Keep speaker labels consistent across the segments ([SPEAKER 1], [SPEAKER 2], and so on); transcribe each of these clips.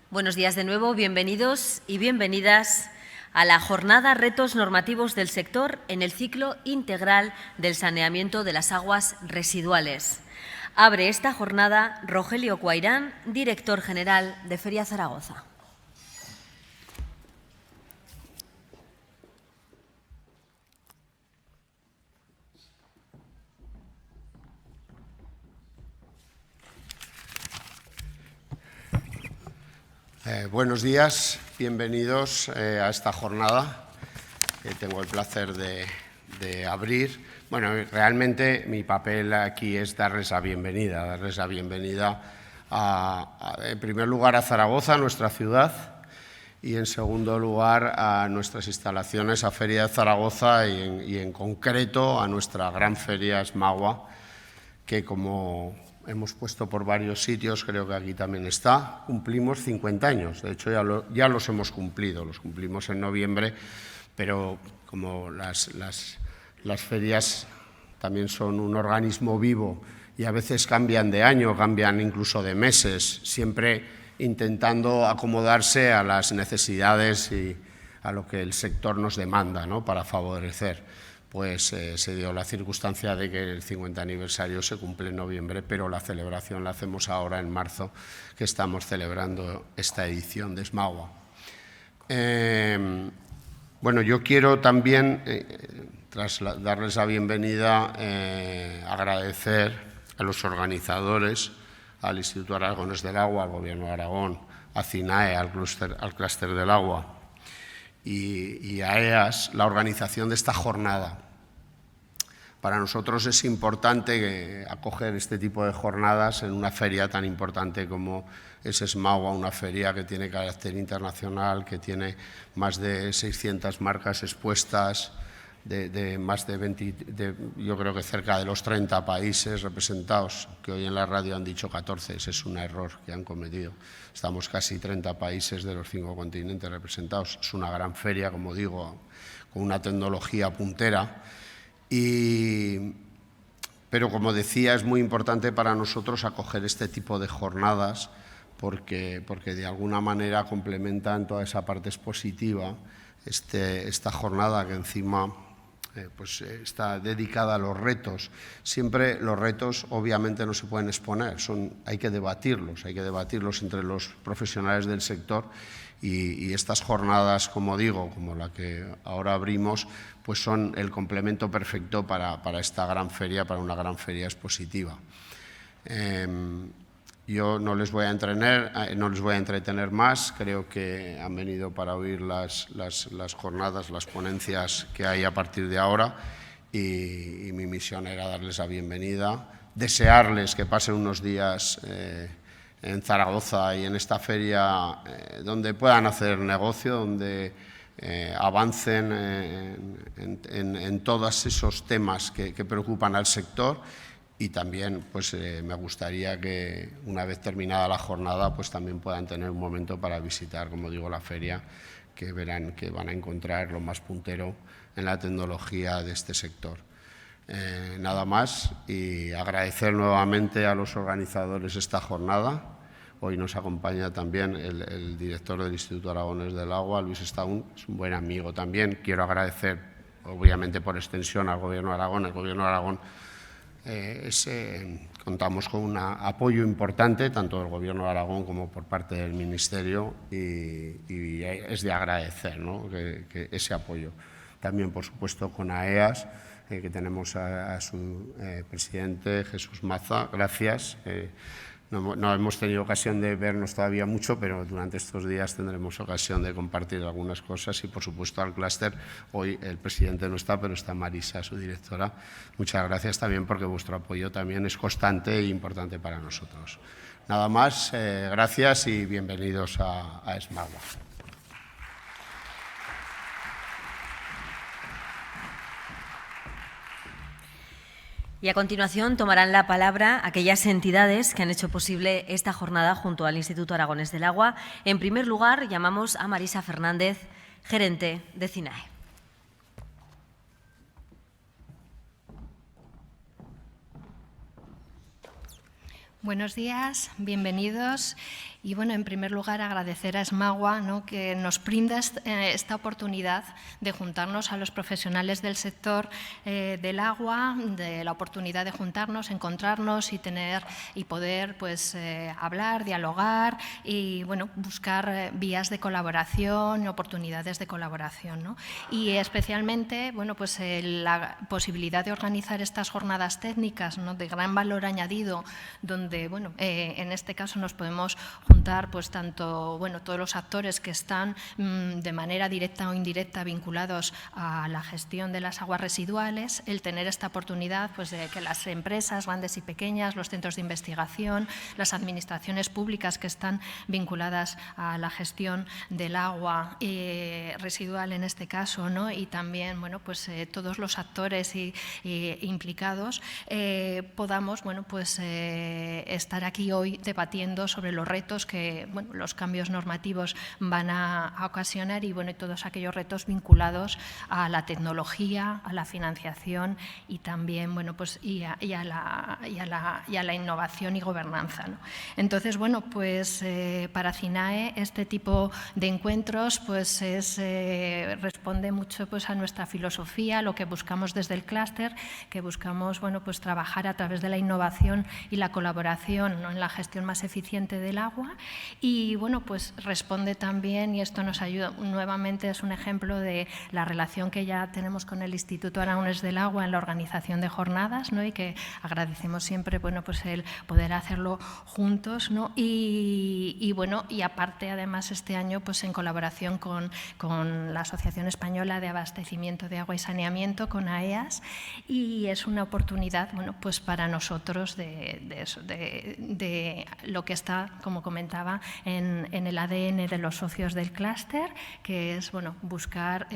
[SPEAKER 1] Buenos días de nuevo, bienvenidos y bienvenidas a la jornada Retos normativos del sector en el ciclo integral del saneamiento de las aguas residuales. Abre esta jornada Rogelio Cuairán, director general de Feria Zaragoza.
[SPEAKER 2] Buenos días, bienvenidos a esta jornada que tengo el placer de abrir. Bueno, realmente mi papel aquí es darles la bienvenida en primer lugar a Zaragoza, nuestra ciudad, y en segundo lugar a nuestras instalaciones, a Feria de Zaragoza y en concreto a nuestra gran feria Smagua, que como hemos puesto por varios sitios, creo que aquí también está, cumplimos 50 años. De hecho, ya los hemos cumplido, los cumplimos en noviembre, pero como las ferias también son un organismo vivo y a veces cambian de año, cambian incluso de meses, siempre intentando acomodarse a las necesidades y a lo que el sector nos demanda, ¿no?, para favorecer. Pues se dio la circunstancia de que el 50 aniversario se cumple en noviembre, pero la celebración la hacemos ahora en marzo, que estamos celebrando esta edición de Smagua. Bueno, yo quiero también, tras darles la bienvenida, agradecer a los organizadores, al Instituto Aragonés del Agua, al Gobierno de Aragón, a CINAE, al Clúster del Agua, y a EAS, la organización de esta jornada. Para nosotros es importante acoger este tipo de jornadas en una feria tan importante como es Smagua, una feria que tiene carácter internacional, que tiene más de 600 marcas expuestas, de más de 20, yo creo que cerca de los 30 países representados, que hoy en la radio han dicho 14, ese es un error que han cometido. Estamos casi 30 países de los 5 continentes representados. Es una gran feria, como digo, con una tecnología puntera. Pero, como decía, es muy importante para nosotros acoger este tipo de jornadas porque de alguna manera complementan toda esa parte expositiva. Esta jornada que encima está dedicada a los retos. Siempre los retos obviamente no se pueden exponer, hay que debatirlos entre los profesionales del sector y estas jornadas, como digo, como la que ahora abrimos, pues son el complemento perfecto para esta gran feria, para una gran feria expositiva. Yo no les voy a entretener más, creo que han venido para oír las jornadas, las ponencias que hay a partir de ahora y mi misión era darles la bienvenida, desearles que pasen unos días en Zaragoza y en esta feria donde puedan hacer negocio, donde avancen en todos esos temas que preocupan al sector. Y también pues, me gustaría que una vez terminada la jornada pues, también puedan tener un momento para visitar, como digo, la feria, que verán que van a encontrar lo más puntero en la tecnología de este sector. Nada más y agradecer nuevamente a los organizadores esta jornada. Hoy nos acompaña también el director del Instituto Aragonés del Agua, Luis Estaún, es un buen amigo también. Quiero agradecer, obviamente por extensión, al Gobierno de Aragón. El Gobierno de Aragón contamos con un apoyo importante, tanto del Gobierno de Aragón como por parte del Ministerio, y es de agradecer, ¿no?, que ese apoyo. También, por supuesto, con AEAS, que tenemos a su presidente, Jesús Maza. Gracias. No hemos tenido ocasión de vernos todavía mucho, pero durante estos días tendremos ocasión de compartir algunas cosas y, por supuesto, al clúster. Hoy el presidente no está, pero está Marisa, su directora. Muchas gracias también porque vuestro apoyo también es constante e importante para nosotros. Nada más, gracias y bienvenidos a Smagua.
[SPEAKER 1] Y a continuación tomarán la palabra aquellas entidades que han hecho posible esta jornada junto al Instituto Aragonés del Agua. En primer lugar, llamamos a Marisa Fernández, gerente de CINAE.
[SPEAKER 3] Buenos días, bienvenidos Y bueno, en primer lugar, agradecer a Smagua, ¿no?, que nos brinda esta oportunidad de juntarnos a los profesionales del sector del agua, de la oportunidad de juntarnos, encontrarnos y poder pues, hablar, dialogar y bueno, buscar vías de colaboración, oportunidades de colaboración, ¿no? Y especialmente bueno, pues, la posibilidad de organizar estas jornadas técnicas, ¿no?, de gran valor añadido, donde bueno, en este caso nos podemos juntar pues, tanto bueno, todos los actores que están de manera directa o indirecta vinculados a la gestión de las aguas residuales, el tener esta oportunidad pues, de que las empresas grandes y pequeñas, los centros de investigación, las administraciones públicas que están vinculadas a la gestión del agua residual en este caso, ¿no?, y también bueno, pues, todos los actores implicados podamos bueno, pues, estar aquí hoy debatiendo sobre los retos que bueno, los cambios normativos van a ocasionar y bueno, todos aquellos retos vinculados a la tecnología, a la financiación y también bueno, pues, a la innovación y gobernanza, ¿no? Entonces, bueno, pues para CINAE este tipo de encuentros pues, responde mucho pues, a nuestra filosofía, lo que buscamos desde el clúster, que buscamos bueno, pues, trabajar a través de la innovación y la colaboración, ¿no?, en la gestión más eficiente del agua y bueno, pues responde también, y esto nos ayuda nuevamente, es un ejemplo de la relación que ya tenemos con el Instituto Aragonés del Agua en la organización de jornadas, ¿no?, y que agradecemos siempre bueno, pues, el poder hacerlo juntos, ¿no? Y bueno, y aparte además este año pues, en colaboración con la Asociación Española de Abastecimiento de Agua y Saneamiento, con AEAS, y es una oportunidad bueno, pues, para nosotros de lo que está, como comentaba, en el ADN de los socios del clúster, que es bueno, buscar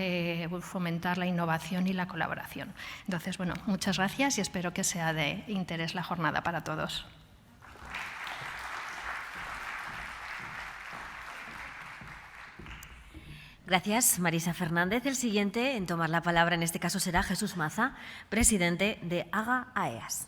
[SPEAKER 3] fomentar la innovación y la colaboración. Entonces, bueno, muchas gracias y espero que sea de interés la jornada para todos.
[SPEAKER 1] Gracias, Marisa Fernández. El siguiente en tomar la palabra en este caso será Jesús Maza, presidente de AGA-AEAS.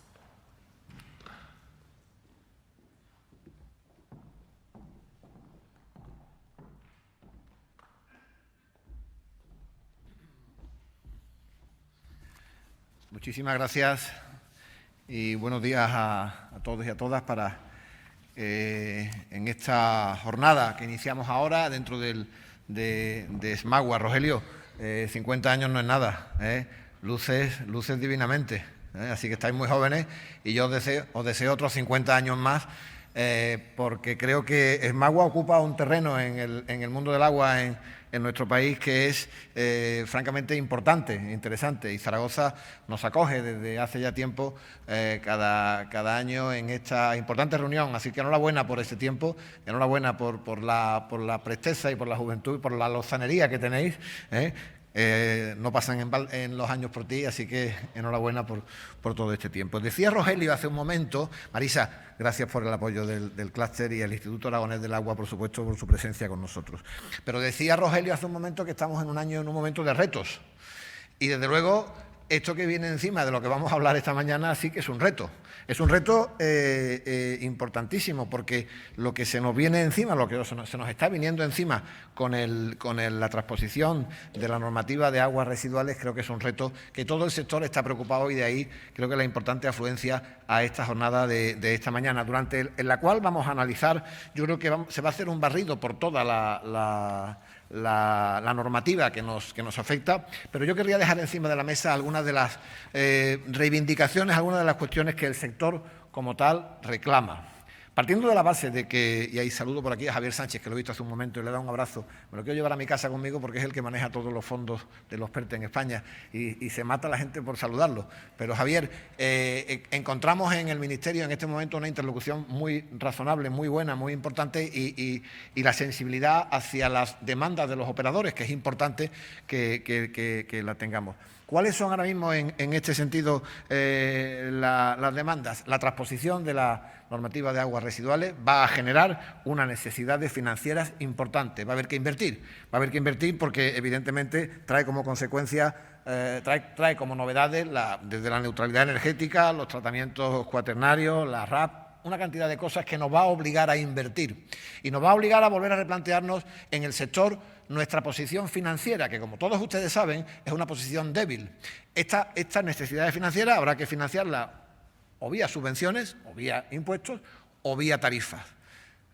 [SPEAKER 4] Muchísimas gracias y buenos días a todos y a todas para en esta jornada que iniciamos ahora dentro de Smagua. Rogelio, 50 años no es nada, luces divinamente, así que estáis muy jóvenes y yo os deseo otros 50 años más, porque creo que Smagua ocupa un terreno en el mundo del agua en nuestro país que es francamente importante, interesante, y Zaragoza nos acoge desde hace ya tiempo cada año en esta importante reunión, así que enhorabuena por ese tiempo, enhorabuena por la presteza y por la juventud y por la lozanería que tenéis, no pasan en los años por ti, así que enhorabuena por todo este tiempo. Decía Rogelio hace un momento, Marisa, gracias por el apoyo del clúster y el Instituto Aragonés del Agua, por supuesto, por su presencia con nosotros. Pero decía Rogelio hace un momento que estamos en un momento de retos. Y desde luego, esto que viene encima de lo que vamos a hablar esta mañana sí que es un reto. Es un reto importantísimo, porque lo que se nos viene encima, lo que se nos está viniendo encima con la transposición de la normativa de aguas residuales, creo que es un reto que todo el sector está preocupado, y de ahí creo que la importante afluencia a esta jornada de esta mañana, en la cual vamos a analizar, yo creo que se va a hacer un barrido por toda la normativa que nos afecta, pero yo querría dejar encima de la mesa algunas de las reivindicaciones, algunas de las cuestiones que el sector como tal reclama. Partiendo de la base de que, y ahí saludo por aquí a Javier Sánchez, que lo he visto hace un momento y le he dado un abrazo, me lo quiero llevar a mi casa conmigo porque es el que maneja todos los fondos de los PERTE en España y se mata la gente por saludarlo. Pero Javier, encontramos en el Ministerio en este momento una interlocución muy razonable, muy buena, muy importante y la sensibilidad hacia las demandas de los operadores, que es importante que la tengamos. ¿Cuáles son ahora mismo en este sentido las demandas? La transposición de la normativa de aguas residuales va a generar unas necesidades financieras importantes. Va a haber que invertir porque evidentemente trae como consecuencia, trae como novedades desde la neutralidad energética, los tratamientos cuaternarios, la RAP, una cantidad de cosas que nos va a obligar a invertir y nos va a obligar a volver a replantearnos en el sector nuestra posición financiera, que como todos ustedes saben es una posición débil. Estas necesidades financieras habrá que financiarla o vía subvenciones, o vía impuestos, o vía tarifas.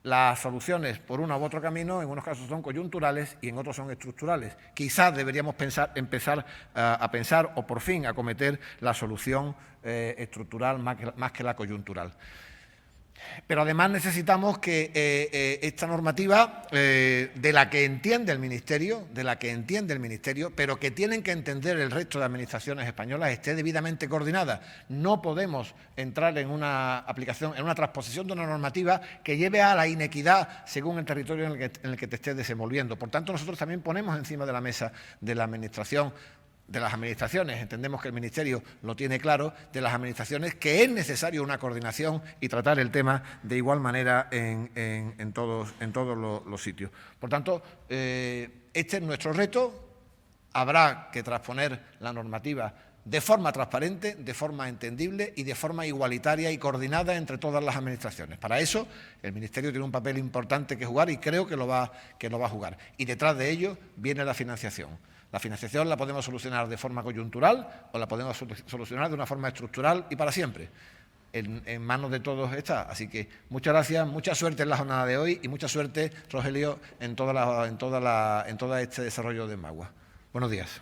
[SPEAKER 4] Las soluciones, por uno u otro camino, en unos casos son coyunturales y en otros son estructurales. Quizás deberíamos empezar a pensar o por fin acometer la solución estructural más que la coyuntural. Pero además necesitamos que esta normativa, de la que entiende el Ministerio, pero que tienen que entender el resto de administraciones españolas, esté debidamente coordinada. No podemos entrar en una aplicación, en una transposición de una normativa que lleve a la inequidad según el territorio en el que te estés desenvolviendo. Por tanto, nosotros también ponemos encima de la mesa de la Administración, de las administraciones, entendemos que el Ministerio lo tiene claro, de las administraciones, que es necesario una coordinación y tratar el tema de igual manera en todos los sitios. Por tanto, este es nuestro reto. Habrá que transponer la normativa de forma transparente, de forma entendible y de forma igualitaria y coordinada entre todas las administraciones. Para eso, el Ministerio tiene un papel importante que jugar y creo que lo va a jugar. Y detrás de ello viene la financiación. La financiación la podemos solucionar de forma coyuntural o la podemos solucionar de una forma estructural y para siempre. En manos de todos está. Así que muchas gracias, mucha suerte en la jornada de hoy y mucha suerte, Rogelio, en todo este desarrollo de Magua. Buenos días.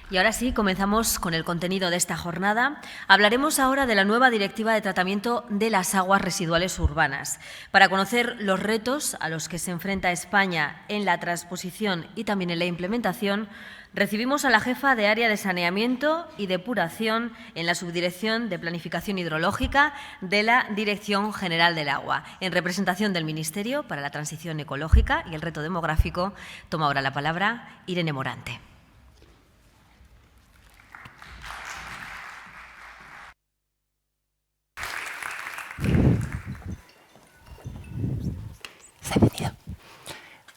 [SPEAKER 1] Y ahora sí, comenzamos con el contenido de esta jornada. Hablaremos ahora de la nueva Directiva de Tratamiento de las Aguas Residuales Urbanas. Para conocer los retos a los que se enfrenta España en la transposición y también en la implementación, recibimos a la jefa de Área de Saneamiento y Depuración en la Subdirección de Planificación Hidrológica de la Dirección General del Agua. En representación del Ministerio para la Transición Ecológica y el Reto Demográfico, toma ahora la palabra Irene Morante.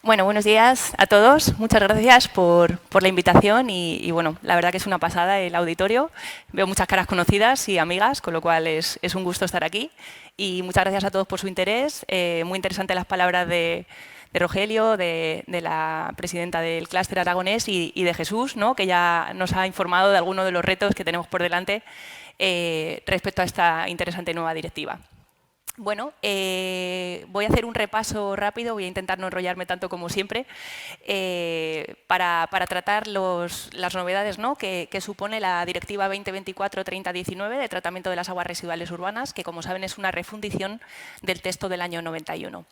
[SPEAKER 5] Bueno, buenos días a todos. Muchas gracias por la invitación y bueno, la verdad que es una pasada el auditorio. Veo muchas caras conocidas y amigas, con lo cual es un gusto estar aquí. Y muchas gracias a todos por su interés. Muy interesantes las palabras de Rogelio, de la presidenta del clúster aragonés y de Jesús, ¿no?, que ya nos ha informado de algunos de los retos que tenemos por delante respecto a esta interesante nueva directiva. Bueno, voy a hacer un repaso rápido, voy a intentar no enrollarme tanto como siempre, para tratar las novedades, ¿no?, que supone la Directiva 2024/3019 de tratamiento de las aguas residuales urbanas, que como saben es una refundición del texto del año 91.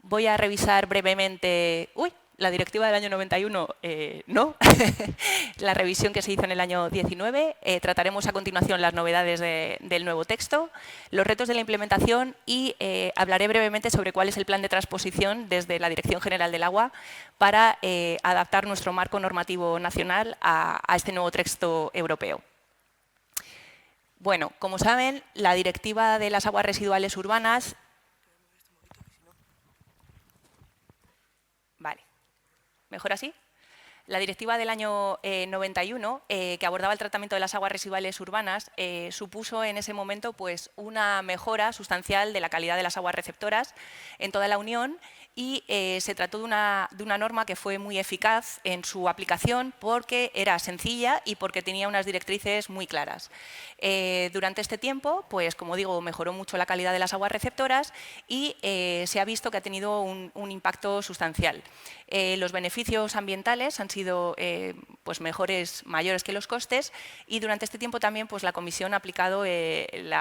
[SPEAKER 5] Voy a revisar brevemente... La directiva del año 91, no. La revisión que se hizo en el año 19. Trataremos a continuación las novedades del nuevo texto, los retos de la implementación y hablaré brevemente sobre cuál es el plan de transposición desde la Dirección General del Agua para adaptar nuestro marco normativo nacional a este nuevo texto europeo. Bueno, como saben, la Directiva de las Aguas Residuales Urbanas... ¿Mejor así? La directiva del año 91, que abordaba el tratamiento de las aguas residuales urbanas, supuso en ese momento pues, una mejora sustancial de la calidad de las aguas receptoras en toda la Unión y se trató de una norma que fue muy eficaz en su aplicación porque era sencilla y porque tenía unas directrices muy claras. Durante este tiempo, pues como digo, mejoró mucho la calidad de las aguas receptoras y se ha visto que ha tenido un impacto sustancial. Los beneficios ambientales han sido pues mayores que los costes y durante este tiempo también pues, la Comisión ha aplicado el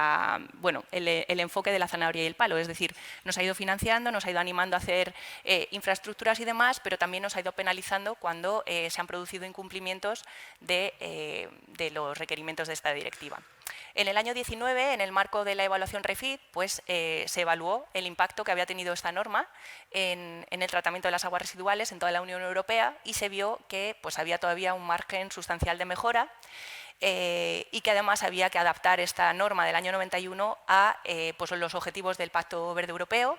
[SPEAKER 5] enfoque de la zanahoria y el palo, es decir, nos ha ido financiando, nos ha ido animando a hacer infraestructuras y demás, pero también nos ha ido penalizando cuando se han producido incumplimientos de los requerimientos de esta directiva. En el año 19, en el marco de la evaluación REFIT, pues, se evaluó el impacto que había tenido esta norma en el tratamiento de las aguas residuales en toda la Unión Europea y se vio que pues, había todavía un margen sustancial de mejora y que además había que adaptar esta norma del año 91 a pues, los objetivos del Pacto Verde Europeo,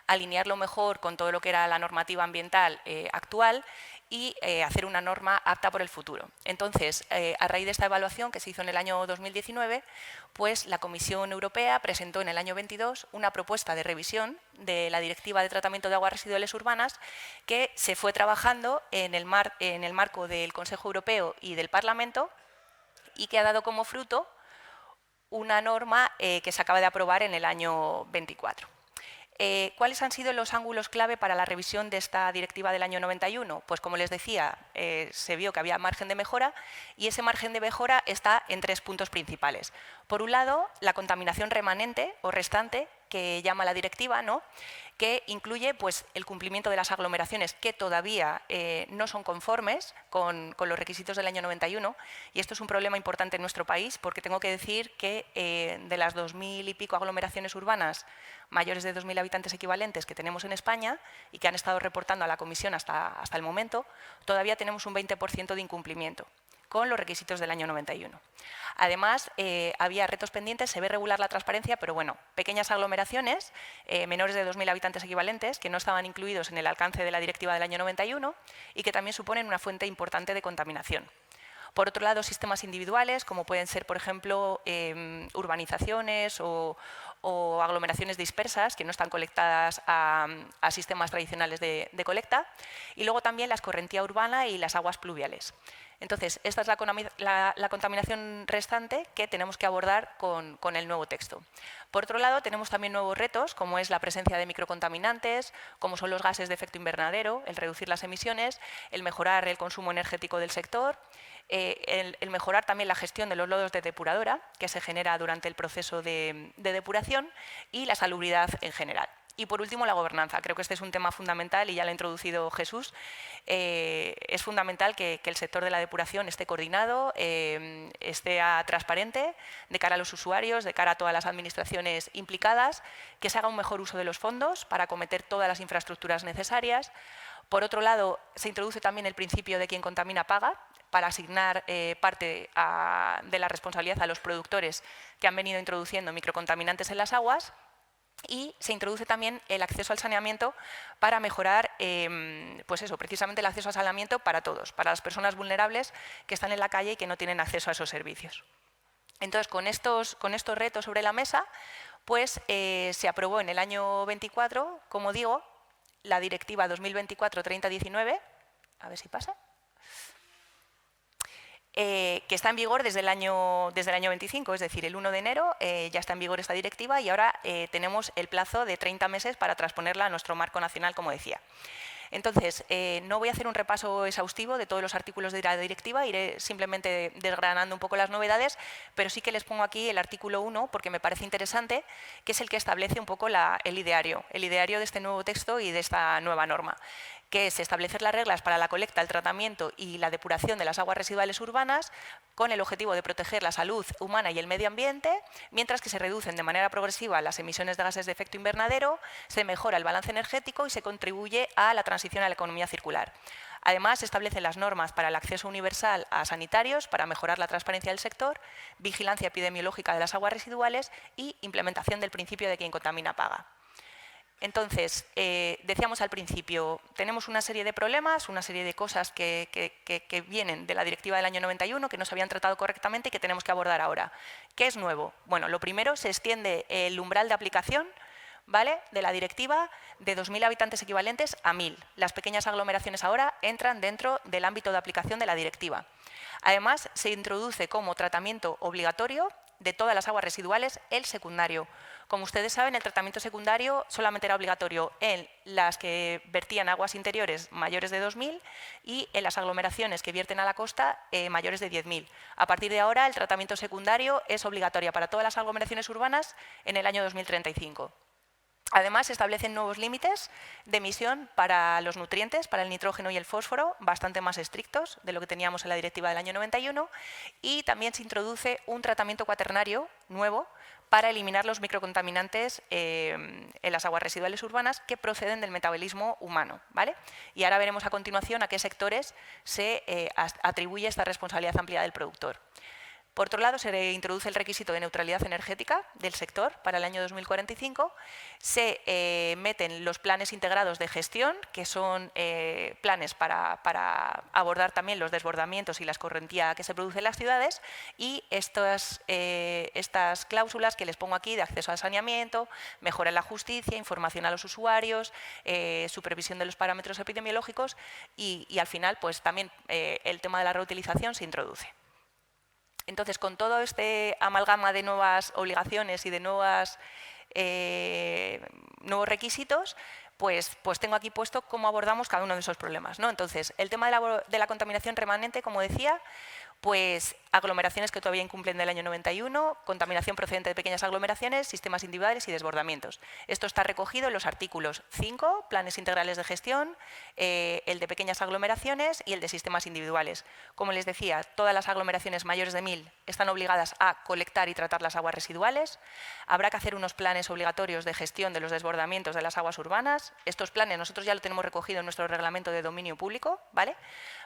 [SPEAKER 5] alinearlo mejor con todo lo que era la normativa ambiental actual y hacer una norma apta por el futuro. Entonces, a raíz de esta evaluación que se hizo en el año 2019, pues la Comisión Europea presentó en el año 22 una propuesta de revisión de la Directiva de Tratamiento de Aguas Residuales Urbanas que se fue trabajando en el marco del Consejo Europeo y del Parlamento y que ha dado como fruto una norma que se acaba de aprobar en el año 24. ¿Cuáles han sido los ángulos clave para la revisión de esta directiva del año 91? Pues como les decía, se vio que había margen de mejora y ese margen de mejora está en 3 puntos principales. Por un lado, la contaminación remanente o restante que llama la directiva, ¿no?, que incluye pues, el cumplimiento de las aglomeraciones que todavía no son conformes con los requisitos del año 91, y esto es un problema importante en nuestro país porque tengo que decir que de las 2.000 y pico aglomeraciones urbanas mayores de 2.000 habitantes equivalentes que tenemos en España y que han estado reportando a la Comisión hasta el momento, todavía tenemos un 20% de incumplimiento con los requisitos del año 91. Además, había retos pendientes, se ve regular la transparencia, pero bueno, pequeñas aglomeraciones, menores de 2.000 habitantes equivalentes, que no estaban incluidos en el alcance de la directiva del año 91 y que también suponen una fuente importante de contaminación. Por otro lado, sistemas individuales, como pueden ser, por ejemplo, urbanizaciones o aglomeraciones dispersas que no están conectadas a sistemas tradicionales de colecta. Y luego también la escorrentía urbana y las aguas pluviales. Entonces, esta es la contaminación restante que tenemos que abordar con el nuevo texto. Por otro lado, tenemos también nuevos retos, como es la presencia de microcontaminantes, como son los gases de efecto invernadero, el reducir las emisiones, el mejorar el consumo energético del sector, el mejorar también la gestión de los lodos de depuradora que se genera durante el proceso de depuración y la salubridad en general. Y por último, la gobernanza. Creo que este es un tema fundamental y ya lo ha introducido Jesús. Es fundamental que el sector de la depuración esté coordinado, esté transparente de cara a los usuarios, de cara a todas las administraciones implicadas, que se haga un mejor uso de los fondos para acometer todas las infraestructuras necesarias. Por otro lado, se introduce también el principio de quien contamina paga, para asignar parte de la responsabilidad a los productores que han venido introduciendo microcontaminantes en las aguas. Y se introduce también el acceso al saneamiento para mejorar, pues eso, precisamente el acceso al saneamiento para todos, para las personas vulnerables que están en la calle y que no tienen acceso a esos servicios. Entonces, con estos retos sobre la mesa, pues se aprobó en el año 24, como digo, la Directiva 2024-3019, a ver si pasa, que está en vigor desde el año 25, es decir, el 1 de enero ya está en vigor esta directiva y ahora tenemos el plazo de 30 meses para transponerla a nuestro marco nacional, como decía. Entonces, no voy a hacer un repaso exhaustivo de todos los artículos de la directiva, iré simplemente desgranando un poco las novedades, pero sí que les pongo aquí el artículo 1 porque me parece interesante, que es el que establece un poco el ideario de este nuevo texto y de esta nueva norma, que es establecer las reglas para la colecta, el tratamiento y la depuración de las aguas residuales urbanas con el objetivo de proteger la salud humana y el medio ambiente, mientras que se reducen de manera progresiva las emisiones de gases de efecto invernadero, se mejora el balance energético y se contribuye a la transición a la economía circular. Además, se establecen las normas para el acceso universal a sanitarios, para mejorar la transparencia del sector, vigilancia epidemiológica de las aguas residuales y implementación del principio de quien contamina paga. Entonces, decíamos al principio, tenemos una serie de problemas, una serie de cosas que vienen de la directiva del año 91, que no se habían tratado correctamente y que tenemos que abordar ahora. ¿Qué es nuevo? Bueno, lo primero, se extiende el umbral de aplicación, ¿vale?, de la directiva de 2.000 habitantes equivalentes a 1.000. Las pequeñas aglomeraciones ahora entran dentro del ámbito de aplicación de la directiva. Además, se introduce como tratamiento obligatorio de todas las aguas residuales el secundario. Como ustedes saben, el tratamiento secundario solamente era obligatorio en las que vertían aguas interiores mayores de 2.000 y en las aglomeraciones que vierten a la costa mayores de 10.000. A partir de ahora, el tratamiento secundario es obligatorio para todas las aglomeraciones urbanas en el año 2035. Además, se establecen nuevos límites de emisión para los nutrientes, para el nitrógeno y el fósforo, bastante más estrictos de lo que teníamos en la directiva del año 91, y también se introduce un tratamiento cuaternario nuevo para eliminar los microcontaminantes en las aguas residuales urbanas que proceden del metabolismo humano, ¿vale? Y ahora veremos a continuación a qué sectores se atribuye esta responsabilidad ampliada del productor. Por otro lado, se introduce el requisito de neutralidad energética del sector para el año 2045. Se meten los planes integrados de gestión, que son planes para abordar también los desbordamientos y la escorrentía que se produce en las ciudades. Y estas cláusulas que les pongo aquí de acceso al saneamiento, mejora en la justicia, información a los usuarios, supervisión de los parámetros epidemiológicos y al final pues también el tema de la reutilización se introduce. Entonces, con todo este amalgama de nuevas obligaciones y de nuevos requisitos, pues tengo aquí puesto cómo abordamos cada uno de esos problemas, ¿no? Entonces, el tema de la contaminación remanente, como decía, pues aglomeraciones que todavía incumplen del año 91, contaminación procedente de pequeñas aglomeraciones, sistemas individuales y desbordamientos. Esto está recogido en los artículos 5, planes integrales de gestión, el de pequeñas aglomeraciones y el de sistemas individuales. Como les decía, todas las aglomeraciones mayores de 1000 están obligadas a colectar y tratar las aguas residuales. Habrá que hacer unos planes obligatorios de gestión de los desbordamientos de las aguas urbanas. Estos planes nosotros ya lo tenemos recogido en nuestro reglamento de dominio público, ¿vale?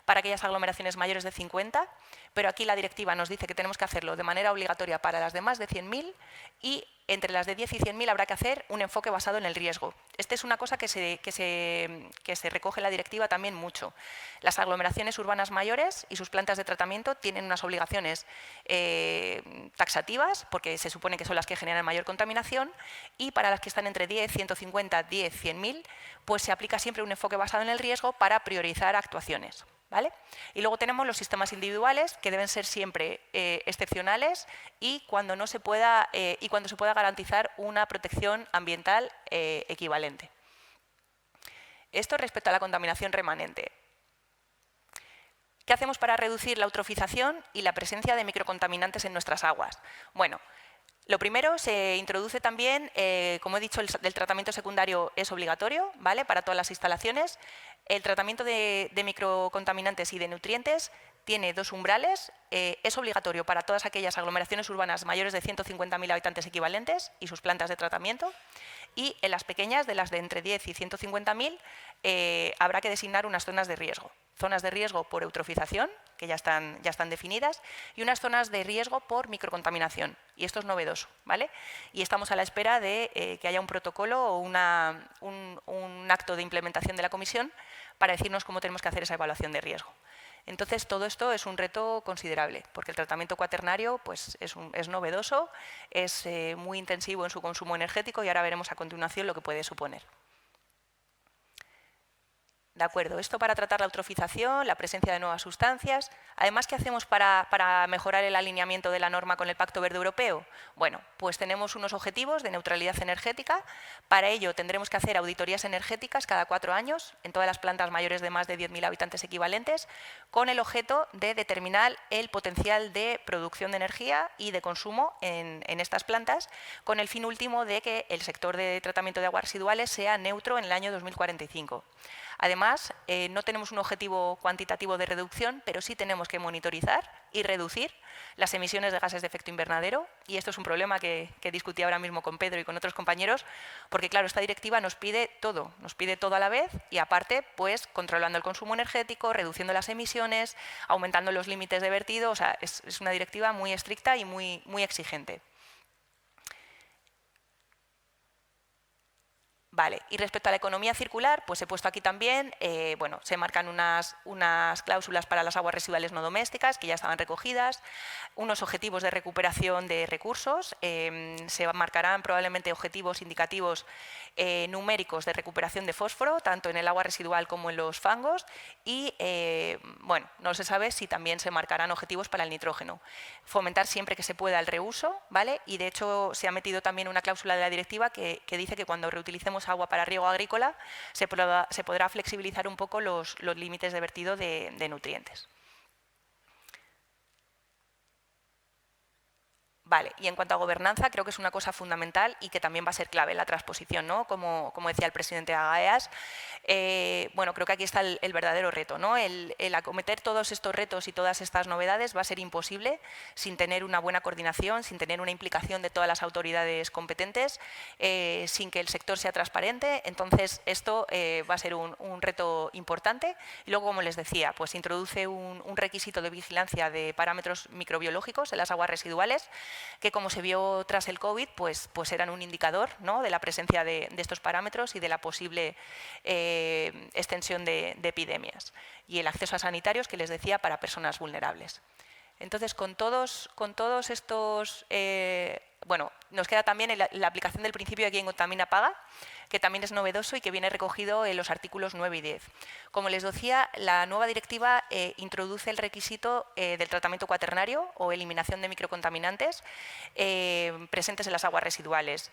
[SPEAKER 5] Para aquellas aglomeraciones mayores de 50, pero aquí la directiva nos dice que tenemos que hacerlo de manera obligatoria para las de más de 100.000 y entre las de 10 y 100.000 habrá que hacer un enfoque basado en el riesgo. Esta es una cosa que se recoge en la directiva también mucho. Las aglomeraciones urbanas mayores y sus plantas de tratamiento tienen unas obligaciones taxativas, porque se supone que son las que generan mayor contaminación, y para las que están entre 10, 150, 10, 100.000, pues se aplica siempre un enfoque basado en el riesgo para priorizar actuaciones. ¿Vale? Y luego tenemos los sistemas individuales, que deben ser siempre excepcionales y cuando se pueda garantizar una protección ambiental equivalente. Esto respecto a la contaminación remanente. ¿Qué hacemos para reducir la eutrofización y la presencia de microcontaminantes en nuestras aguas? Bueno, lo primero, se introduce también, como he dicho, el tratamiento secundario es obligatorio, ¿vale? Para todas las instalaciones. El tratamiento de microcontaminantes y de nutrientes tiene dos umbrales. Es obligatorio para todas aquellas aglomeraciones urbanas mayores de 150.000 habitantes equivalentes y sus plantas de tratamiento. Y en las pequeñas, de las de entre 10 y 150.000, habrá que designar unas zonas de riesgo. Zonas de riesgo por eutrofización, que ya están definidas, y unas zonas de riesgo por microcontaminación. Y esto es novedoso, ¿vale? Y estamos a la espera de que haya un protocolo o un acto de implementación de la comisión para decirnos cómo tenemos que hacer esa evaluación de riesgo. Entonces, todo esto es un reto considerable, porque el tratamiento cuaternario pues, es novedoso, es muy intensivo en su consumo energético y ahora veremos a continuación lo que puede suponer. De acuerdo, esto para tratar la eutrofización, la presencia de nuevas sustancias. Además, ¿qué hacemos para mejorar el alineamiento de la norma con el Pacto Verde Europeo? Bueno, pues tenemos unos objetivos de neutralidad energética. Para ello tendremos que hacer auditorías energéticas cada 4 años en todas las plantas mayores de más de 10.000 habitantes equivalentes, con el objeto de determinar el potencial de producción de energía y de consumo en estas plantas, con el fin último de que el sector de tratamiento de aguas residuales sea neutro en el año 2045. Además, no tenemos un objetivo cuantitativo de reducción, pero sí tenemos que monitorizar y reducir las emisiones de gases de efecto invernadero. Y esto es un problema que discutí ahora mismo con Pedro y con otros compañeros, porque claro, esta directiva nos pide todo a la vez y aparte, pues controlando el consumo energético, reduciendo las emisiones, aumentando los límites de vertido. O sea, es una directiva muy estricta y muy exigente. Vale, y respecto a la economía circular, pues he puesto aquí también, bueno, se marcan unas cláusulas para las aguas residuales no domésticas, que ya estaban recogidas, unos objetivos de recuperación de recursos, se marcarán probablemente objetivos indicativos numéricos de recuperación de fósforo, tanto en el agua residual como en los fangos, y, bueno, no se sabe si también se marcarán objetivos para el nitrógeno. Fomentar siempre que se pueda el reuso, ¿vale? Y de hecho se ha metido también una cláusula de la directiva que dice que cuando reutilicemos agua para riego agrícola se podrá flexibilizar un poco los límites de vertido de nutrientes. Vale, y en cuanto a gobernanza, creo que es una cosa fundamental y que también va a ser clave en la transposición, ¿no? Como decía el presidente Agaeas, bueno, creo que aquí está el verdadero reto, ¿no? El acometer todos estos retos y todas estas novedades va a ser imposible sin tener una buena coordinación, sin tener una implicación de todas las autoridades competentes, sin que el sector sea transparente. Entonces, esto va a ser un reto importante. Y luego, como les decía, pues introduce un requisito de vigilancia de parámetros microbiológicos en las aguas residuales, que como se vio tras el COVID, pues eran un indicador, ¿no?, de la presencia de estos parámetros y de la posible extensión de epidemias. Y el acceso a sanitarios, que les decía, para personas vulnerables. Entonces, con todos estos, bueno, nos queda también la aplicación del principio de quien contamina paga, que también es novedoso y que viene recogido en los artículos 9 y 10. Como les decía, la nueva directiva introduce el requisito del tratamiento cuaternario o eliminación de microcontaminantes presentes en las aguas residuales.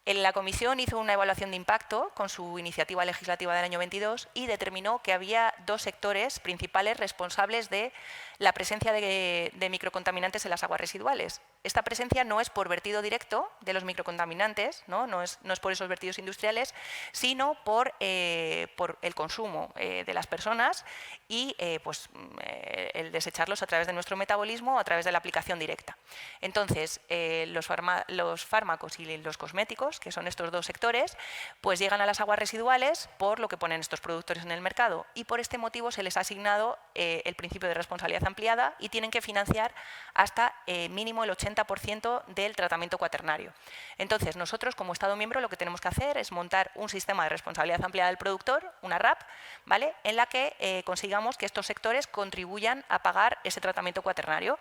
[SPEAKER 5] La Comisión hizo una evaluación de impacto con su iniciativa legislativa del año 22 y determinó que había dos sectores principales responsables de la presencia de microcontaminantes en las aguas residuales. Esta presencia no es por vertido directo de los microcontaminantes, no es por esos vertidos industriales, sino por el consumo de las personas y el desecharlos a través de nuestro metabolismo o a través de la aplicación directa. Entonces, los fármacos y los cosméticos, que son estos dos sectores, pues llegan a las aguas residuales por lo que ponen estos productores en el mercado y por este motivo se les ha asignado el principio de responsabilidad ampliada y tienen que financiar hasta mínimo el 80% del tratamiento cuaternario. Entonces, nosotros como Estado miembro lo que tenemos que hacer es montar un sistema de responsabilidad ampliada del productor, una RAP, ¿vale?, en la que consigamos que estos sectores contribuyan a pagar ese tratamiento cuaternario.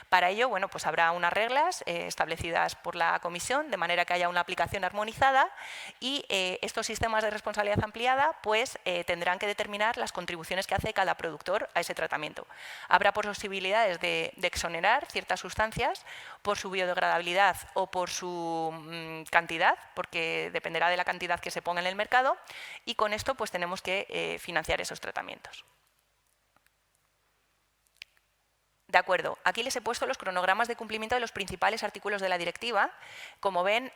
[SPEAKER 5] Para ello, bueno, pues habrá unas reglas establecidas por la Comisión, de manera que haya una aplicación armonizada y estos sistemas de responsabilidad ampliada pues tendrán que determinar las contribuciones que hace cada productor a ese tratamiento. Habrá posibilidades de exonerar ciertas sustancias por su biodegradabilidad o por su cantidad, porque dependerá de la cantidad que se ponga en el mercado y con esto pues tenemos que financiar esos tratamientos. De acuerdo, aquí les he puesto los cronogramas de cumplimiento de los principales artículos de la directiva. Como ven,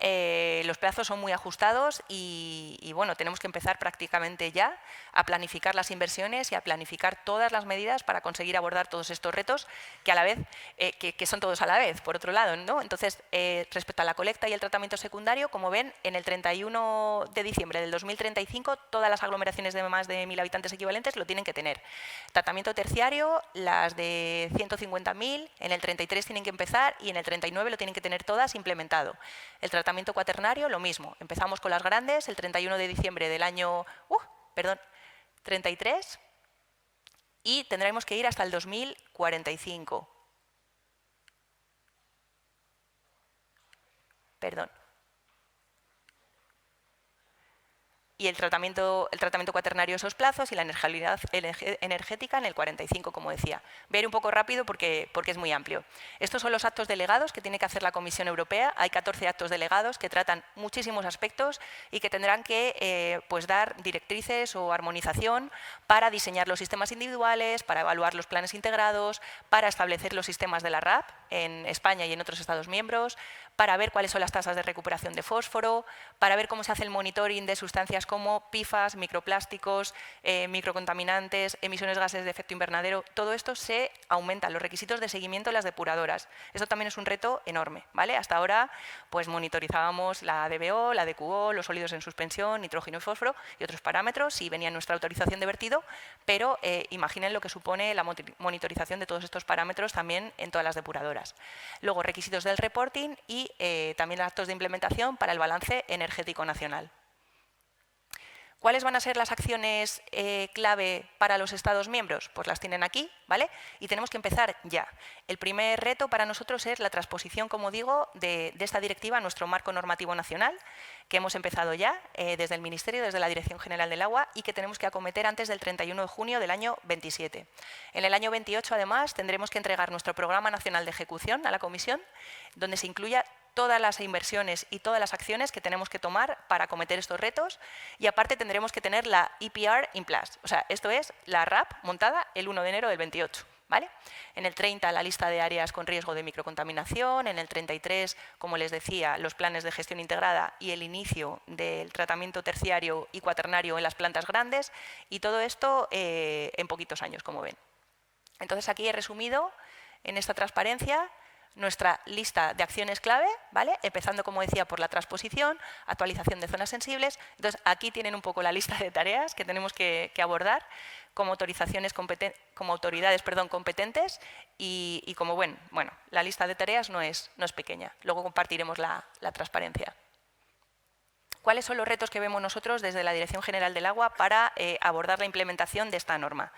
[SPEAKER 5] los plazos son muy ajustados y bueno, tenemos que empezar prácticamente ya a planificar las inversiones y a planificar todas las medidas para conseguir abordar todos estos retos que a la vez, que son todos a la vez, por otro lado, ¿no? Entonces, respecto a la colecta y el tratamiento secundario, como ven, en el 31 de diciembre del 2035, todas las aglomeraciones de más de 1000 habitantes equivalentes lo tienen que tener. Tratamiento terciario, las de 150.000, en el 33 tienen que empezar y en el 39 lo tienen que tener todas implementado. El tratamiento cuaternario, lo mismo. Empezamos con las grandes el 31 de diciembre del año 33 y tendremos que ir hasta el 2045. Perdón. Y el tratamiento cuaternario esos plazos y la neutralidad energética en el 45, como decía. Voy a ir un poco rápido porque es muy amplio. Estos son los actos delegados que tiene que hacer la Comisión Europea. Hay 14 actos delegados que tratan muchísimos aspectos y que tendrán que pues dar directrices o armonización para diseñar los sistemas individuales, para evaluar los planes integrados, para establecer los sistemas de la RAP en España y en otros Estados miembros, para ver cuáles son las tasas de recuperación de fósforo, para ver cómo se hace el monitoring de sustancias como PFAS, microplásticos, microcontaminantes, emisiones de gases de efecto invernadero. Todo esto se aumenta, los requisitos de seguimiento en las depuradoras. Esto también es un reto enorme, ¿vale? Hasta ahora pues monitorizábamos la DBO, la DQO, los sólidos en suspensión, nitrógeno y fósforo y otros parámetros y venía nuestra autorización de vertido, pero imaginen lo que supone la monitorización de todos estos parámetros también en todas las depuradoras. Luego, requisitos del reporting y también actos de implementación para el balance energético nacional. ¿Cuáles van a ser las acciones clave para los Estados miembros? Pues las tienen aquí, ¿vale? Y tenemos que empezar ya. El primer reto para nosotros es la transposición, como digo, de esta directiva a nuestro marco normativo nacional, que hemos empezado ya desde el Ministerio, desde la Dirección General del Agua y que tenemos que acometer antes del 31 de junio del año 27. En el año 28, además, tendremos que entregar nuestro Programa Nacional de Ejecución a la Comisión, donde se incluya todas las inversiones y todas las acciones que tenemos que tomar para acometer estos retos y aparte tendremos que tener la EPR in place. O sea, esto es la RAP montada el 1 de enero del 28. ¿vale? En el 30, la lista de áreas con riesgo de microcontaminación. En el 33, como les decía, los planes de gestión integrada y el inicio del tratamiento terciario y cuaternario en las plantas grandes. Y todo esto en poquitos años, como ven. Entonces, aquí he resumido en esta transparencia nuestra lista de acciones clave, ¿vale? Empezando, como decía, por la transposición, actualización de zonas sensibles. Entonces, aquí tienen un poco la lista de tareas que tenemos que abordar como autoridades competentes y como bueno, la lista de tareas no es pequeña. Luego compartiremos la transparencia. ¿Cuáles son los retos que vemos nosotros desde la Dirección General del Agua para abordar la implementación de esta norma?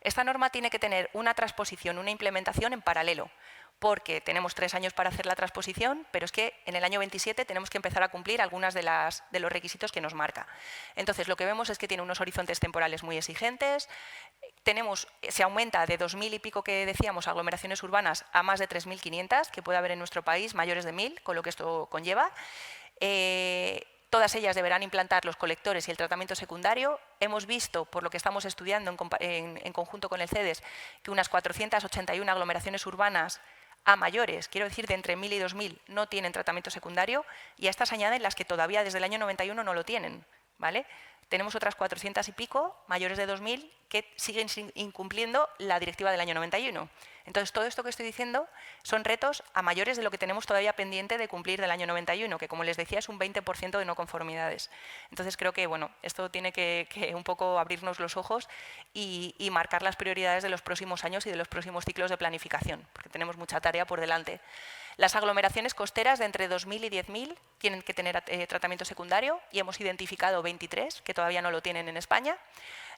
[SPEAKER 5] Esta norma tiene que tener una transposición, una implementación en paralelo, porque tenemos 3 años para hacer la transposición, pero es que en el año 27 tenemos que empezar a cumplir algunos de los requisitos que nos marca. Entonces, lo que vemos es que tiene unos horizontes temporales muy exigentes, se aumenta de 2.000 y pico que decíamos aglomeraciones urbanas a más de 3.500 que puede haber en nuestro país, mayores de 1.000, con lo que esto conlleva. Todas ellas deberán implantar los colectores y el tratamiento secundario. Hemos visto, por lo que estamos estudiando en conjunto con el CEDES, que unas 481 aglomeraciones urbanas a mayores, quiero decir de entre 1.000 y 2.000, no tienen tratamiento secundario, y a estas añaden las que todavía desde el año 91 no lo tienen, ¿vale? Tenemos otras 400 y pico, mayores de 2.000, que siguen incumpliendo la directiva del año 91. Entonces, todo esto que estoy diciendo son retos a mayores de lo que tenemos todavía pendiente de cumplir del año 91, que, como les decía, es un 20% de no conformidades. Entonces, creo que esto tiene que un poco abrirnos los ojos y marcar las prioridades de los próximos años y de los próximos ciclos de planificación, porque tenemos mucha tarea por delante. Las aglomeraciones costeras de entre 2.000 y 10.000 tienen que tener tratamiento secundario y hemos identificado 23 que todavía no lo tienen en España.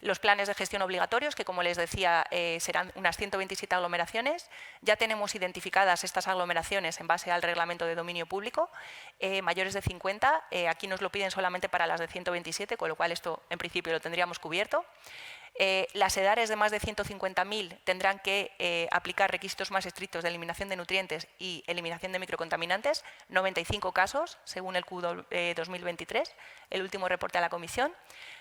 [SPEAKER 5] Los planes de gestión obligatorios, que como les decía serán unas 127 aglomeraciones. Ya tenemos identificadas estas aglomeraciones en base al reglamento de dominio público, mayores de 50. Aquí nos lo piden solamente para las de 127, con lo cual esto en principio lo tendríamos cubierto. Las EDARES de más de 150.000 tendrán que aplicar requisitos más estrictos de eliminación de nutrientes y eliminación de microcontaminantes, 95 casos según el Q 2023, el último reporte a la Comisión.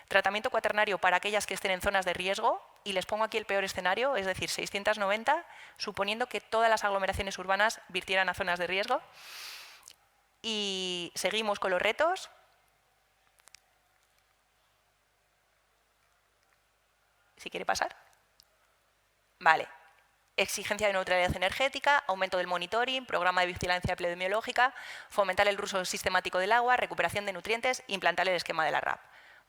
[SPEAKER 5] Tratamiento cuaternario para aquellas que estén en zonas de riesgo, y les pongo aquí el peor escenario, es decir, 690, suponiendo que todas las aglomeraciones urbanas virtieran a zonas de riesgo. Y seguimos con los retos. Si quiere pasar. Vale. Exigencia de neutralidad energética, aumento del monitoring, programa de vigilancia epidemiológica, fomentar el uso sistemático del agua, recuperación de nutrientes, implantar el esquema de la RAP.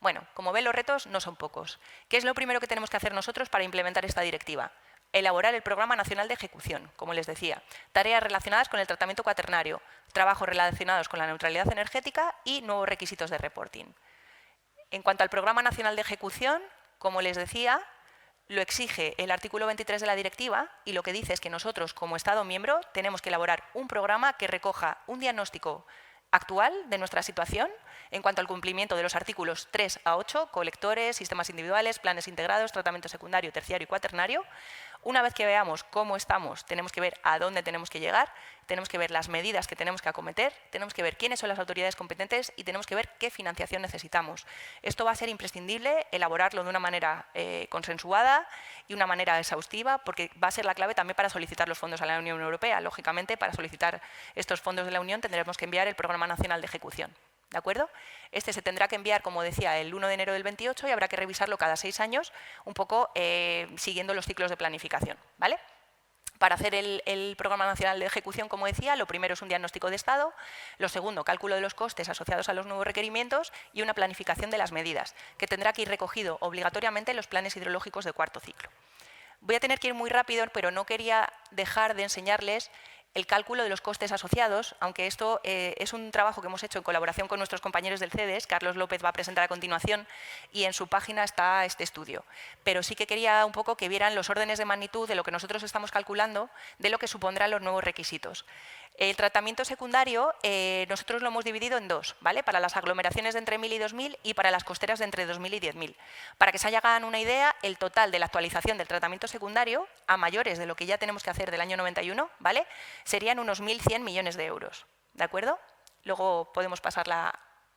[SPEAKER 5] Bueno, como ven, los retos no son pocos. ¿Qué es lo primero que tenemos que hacer nosotros para implementar esta directiva? Elaborar el Programa Nacional de Ejecución, como les decía, tareas relacionadas con el tratamiento cuaternario, trabajos relacionados con la neutralidad energética y nuevos requisitos de reporting. En cuanto al Programa Nacional de Ejecución, como les decía, lo exige el artículo 23 de la directiva, y lo que dice es que nosotros, como Estado miembro, tenemos que elaborar un programa que recoja un diagnóstico actual de nuestra situación en cuanto al cumplimiento de los artículos 3 a 8, colectores, sistemas individuales, planes integrados, tratamiento secundario, terciario y cuaternario. Una vez que veamos cómo estamos, tenemos que ver a dónde tenemos que llegar, tenemos que ver las medidas que tenemos que acometer, tenemos que ver quiénes son las autoridades competentes y tenemos que ver qué financiación necesitamos. Esto va a ser imprescindible elaborarlo de una manera consensuada y una manera exhaustiva, porque va a ser la clave también para solicitar los fondos a la Unión Europea. Lógicamente, para solicitar estos fondos de la Unión tendremos que enviar el Programa Nacional de Ejecución. ¿De acuerdo? Este se tendrá que enviar, como decía, el 1 de enero del 28 y habrá que revisarlo cada 6 años, un poco siguiendo los ciclos de planificación, ¿vale? Para hacer el Programa Nacional de Ejecución, como decía, lo primero es un diagnóstico de estado, lo segundo, cálculo de los costes asociados a los nuevos requerimientos y una planificación de las medidas, que tendrá que ir recogido obligatoriamente en los planes hidrológicos de cuarto ciclo. Voy a tener que ir muy rápido, pero no quería dejar de enseñarles el cálculo de los costes asociados, aunque esto es un trabajo que hemos hecho en colaboración con nuestros compañeros del CEDES. Carlos López va a presentar a continuación y en su página está este estudio. Pero sí que quería un poco que vieran los órdenes de magnitud de lo que nosotros estamos calculando, de lo que supondrán los nuevos requisitos. El tratamiento secundario nosotros lo hemos dividido en dos, ¿vale? Para las aglomeraciones de entre 1.000 y 2.000 y para las costeras de entre 2.000 y 10.000. Para que se hagan una idea, el total de la actualización del tratamiento secundario, a mayores de lo que ya tenemos que hacer del año 91, ¿vale? Serían unos 1.100 millones de euros, ¿de acuerdo? Luego podemos pasar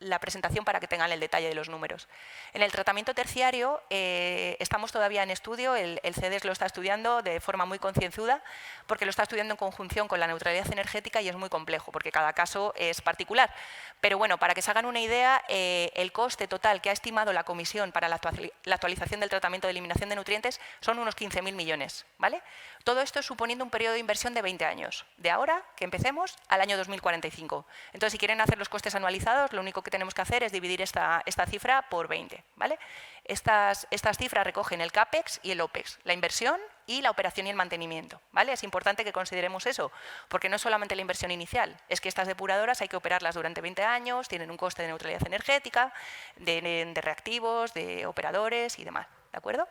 [SPEAKER 5] la presentación para que tengan el detalle de los números. En el tratamiento terciario estamos todavía en estudio, el CEDES lo está estudiando de forma muy concienzuda, porque lo está estudiando en conjunción con la neutralidad energética y es muy complejo, porque cada caso es particular. Pero bueno, para que se hagan una idea, el coste total que ha estimado la Comisión para la actualización del tratamiento de eliminación de nutrientes son unos 15.000 millones, ¿vale? Todo esto suponiendo un periodo de inversión de 20 años, de ahora que empecemos al año 2045. Entonces, si quieren hacer los costes anualizados, lo único que tenemos que hacer es dividir esta cifra por 20, ¿vale? Estas cifras recogen el CAPEX y el OPEX, la inversión y la operación y el mantenimiento, ¿vale? Es importante que consideremos eso, porque no es solamente la inversión inicial, es que estas depuradoras hay que operarlas durante 20 años, tienen un coste de neutralidad energética, de reactivos, de operadores y demás, ¿de acuerdo?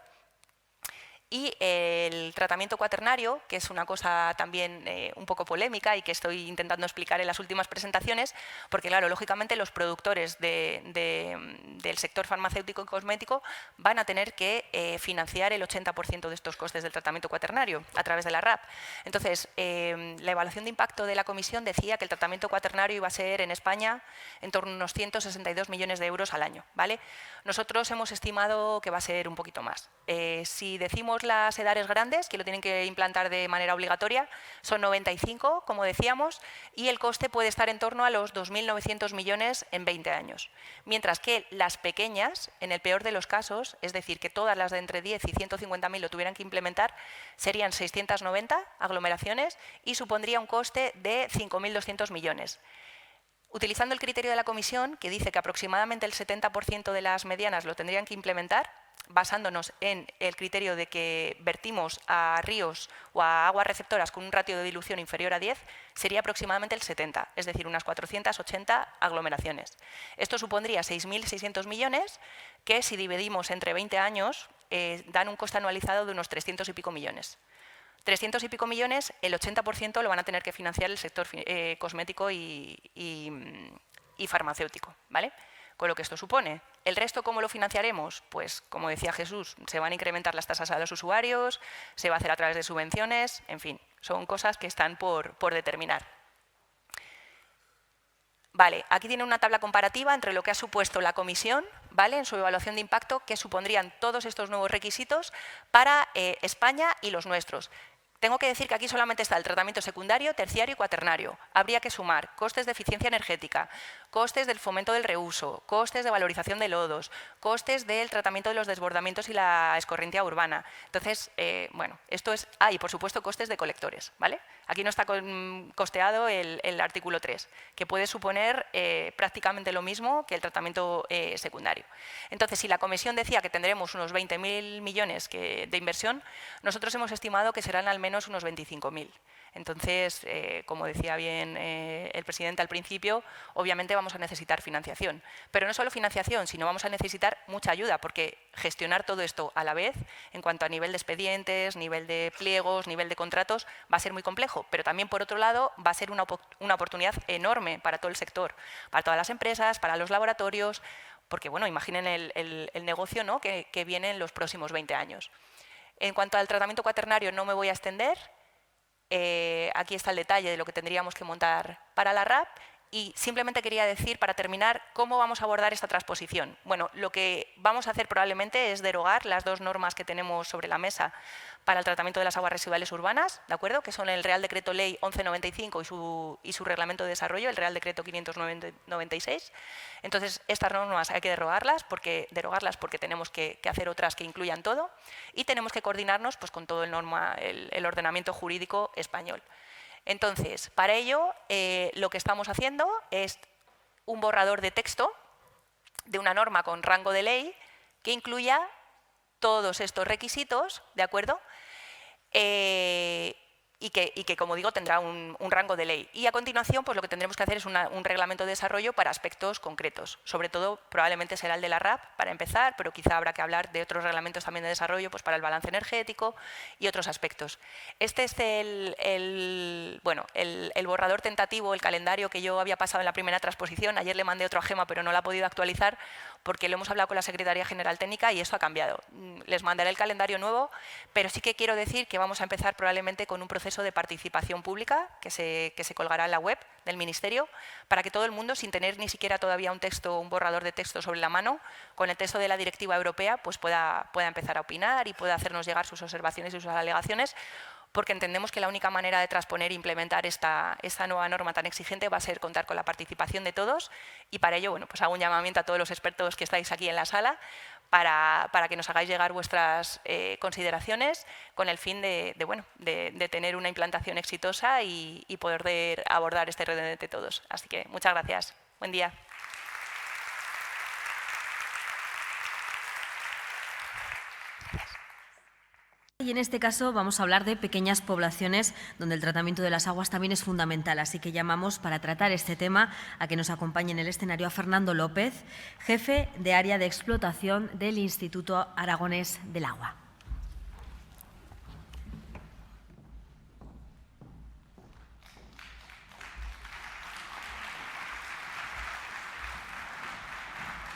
[SPEAKER 5] Y el tratamiento cuaternario, que es una cosa también un poco polémica y que estoy intentando explicar en las últimas presentaciones, porque claro, lógicamente los productores del sector farmacéutico y cosmético van a tener que financiar el 80% de estos costes del tratamiento cuaternario a través de la RAP. Entonces, la evaluación de impacto de la Comisión decía que el tratamiento cuaternario iba a ser en España en torno a unos 162 millones de euros al año, ¿vale? Nosotros hemos estimado que va a ser un poquito más. Si decimos las edades grandes, que lo tienen que implantar de manera obligatoria, son 95, como decíamos, y el coste puede estar en torno a los 2.900 millones en 20 años. Mientras que las pequeñas, en el peor de los casos, es decir, que todas las de entre 10 y 150.000 lo tuvieran que implementar, serían 690 aglomeraciones y supondría un coste de 5.200 millones. Utilizando el criterio de la Comisión, que dice que aproximadamente el 70% de las medianas lo tendrían que implementar, basándonos en el criterio de que vertimos a ríos o a aguas receptoras con un ratio de dilución inferior a 10, sería aproximadamente el 70, es decir, unas 480 aglomeraciones. Esto supondría 6.600 millones, que si dividimos entre 20 años, dan un coste anualizado de unos 300 y pico millones. 300 y pico millones, el 80% lo van a tener que financiar el sector cosmético y farmacéutico, ¿vale? Con lo que esto supone. ¿El resto cómo lo financiaremos? Pues, como decía Jesús, se van a incrementar las tasas a los usuarios, se va a hacer a través de subvenciones, en fin, son cosas que están por determinar. Vale, aquí tiene una tabla comparativa entre lo que ha supuesto la Comisión, ¿vale?, en su evaluación de impacto, que supondrían todos estos nuevos requisitos para España y los nuestros. Tengo que decir que aquí solamente está el tratamiento secundario, terciario y cuaternario. Habría que sumar costes de eficiencia energética, costes del fomento del reuso, costes de valorización de lodos, costes del tratamiento de los desbordamientos y la escorrentía urbana. Entonces, bueno, esto es... Ah, y por supuesto costes de colectores, ¿vale? Aquí no está costeado el artículo 3, que puede suponer prácticamente lo mismo que el tratamiento secundario. Entonces, si la Comisión decía que tendremos unos 20.000 millones de inversión, nosotros hemos estimado que serán al menos unos 25.000. Entonces, como decía bien el presidente al principio, obviamente vamos a necesitar financiación. Pero no solo financiación, sino vamos a necesitar mucha ayuda, porque gestionar todo esto a la vez, en cuanto a nivel de expedientes, nivel de pliegos, nivel de contratos, va a ser muy complejo. Pero también, por otro lado, va a ser una oportunidad enorme para todo el sector, para todas las empresas, para los laboratorios, porque, bueno, imaginen el negocio, ¿no?, que viene en los próximos 20 años. En cuanto al tratamiento cuaternario, no me voy a extender. Aquí está el detalle de lo que tendríamos que montar para la RAP y simplemente quería decir, para terminar, cómo vamos a abordar esta transposición. Bueno, lo que vamos a hacer probablemente es derogar las dos normas que tenemos sobre la mesa para el tratamiento de las aguas residuales urbanas, ¿de acuerdo?, que son el Real Decreto Ley 1195 y su Reglamento de Desarrollo, el Real Decreto 596. Entonces, estas normas hay que derogarlas porque tenemos que hacer otras que incluyan todo y tenemos que coordinarnos pues, con todo el ordenamiento jurídico español. Entonces, para ello, lo que estamos haciendo es un borrador de texto de una norma con rango de ley que incluya todos estos requisitos, ¿de acuerdo?, y que, como digo, tendrá un rango de ley. Y a continuación, pues lo que tendremos que hacer es un reglamento de desarrollo para aspectos concretos. Sobre todo, probablemente será el de la RAP, para empezar, pero quizá habrá que hablar de otros reglamentos también de desarrollo, pues para el balance energético y otros aspectos. Este es el borrador tentativo, el calendario que yo había pasado en la primera transposición. Ayer le mandé otro a Gema, pero no la ha podido actualizar, porque lo hemos hablado con la Secretaría General Técnica y eso ha cambiado. Les mandaré el calendario nuevo, pero sí que quiero decir que vamos a empezar probablemente con un procedimiento proceso de participación pública que se colgará en la web del Ministerio para que todo el mundo, sin tener ni siquiera todavía un borrador de texto sobre la mano, con el texto de la directiva europea, pues pueda empezar a opinar y pueda hacernos llegar sus observaciones y sus alegaciones, porque entendemos que la única manera de transponer e implementar esta nueva norma tan exigente va a ser contar con la participación de todos, y para ello, bueno, pues hago un llamamiento a todos los expertos que estáis aquí en la sala para que nos hagáis llegar vuestras consideraciones con el fin de tener una implantación exitosa y poder abordar este reto de todos. Así que muchas gracias. Buen día.
[SPEAKER 1] Y en este caso vamos a hablar de pequeñas poblaciones donde el tratamiento de las aguas también es fundamental. Así que llamamos para tratar este tema a que nos acompañe en el escenario a Fernando López, jefe de área de explotación del Instituto Aragonés del Agua.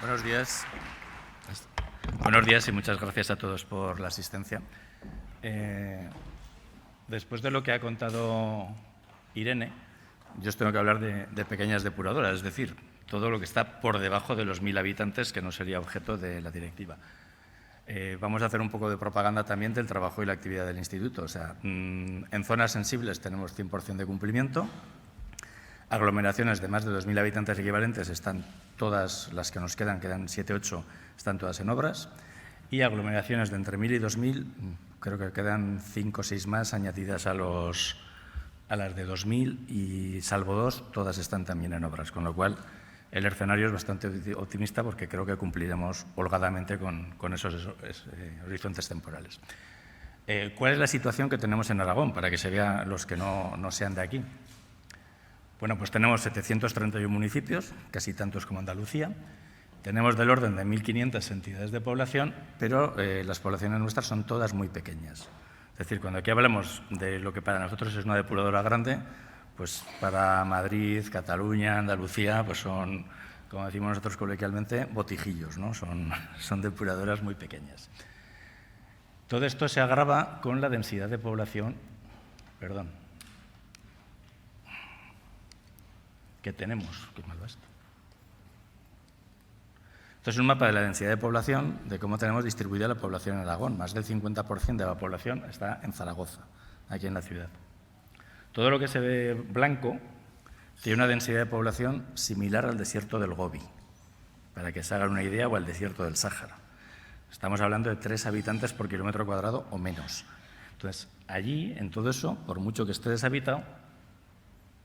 [SPEAKER 6] Buenos días. Buenos días y muchas gracias a todos por la asistencia. Después de lo que ha contado Irene, yo os tengo que hablar de pequeñas depuradoras, es decir, todo lo que está por debajo de los 1000 habitantes, que no sería objeto de la directiva. Vamos a hacer un poco de propaganda también del trabajo y la actividad del instituto. O sea, en zonas sensibles tenemos 100% de cumplimiento. Aglomeraciones de más de 2000 habitantes equivalentes están todas las que nos quedan 7, 8, están todas en obras. Y aglomeraciones de entre 1000 y 2000, creo que quedan 5 o 6 más añadidas a las de 2000 y salvo 2, todas están también en obras, con lo cual el escenario es bastante optimista porque creo que cumpliremos holgadamente con esos horizontes temporales. ¿Cuál es la situación que tenemos en Aragón? Para que se vea los que no sean de aquí. Bueno, pues tenemos 731 municipios, casi tantos como Andalucía. Tenemos del orden de 1.500 entidades de población, pero las poblaciones nuestras son todas muy pequeñas. Es decir, cuando aquí hablamos de lo que para nosotros es una depuradora grande, pues para Madrid, Cataluña, Andalucía, pues son, como decimos nosotros coloquialmente, botijillos, ¿no? Son depuradoras muy pequeñas. Todo esto se agrava con la densidad de población, que tenemos. Qué mal va esto. Esto es un mapa de la densidad de población, de cómo tenemos distribuida la población en Aragón. Más del 50% de la población está en Zaragoza, aquí en la ciudad. Todo lo que se ve blanco tiene una densidad de población similar al desierto del Gobi, para que se hagan una idea, o al desierto del Sáhara. Estamos hablando de 3 habitantes por kilómetro cuadrado o menos. Entonces, allí, en todo eso, por mucho que esté deshabitado,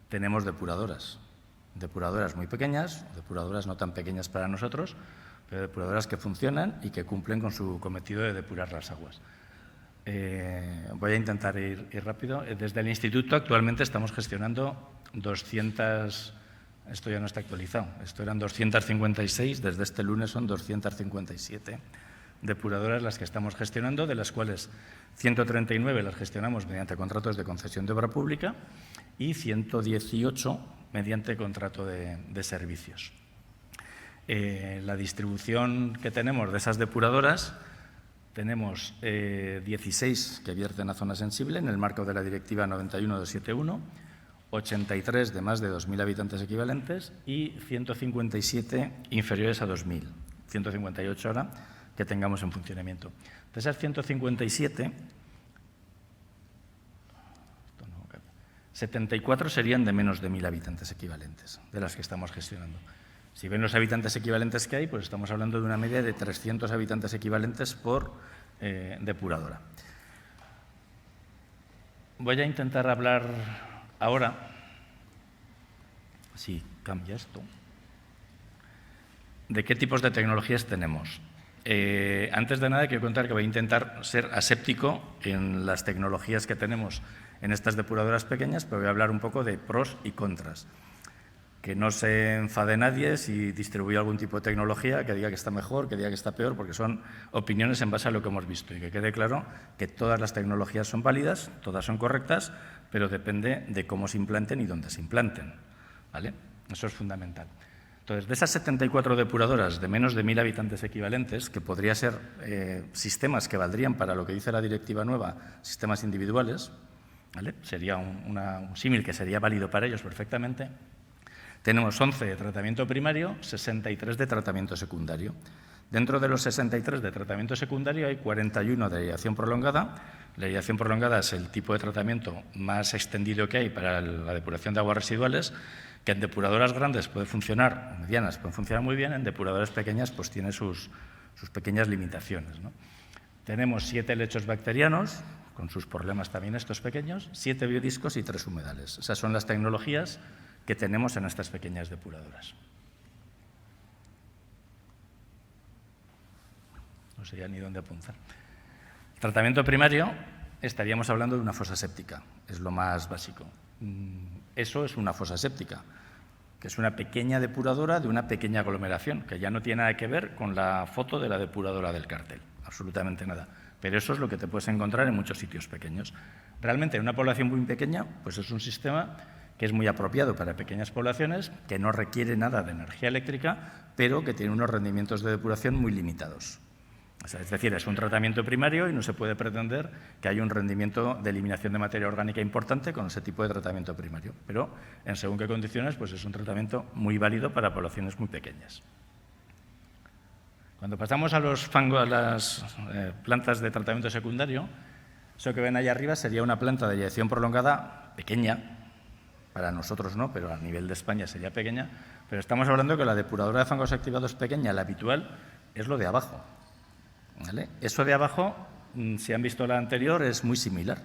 [SPEAKER 6] tenemos depuradoras. Depuradoras muy pequeñas, depuradoras no tan pequeñas para nosotros, pero depuradoras que funcionan y que cumplen con su cometido de depurar las aguas. Voy a intentar ir rápido. Desde el instituto actualmente estamos gestionando 200, esto ya no está actualizado, esto eran 256, desde este lunes son 257 depuradoras las que estamos gestionando, de las cuales 139 las gestionamos mediante contratos de concesión de obra pública y 118 mediante contrato de servicios. La distribución que tenemos de esas depuradoras, tenemos 16 que vierten a zona sensible en el marco de la Directiva 91/271, 83 de más de 2000 habitantes equivalentes y 157 inferiores a 2000, 158 ahora que tengamos en funcionamiento. De esas 157, 74 serían de menos de 1000 habitantes equivalentes, de las que estamos gestionando. Si ven los habitantes equivalentes que hay, pues estamos hablando de una media de 300 habitantes equivalentes por depuradora. Voy a intentar hablar ahora, si cambia esto, de qué tipos de tecnologías tenemos. Antes de nada, quiero contar que voy a intentar ser aséptico en las tecnologías que tenemos en estas depuradoras pequeñas, pero voy a hablar un poco de pros y contras. Que no se enfade nadie si distribuye algún tipo de tecnología, que diga que está mejor, que diga que está peor, porque son opiniones en base a lo que hemos visto. Y que quede claro que todas las tecnologías son válidas, todas son correctas, pero depende de cómo se implanten y dónde se implanten, ¿vale? Eso es fundamental. Entonces, de esas 74 depuradoras de menos de 1000 habitantes equivalentes, que podría ser sistemas que valdrían para lo que dice la directiva nueva, sistemas individuales, ¿vale? Sería un símil que sería válido para ellos perfectamente. Tenemos 11 de tratamiento primario, 63 de tratamiento secundario. Dentro de los 63 de tratamiento secundario hay 41 de aireación prolongada. La aireación prolongada es el tipo de tratamiento más extendido que hay para la depuración de aguas residuales, que en depuradoras grandes puede funcionar, medianas pueden funcionar muy bien, en depuradoras pequeñas pues tiene sus pequeñas limitaciones, ¿no? Tenemos 7 lechos bacterianos, con sus problemas también estos pequeños, 7 biodiscos y 3 humedales. Esas son las tecnologías que tenemos en estas pequeñas depuradoras. No sé ya ni dónde apuntar. Tratamiento primario, estaríamos hablando de una fosa séptica, es lo más básico. Eso es una fosa séptica, que es una pequeña depuradora de una pequeña aglomeración, que ya no tiene nada que ver con la foto de la depuradora del cartel, absolutamente nada. Pero eso es lo que te puedes encontrar en muchos sitios pequeños. Realmente, en una población muy pequeña, pues es un sistema que es muy apropiado para pequeñas poblaciones, que no requiere nada de energía eléctrica, pero que tiene unos rendimientos de depuración muy limitados. O sea, es decir, es un tratamiento primario y no se puede pretender que haya un rendimiento de eliminación de materia orgánica importante con ese tipo de tratamiento primario. Pero, en según qué condiciones, pues es un tratamiento muy válido para poblaciones muy pequeñas. Cuando pasamos a las plantas de tratamiento secundario, eso que ven ahí arriba sería una planta de aireación prolongada pequeña, para nosotros no, pero a nivel de España sería pequeña, pero estamos hablando que la depuradora de fangos activados pequeña, la habitual, es lo de abajo, ¿vale? Eso de abajo, si han visto la anterior, es muy similar.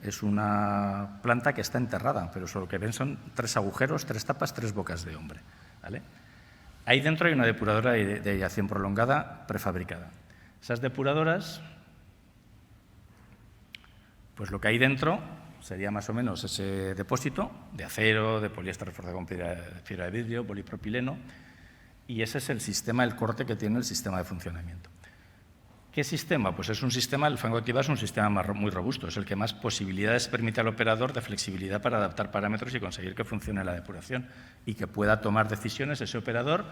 [SPEAKER 6] Es una planta que está enterrada, pero lo que ven son 3 agujeros, 3 tapas, 3 bocas de hombre, ¿vale? Ahí dentro hay una depuradora de aireación prolongada prefabricada. Esas depuradoras, pues lo que hay dentro sería más o menos ese depósito de acero, de poliéster reforzado con fibra de vidrio, polipropileno, y ese es el sistema, el corte que tiene el sistema de funcionamiento. ¿Qué sistema? Pues es un sistema, el fango activado es un sistema muy robusto, es el que más posibilidades permite al operador de flexibilidad para adaptar parámetros y conseguir que funcione la depuración y que pueda tomar decisiones ese operador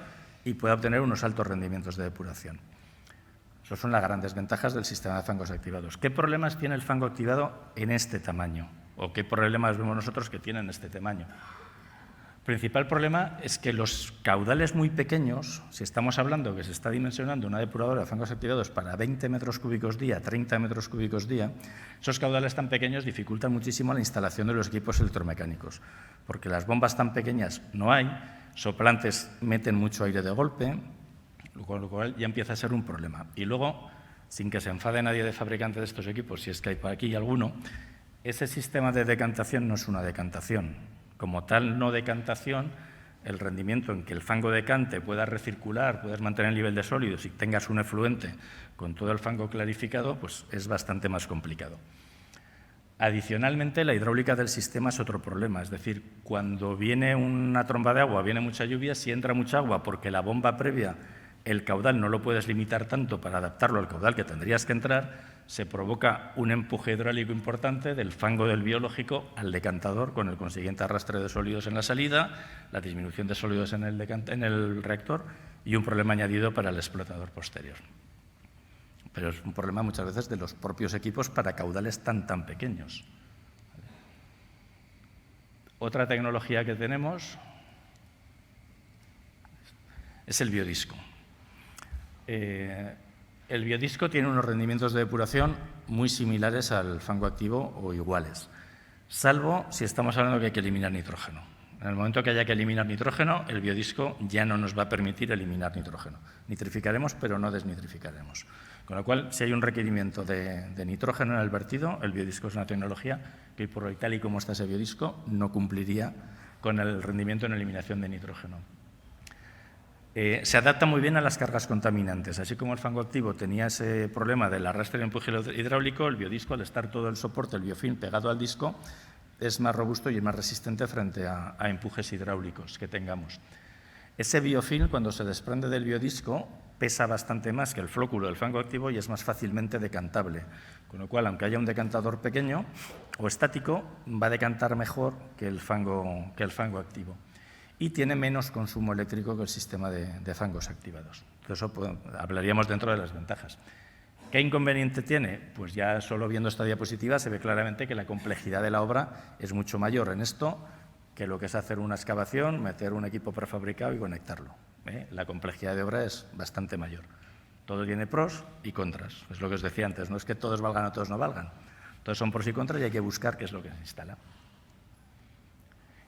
[SPEAKER 6] y pueda obtener unos altos rendimientos de depuración. Esas son las grandes ventajas del sistema de fangos activados. ¿Qué problemas tiene el fango activado en este tamaño? ¿O qué problemas vemos nosotros que tienen este tamaño? El principal problema es que los caudales muy pequeños, si estamos hablando que se está dimensionando una depuradora de fangos activados para 20 metros cúbicos día, 30 metros cúbicos día, esos caudales tan pequeños dificultan muchísimo la instalación de los equipos electromecánicos, porque las bombas tan pequeñas no hay, soplantes meten mucho aire de golpe, con lo cual ya empieza a ser un problema. Y luego, sin que se enfade nadie de fabricante de estos equipos, si es que hay por aquí alguno, ese sistema de decantación no es una decantación. Como tal no decantación, el rendimiento en que el fango decante pueda recircular, puedas mantener el nivel de sólidos y tengas un efluente con todo el fango clarificado, pues es bastante más complicado. Adicionalmente, la hidráulica del sistema es otro problema, es decir, cuando viene una tromba de agua, viene mucha lluvia, si entra mucha agua porque la bomba previa, el caudal no lo puedes limitar tanto para adaptarlo al caudal que tendrías que entrar, se provoca un empuje hidráulico importante del fango del biológico al decantador con el consiguiente arrastre de sólidos en la salida, la disminución de sólidos en el reactor y un problema añadido para el explotador posterior. Pero es un problema muchas veces de los propios equipos para caudales tan pequeños. Otra tecnología que tenemos es el biodisco. El biodisco tiene unos rendimientos de depuración muy similares al fango activo o iguales, salvo si estamos hablando que hay que eliminar nitrógeno. En el momento que haya que eliminar nitrógeno, el biodisco ya no nos va a permitir eliminar nitrógeno. Nitrificaremos, pero no desnitrificaremos. Con lo cual, si hay un requerimiento de nitrógeno en el vertido, el biodisco es una tecnología que, por hoy, tal y como está ese biodisco, no cumpliría con el rendimiento en eliminación de nitrógeno. Se adapta muy bien a las cargas contaminantes. Así como el fango activo tenía ese problema del arrastre y empuje hidráulico, el biodisco, al estar todo el soporte, el biofilm, pegado al disco, es más robusto y es más resistente frente a empujes hidráulicos que tengamos. Ese biofilm, cuando se desprende del biodisco, pesa bastante más que el flóculo del fango activo y es más fácilmente decantable. Con lo cual, aunque haya un decantador pequeño o estático, va a decantar mejor que el fango activo. Y tiene menos consumo eléctrico que el sistema de fangos activados. Por eso hablaríamos dentro de las ventajas. ¿Qué inconveniente tiene? Pues ya solo viendo esta diapositiva se ve claramente que la complejidad de la obra es mucho mayor en esto que lo que es hacer una excavación, meter un equipo prefabricado y conectarlo. La complejidad de obra es bastante mayor. Todo tiene pros y contras. Es lo que os decía antes, no es que todos valgan o todos no valgan. Todos son pros y contras y hay que buscar qué es lo que se instala.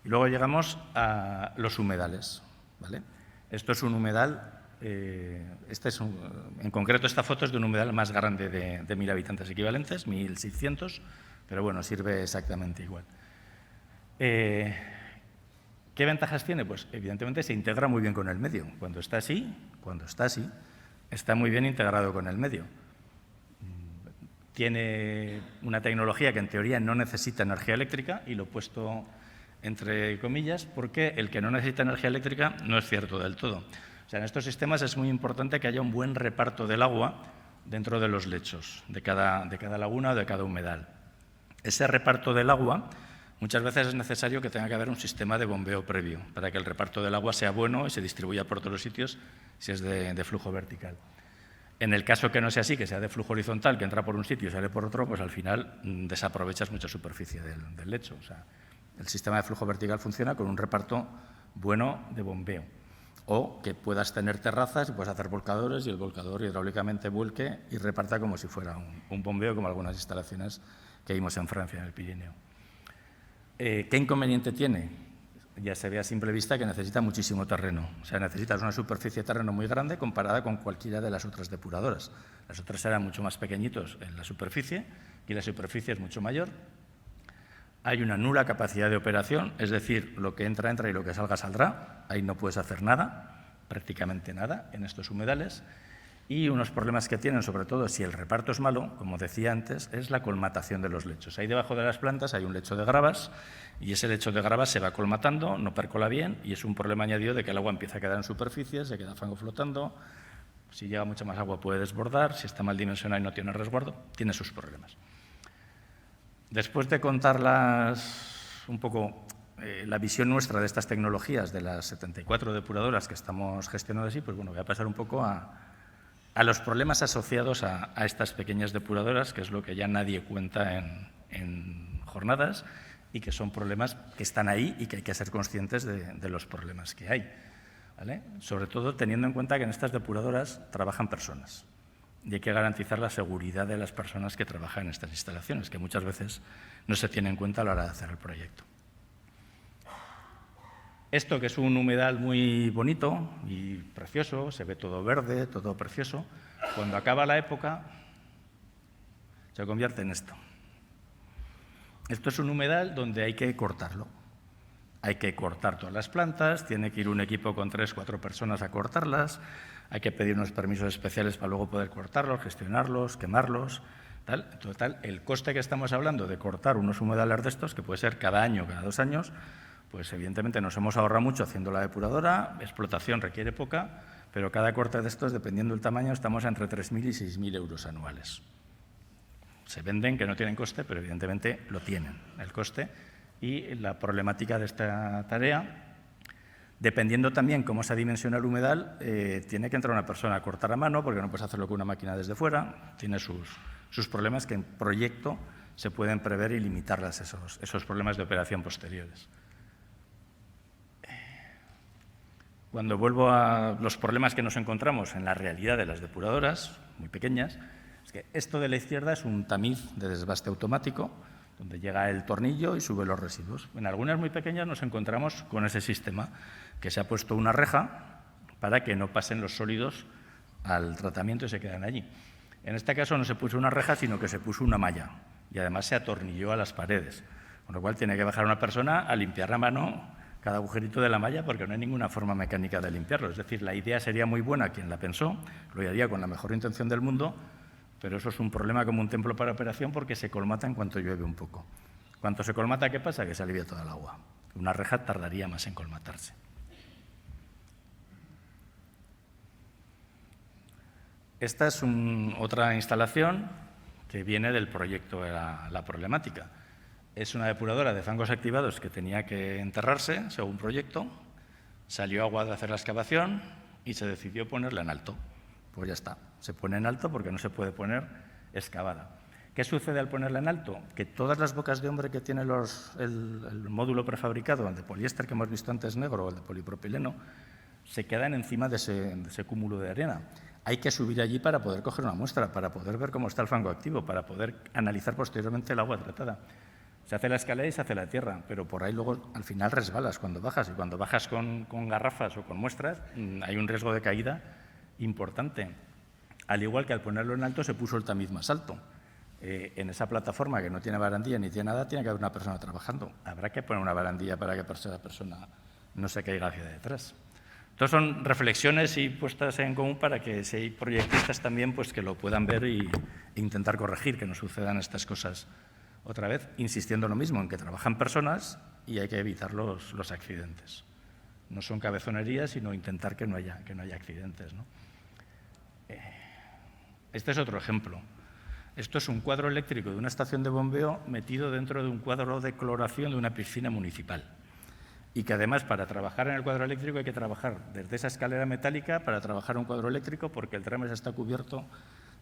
[SPEAKER 6] Y luego llegamos a los humedales, ¿vale? Esto es un humedal, en concreto esta foto es de un humedal más grande de 1.000 habitantes equivalentes, 1.600, pero bueno, sirve exactamente igual. ¿Qué ventajas tiene? Pues evidentemente se integra muy bien con el medio. Cuando está así, está muy bien integrado con el medio. Tiene una tecnología que en teoría no necesita energía eléctrica, y lo he puesto entre comillas porque el que no necesita energía eléctrica no es cierto del todo. O sea, en estos sistemas es muy importante que haya un buen reparto del agua dentro de los lechos, de cada laguna o de cada humedal. Ese reparto del agua muchas veces es necesario que tenga que haber un sistema de bombeo previo para que el reparto del agua sea bueno y se distribuya por todos los sitios si es de flujo vertical. En el caso que no sea así, que sea de flujo horizontal, que entra por un sitio y sale por otro, pues al final desaprovechas mucha superficie del lecho. O sea, el sistema de flujo vertical funciona con un reparto bueno de bombeo. O que puedas tener terrazas y puedes hacer volcadores y el volcador hidráulicamente vuelque y reparta como si fuera un bombeo, como algunas instalaciones que vimos en Francia, en el Pirineo. ¿Qué inconveniente tiene? Ya se ve a simple vista que necesita muchísimo terreno. O sea, necesitas una superficie de terreno muy grande comparada con cualquiera de las otras depuradoras. Las otras eran mucho más pequeñitos en la superficie y la superficie es mucho mayor. Hay una nula capacidad de operación, es decir, lo que entra, entra y lo que salga, saldrá. Ahí no puedes hacer nada, prácticamente nada, en estos humedales. Y unos problemas que tienen, sobre todo si el reparto es malo, como decía antes, es la colmatación de los lechos. Ahí debajo de las plantas hay un lecho de gravas y ese lecho de gravas se va colmatando, no percola bien y es un problema añadido de que el agua empieza a quedar en superficie, se queda fango flotando. Si llega mucha más agua puede desbordar, si está mal dimensionado y no tiene resguardo, tiene sus problemas. Después de contarlas un poco la visión nuestra de estas tecnologías, de las 74 depuradoras que estamos gestionando así, pues bueno, voy a pasar un poco a los problemas asociados a estas pequeñas depuradoras, que es lo que ya nadie cuenta en jornadas y que son problemas que están ahí y que hay que ser conscientes de los problemas que hay, ¿vale? Sobre todo teniendo en cuenta que en estas depuradoras trabajan personas. Y hay que garantizar la seguridad de las personas que trabajan en estas instalaciones, que muchas veces no se tiene en cuenta a la hora de hacer el proyecto. Esto, que es un humedal muy bonito y precioso, se ve todo verde, todo precioso, cuando acaba la época se convierte en esto. Esto es un humedal donde hay que cortarlo. Hay que cortar todas las plantas, tiene que ir un equipo con 3 o 4 personas a cortarlas, hay que pedir unos permisos especiales para luego poder cortarlos, gestionarlos, quemarlos, tal. En total, el coste que estamos hablando de cortar unos humedales de estos, que puede ser cada año, cada 2 años, pues evidentemente nos hemos ahorrado mucho haciendo la depuradora, explotación requiere poca, pero cada corte de estos, dependiendo del tamaño, estamos entre 3.000 y 6.000 euros anuales. Se venden que no tienen coste, pero evidentemente lo tienen, el coste. Y la problemática de esta tarea, dependiendo también cómo se dimensiona el humedal, tiene que entrar una persona a cortar a mano, porque no puedes hacerlo con una máquina desde fuera, tiene sus problemas que en proyecto se pueden prever y limitarlas esos problemas de operación posteriores. Cuando vuelvo a los problemas que nos encontramos en la realidad de las depuradoras, muy pequeñas, es que esto de la izquierda es un tamiz de desbaste automático, donde llega el tornillo y sube los residuos. En algunas muy pequeñas nos encontramos con ese sistema, que se ha puesto una reja para que no pasen los sólidos al tratamiento y se quedan allí. En este caso no se puso una reja, sino que se puso una malla y además se atornilló a las paredes, con lo cual tiene que bajar una persona a limpiar a mano cada agujerito de la malla porque no hay ninguna forma mecánica de limpiarlo. Es decir, la idea sería muy buena quien la pensó, lo haría con la mejor intención del mundo, pero eso es un problema como un templo para operación porque se colmata en cuanto llueve un poco. Cuando se colmata, ¿qué pasa? Que se alivia toda el agua. Una reja tardaría más en colmatarse. Esta es otra instalación que viene del proyecto de la problemática. Es una depuradora de fangos activados que tenía que enterrarse, según proyecto. Salió agua de hacer la excavación y se decidió ponerla en alto. Pues ya está, se pone en alto porque no se puede poner excavada. ¿Qué sucede al ponerla en alto? Que todas las bocas de hombre que tiene el módulo prefabricado, el de poliéster que hemos visto antes negro o el de polipropileno, se quedan encima de ese cúmulo de arena. Hay que subir allí para poder coger una muestra, para poder ver cómo está el fango activo, para poder analizar posteriormente el agua tratada. Se hace la escalera y se hace la tierra, pero por ahí luego al final resbalas cuando bajas, y cuando bajas con garrafas o con muestras hay un riesgo de caída importante. Al igual que al ponerlo en alto se puso el tamiz más alto. En esa plataforma que no tiene barandilla ni tiene nada, tiene que haber una persona trabajando. Habrá que poner una barandilla para que esa persona no se caiga hacia detrás. Entonces son reflexiones y puestas en común para que si hay proyectistas también pues que lo puedan ver e intentar corregir que no sucedan estas cosas otra vez, insistiendo en lo mismo, en que trabajan personas y hay que evitar los accidentes. No son cabezonerías, sino intentar que no haya accidentes, ¿no? Este es otro ejemplo. Esto es un cuadro eléctrico de una estación de bombeo metido dentro de un cuadro de cloración de una piscina municipal. Y que además para trabajar en el cuadro eléctrico hay que trabajar desde esa escalera metálica para trabajar un cuadro eléctrico porque el trames está cubierto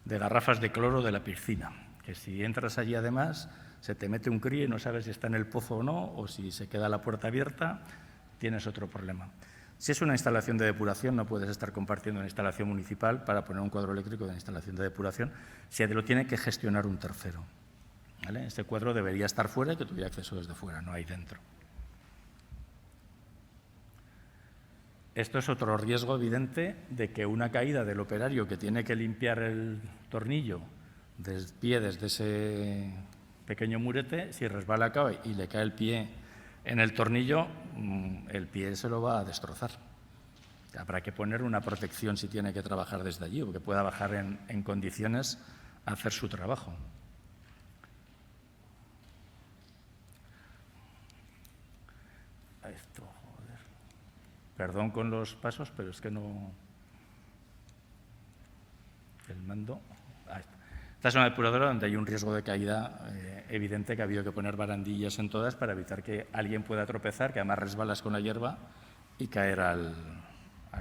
[SPEAKER 6] de garrafas de cloro de la piscina. Que si entras allí además se te mete un crío y no sabes si está en el pozo o no, o si se queda la puerta abierta, tienes otro problema. Si es una instalación de depuración, no puedes estar compartiendo una instalación municipal para poner un cuadro eléctrico de una instalación de depuración, si lo tiene que gestionar un tercero, ¿vale? Este cuadro debería estar fuera y que tuviera acceso desde fuera, no ahí dentro. Esto es otro riesgo evidente de que una caída del operario que tiene que limpiar el tornillo del pie desde ese pequeño murete, si resbala acá y le cae el pie en el tornillo, el pie se lo va a destrozar. Habrá que poner una protección si tiene que trabajar desde allí o que pueda bajar en condiciones a hacer su trabajo. Esto, joder. Perdón con los pasos, pero es que no... El mando... Esta es una depuradora donde hay un riesgo de caída evidente, que ha habido que poner barandillas en todas para evitar que alguien pueda tropezar, que además resbalas con la hierba y caer al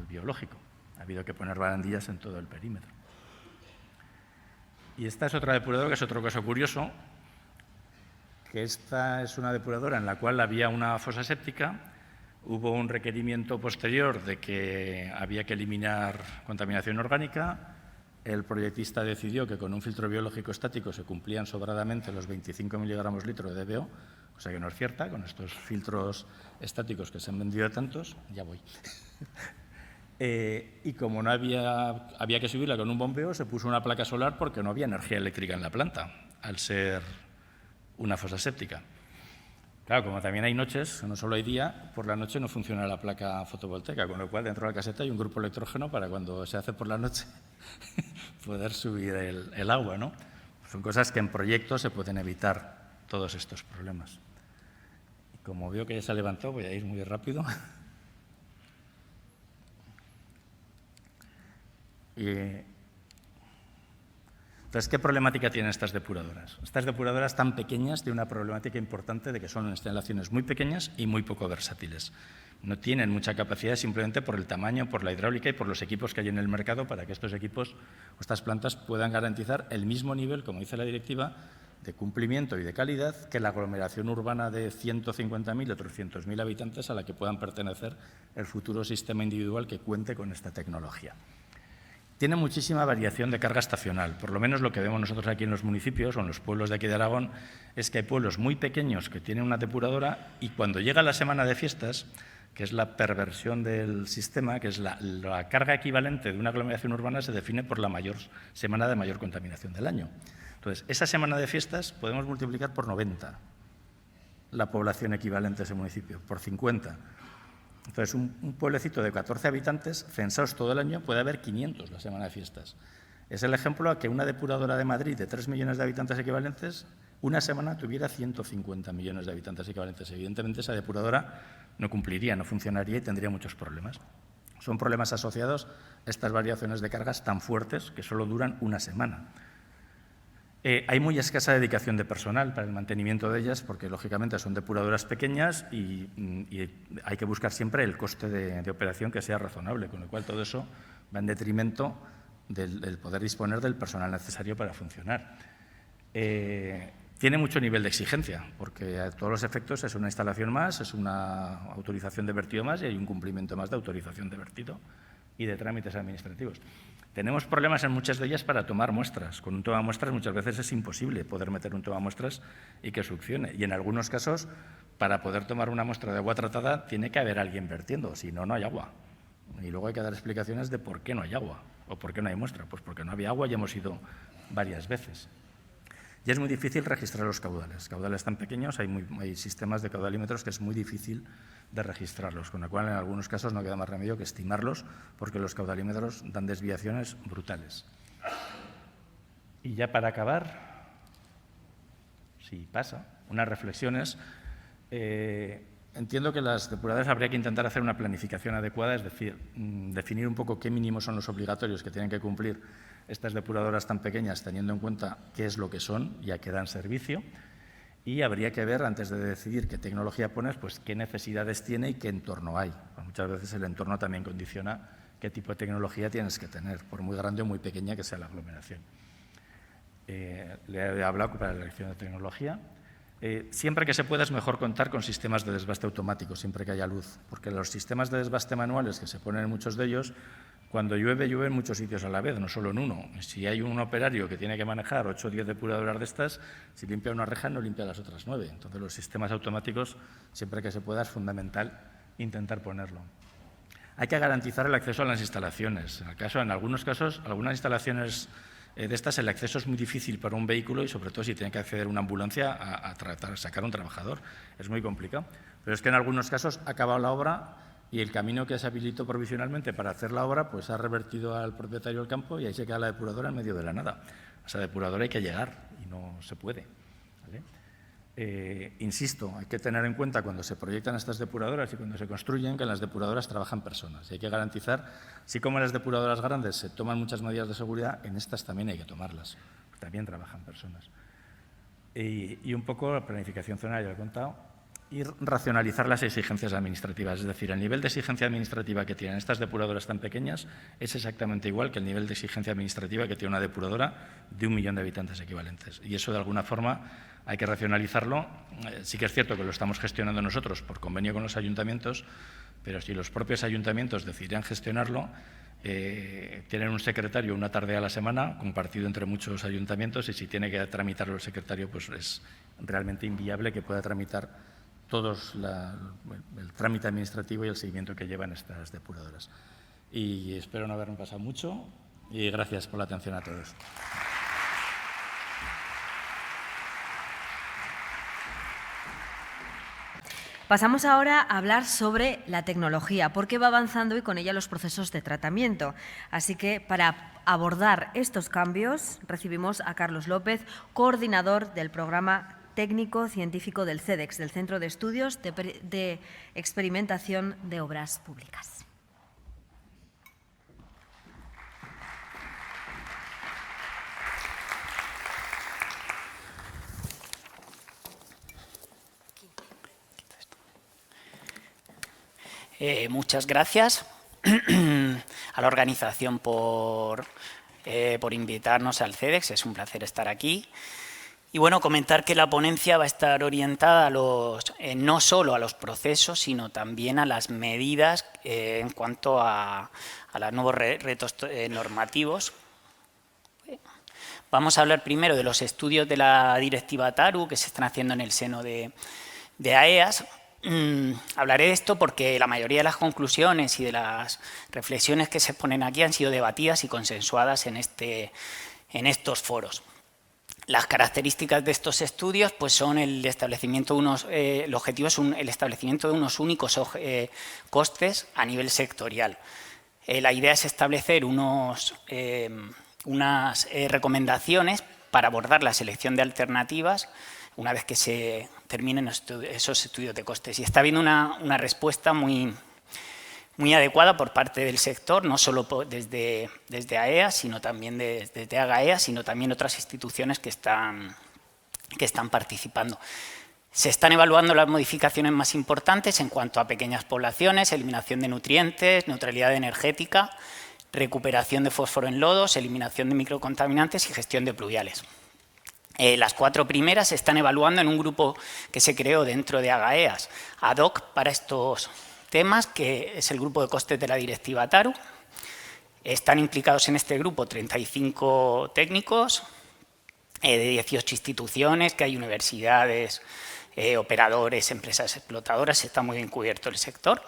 [SPEAKER 6] biológico. Ha habido que poner barandillas en todo el perímetro. Y esta es otra depuradora, que es otro caso curioso, que esta es una depuradora en la cual había una fosa séptica, hubo un requerimiento posterior de que había que eliminar contaminación orgánica. El proyectista decidió que con un filtro biológico estático se cumplían sobradamente los 25 miligramos litro de DBO, cosa que no es cierta, con estos filtros estáticos que se han vendido a tantos, ya voy. Y como no había que subirla con un bombeo, se puso una placa solar porque no había energía eléctrica en la planta, al ser una fosa séptica. Claro, como también hay noches, no solo hay día, por la noche no funciona la placa fotovoltaica, con lo cual dentro de la caseta hay un grupo electrógeno para cuando se hace por la noche poder subir el agua, ¿no? Son cosas que en proyectos se pueden evitar todos estos problemas. Y como veo que ya se ha levantado, voy a ir muy rápido. Entonces, ¿qué problemática tienen estas depuradoras? Estas depuradoras tan pequeñas tienen una problemática importante de que son instalaciones muy pequeñas y muy poco versátiles. No tienen mucha capacidad simplemente por el tamaño, por la hidráulica y por los equipos que hay en el mercado para que estos equipos o estas plantas puedan garantizar el mismo nivel, como dice la directiva, de cumplimiento y de calidad que la aglomeración urbana de 150.000 o 300.000 habitantes a la que puedan pertenecer el futuro sistema individual que cuente con esta tecnología. Tiene muchísima variación de carga estacional. Por lo menos lo que vemos nosotros aquí en los municipios o en los pueblos de aquí de Aragón es que hay pueblos muy pequeños que tienen una depuradora y cuando llega la semana de fiestas, que es la perversión del sistema, que es la carga equivalente de una aglomeración urbana, se define por la semana de mayor contaminación del año. Entonces, esa semana de fiestas podemos multiplicar por 90 la población equivalente a ese municipio, por 50. Entonces, un pueblecito de 14 habitantes, censados todo el año, puede haber 500 la semana de fiestas. Es el ejemplo a que una depuradora de Madrid de 3 millones de habitantes equivalentes, una semana tuviera 150 millones de habitantes equivalentes. Evidentemente, esa depuradora no cumpliría, no funcionaría y tendría muchos problemas. Son problemas asociados a estas variaciones de cargas tan fuertes que solo duran una semana. Hay muy escasa dedicación de personal para el mantenimiento de ellas porque, lógicamente, son depuradoras pequeñas y hay que buscar siempre el coste de operación que sea razonable, con lo cual todo eso va en detrimento del poder disponer del personal necesario para funcionar. Tiene mucho nivel de exigencia, porque a todos los efectos es una instalación más, es una autorización de vertido más y hay un cumplimiento más de autorización de vertido y de trámites administrativos. Tenemos problemas en muchas de ellas para tomar muestras. Con un tomamuestras muchas veces es imposible poder meter un tomamuestras y que succione. Y en algunos casos, para poder tomar una muestra de agua tratada, tiene que haber alguien vertiendo, si no, no hay agua. Y luego hay que dar explicaciones de por qué no hay agua o por qué no hay muestra. Pues porque no había agua y hemos ido varias veces. Y es muy difícil registrar los caudales. Caudales tan pequeños, hay sistemas de caudalímetros que es muy difícil de registrarlos, con lo cual en algunos casos no queda más remedio que estimarlos porque los caudalímetros dan desviaciones brutales. Y ya para acabar, si pasa, unas reflexiones. Entiendo que las depuradoras habría que intentar hacer una planificación adecuada, es decir, definir un poco qué mínimos son los obligatorios que tienen que cumplir estas depuradoras tan pequeñas, teniendo en cuenta qué es lo que son y a qué dan servicio. Y habría que ver, antes de decidir qué tecnología pones, pues qué necesidades tiene y qué entorno hay. Pues muchas veces el entorno también condiciona qué tipo de tecnología tienes que tener, por muy grande o muy pequeña que sea la aglomeración. Le he hablado para la elección de tecnología. Siempre que se pueda es mejor contar con sistemas de desbaste automático, siempre que haya luz, porque los sistemas de desbaste manuales que se ponen en muchos de ellos, cuando llueve, llueve en muchos sitios a la vez, no solo en uno. Si hay un operario que tiene que manejar 8 o 10 depuradoras de estas, si limpia una reja no limpia las otras 9. Entonces los sistemas automáticos, siempre que se pueda, es fundamental intentar ponerlo. Hay que garantizar el acceso a las instalaciones. En algunos casos, algunas instalaciones de estas, el acceso es muy difícil para un vehículo y sobre todo si tiene que acceder una ambulancia a sacar a un trabajador. Es muy complicado. Pero es que en algunos casos ha acabado la obra y el camino que se habilitó provisionalmente para hacer la obra pues ha revertido al propietario del campo y ahí se queda la depuradora en medio de la nada. A esa depuradora hay que llegar y no se puede, ¿vale? Insisto, hay que tener en cuenta cuando se proyectan estas depuradoras y cuando se construyen que en las depuradoras trabajan personas y hay que garantizar, así como en las depuradoras grandes se toman muchas medidas de seguridad, en estas también hay que tomarlas, también trabajan personas. Y un poco la planificación zonal, ya lo he contado, y racionalizar las exigencias administrativas, es decir, el nivel de exigencia administrativa que tienen estas depuradoras tan pequeñas es exactamente igual que el nivel de exigencia administrativa que tiene una depuradora de 1 millón de habitantes equivalentes. Y eso, de alguna forma, hay que racionalizarlo. Sí que es cierto que lo estamos gestionando nosotros por convenio con los ayuntamientos, pero si los propios ayuntamientos decidirán gestionarlo, tienen un secretario una tarde a la semana, compartido entre muchos ayuntamientos, y si tiene que tramitarlo el secretario, pues es realmente inviable que pueda tramitar todos el trámite administrativo y el seguimiento que llevan estas depuradoras. Y espero no haberme pasado mucho y gracias por la atención a todos.
[SPEAKER 1] Pasamos ahora a hablar sobre la tecnología, porque va avanzando y con ella los procesos de tratamiento. Así que para abordar estos cambios recibimos a Carlos López, coordinador del programa técnico científico del CEDEX, del Centro de Estudios de Experimentación de Obras Públicas.
[SPEAKER 7] Muchas gracias a la organización por invitarnos al CEDEX. Es un placer estar aquí. Y bueno, comentar que la ponencia va a estar orientada a no solo a los procesos, sino también a las medidas en cuanto a los nuevos retos normativos. Vamos a hablar primero de los estudios de la directiva TARU que se están haciendo en el seno de AEAS. Hablaré de esto porque la mayoría de las conclusiones y de las reflexiones que se exponen aquí han sido debatidas y consensuadas en estos foros. Las características de estos estudios pues son el establecimiento de el objetivo es el establecimiento de unos únicos costes a nivel sectorial. La idea es establecer unas recomendaciones para abordar la selección de alternativas una vez que se terminen esos estudios de costes. Y está habiendo una respuesta muy adecuada por parte del sector, no solo desde AEAS, sino también desde AGAEAS, sino también otras instituciones que están participando. Se están evaluando las modificaciones más importantes en cuanto a pequeñas poblaciones, eliminación de nutrientes, neutralidad energética, recuperación de fósforo en lodos, eliminación de microcontaminantes y gestión de pluviales. Las 4 primeras se están evaluando en un grupo que se creó dentro de AGAEAS, ad hoc para estos temas, que es el grupo de costes de la directiva TARU. Están implicados en este grupo 35 técnicos de 18 instituciones, que hay universidades, operadores, empresas explotadoras, está muy bien cubierto el sector.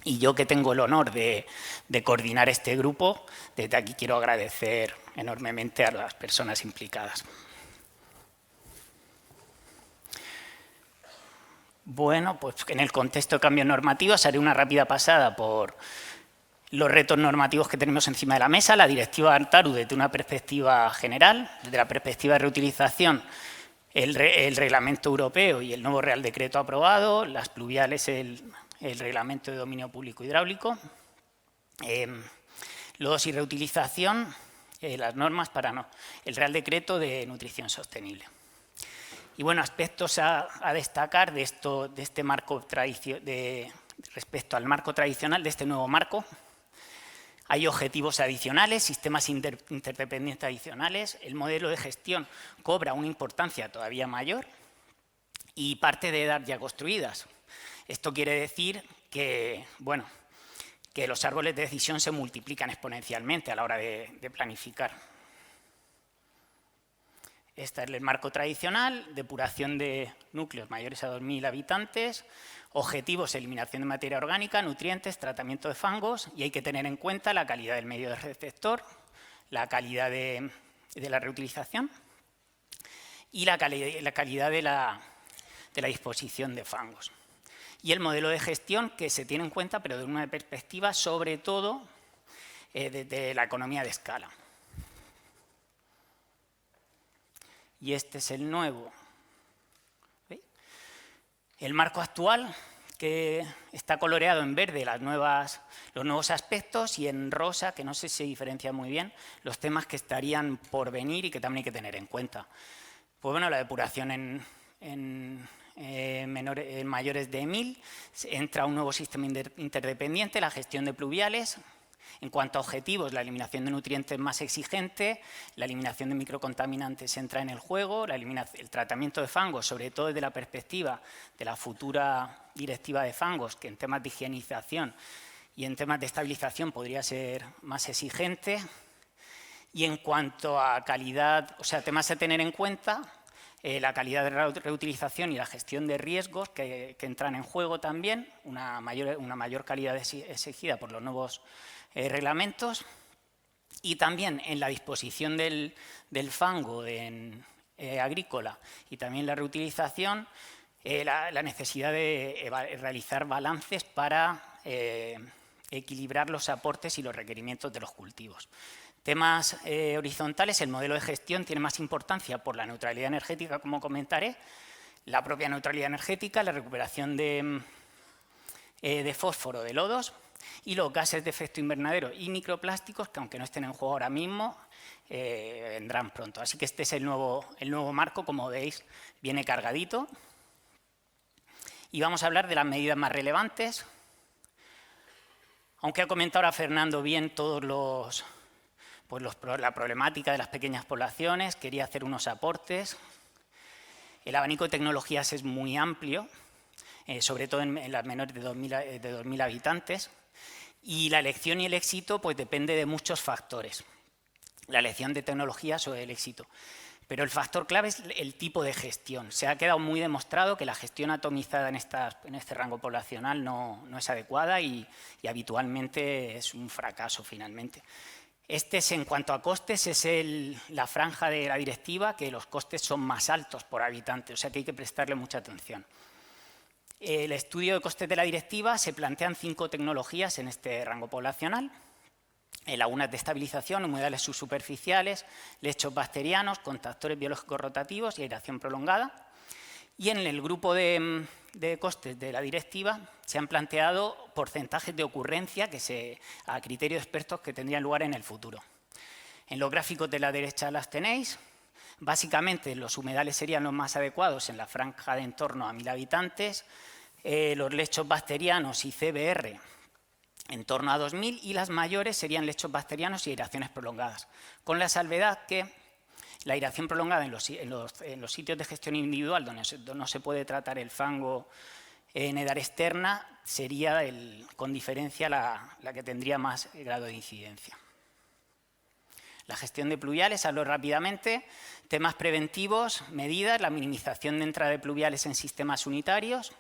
[SPEAKER 7] Y yo, que tengo el honor de coordinar este grupo, desde aquí quiero agradecer enormemente a las personas implicadas. Bueno, pues en el contexto de cambios normativos haré una rápida pasada por los retos normativos que tenemos encima de la mesa. La directiva TARU desde una perspectiva general, desde la perspectiva de reutilización, el reglamento europeo y el nuevo Real Decreto aprobado, las pluviales, el reglamento de dominio público hidráulico, lodos y reutilización, las normas para el Real Decreto de nutrición sostenible. Y bueno, aspectos a destacar de este marco respecto al marco tradicional, de este nuevo marco. Hay objetivos adicionales, sistemas interdependientes adicionales, el modelo de gestión cobra una importancia todavía mayor y parte de edad ya construidas. Esto quiere decir que, bueno, que los árboles de decisión se multiplican exponencialmente a la hora de planificar. Este es el marco tradicional, depuración de núcleos mayores a 2.000 habitantes, objetivos, eliminación de materia orgánica, nutrientes, tratamiento de fangos, y hay que tener en cuenta la calidad del medio de receptor, la calidad de la reutilización y la calidad de la disposición de fangos. Y el modelo de gestión que se tiene en cuenta, pero de una perspectiva sobre todo de la economía de escala. Y este es el nuevo. ¿Veis? El marco actual, que está coloreado en verde los nuevos aspectos, y en rosa, que no sé si se diferencia muy bien, los temas que estarían por venir y que también hay que tener en cuenta. Pues bueno, la depuración en mayores de 1.000, entra un nuevo sistema interdependiente, la gestión de pluviales. En cuanto a objetivos, la eliminación de nutrientes más exigente, la eliminación de microcontaminantes entra en el juego, el tratamiento de fangos, sobre todo desde la perspectiva de la futura directiva de fangos, que en temas de higienización y en temas de estabilización podría ser más exigente. Y en cuanto a calidad, o sea, temas a tener en cuenta, la calidad de reutilización y la gestión de riesgos que entran en juego también, una mayor calidad exigida por los nuevos reglamentos, y también en la disposición del fango agrícola y también la reutilización, la necesidad de realizar balances para equilibrar los aportes y los requerimientos de los cultivos. Temas horizontales, el modelo de gestión tiene más importancia por la neutralidad energética, como comentaré, la propia neutralidad energética, la recuperación de fósforo de lodos y los gases de efecto invernadero y microplásticos, que aunque no estén en juego ahora mismo, vendrán pronto. Así que este es el nuevo marco, como veis, viene cargadito. Y vamos a hablar de las medidas más relevantes. Aunque ha comentado ahora Fernando bien todos la problemática de las pequeñas poblaciones, quería hacer unos aportes. El abanico de tecnologías es muy amplio, sobre todo en las menores de 2.000 habitantes, y la elección y el éxito pues depende de muchos factores. La elección de tecnologías o el éxito. Pero el factor clave es el tipo de gestión. Se ha quedado muy demostrado que la gestión atomizada en este rango poblacional no es adecuada y habitualmente es un fracaso finalmente. Este es, en cuanto a costes, es la franja de la directiva, que los costes son más altos por habitante, o sea que hay que prestarle mucha atención. El estudio de costes de la directiva se plantean 5 tecnologías en este rango poblacional. Lagunas de estabilización, humedales subsuperficiales, lechos bacterianos, contactores biológicos rotativos y aireación prolongada. Y en el grupo de costes de la directiva se han planteado porcentajes de ocurrencia a criterio de expertos que tendrían lugar en el futuro. En los gráficos de la derecha las tenéis. Básicamente los humedales serían los más adecuados en la franja de en torno a 1.000 habitantes. Los lechos bacterianos y CBR en torno a 2000, y las mayores serían lechos bacterianos y aireaciones prolongadas, con la salvedad que la aireación prolongada en los sitios de gestión individual donde no se puede tratar el fango en edar externa sería con diferencia la que tendría más grado de incidencia. La gestión de pluviales, hablo rápidamente, temas preventivos, medidas, la minimización de entrada de pluviales en sistemas unitarios,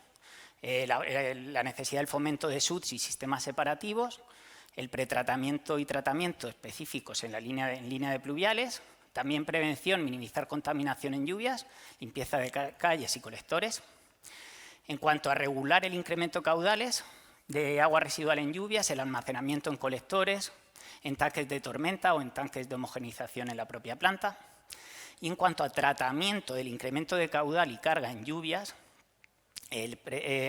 [SPEAKER 7] la necesidad del fomento de SUTs y sistemas separativos, el pretratamiento y tratamiento específicos en línea de pluviales, también prevención, minimizar contaminación en lluvias, limpieza de calles y colectores. En cuanto a regular el incremento caudales de agua residual en lluvias, el almacenamiento en colectores, en tanques de tormenta o en tanques de homogenización en la propia planta. Y en cuanto a tratamiento del incremento de caudal y carga en lluvias,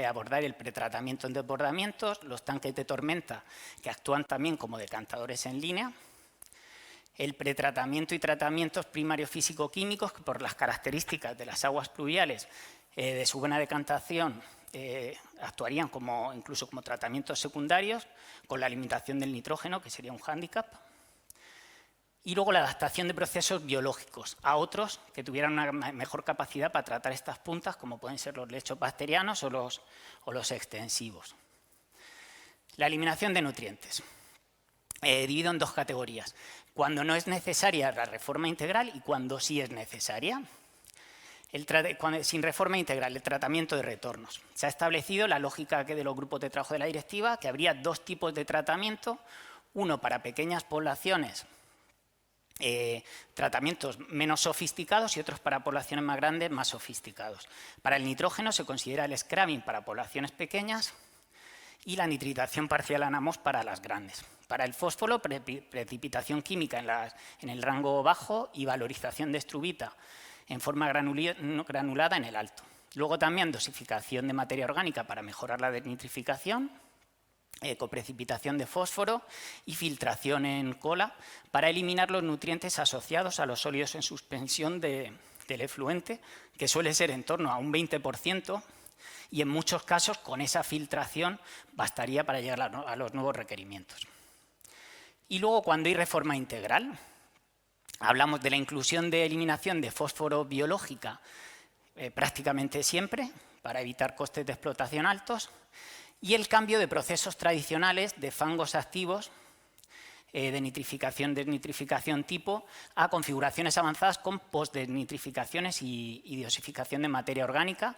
[SPEAKER 7] abordar el pretratamiento en desbordamientos, los tanques de tormenta que actúan también como decantadores en línea, el pretratamiento y tratamientos primarios físico-químicos que por las características de las aguas pluviales de su buena decantación actuarían incluso como tratamientos secundarios, con la limitación del nitrógeno, que sería un hándicap. Y luego la adaptación de procesos biológicos a otros que tuvieran una mejor capacidad para tratar estas puntas, como pueden ser los lechos bacterianos o los extensivos. La eliminación de nutrientes. Divido en dos categorías. Cuando no es necesaria la reforma integral y cuando sí es necesaria. Sin reforma integral, el tratamiento de retornos. Se ha establecido la lógica de los grupos de trabajo de la directiva, que habría dos tipos de tratamiento, uno para pequeñas poblaciones, tratamientos menos sofisticados, y otros para poblaciones más grandes, más sofisticados. Para el nitrógeno se considera el scrubbing para poblaciones pequeñas y la nitritación parcial ANAMOS para las grandes. Para el fósforo, precipitación química en el rango bajo y valorización de estrubita en forma granulada en el alto. Luego también dosificación de materia orgánica para mejorar la desnitrificación, coprecipitación de fósforo y filtración en cola para eliminar los nutrientes asociados a los sólidos en suspensión del efluente, que suele ser en torno a un 20%, y en muchos casos con esa filtración bastaría para llegar a los nuevos requerimientos. Y luego, cuando hay reforma integral, hablamos de la inclusión de eliminación de fósforo biológica prácticamente siempre, para evitar costes de explotación altos, y el cambio de procesos tradicionales de fangos activos de nitrificación, desnitrificación tipo, a configuraciones avanzadas con postdesnitrificaciones y dosificación de materia orgánica,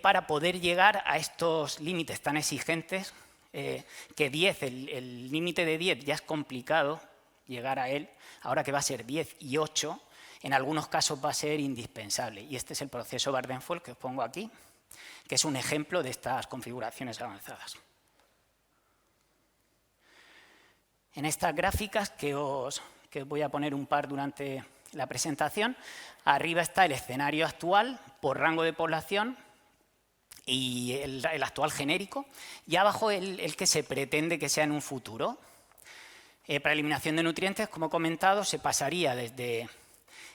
[SPEAKER 7] para poder llegar a estos límites tan exigentes, que 10, el límite de 10 ya es complicado llegar a él, ahora que va a ser 10 y 8, en algunos casos va a ser indispensable. Y este es el proceso Vattenfall que os pongo aquí, que es un ejemplo de estas configuraciones avanzadas. En estas gráficas, que os voy a poner un par durante la presentación, arriba está el escenario actual por rango de población y el actual genérico, y abajo el que se pretende que sea en un futuro. Para eliminación de nutrientes, como he comentado, se pasaría desde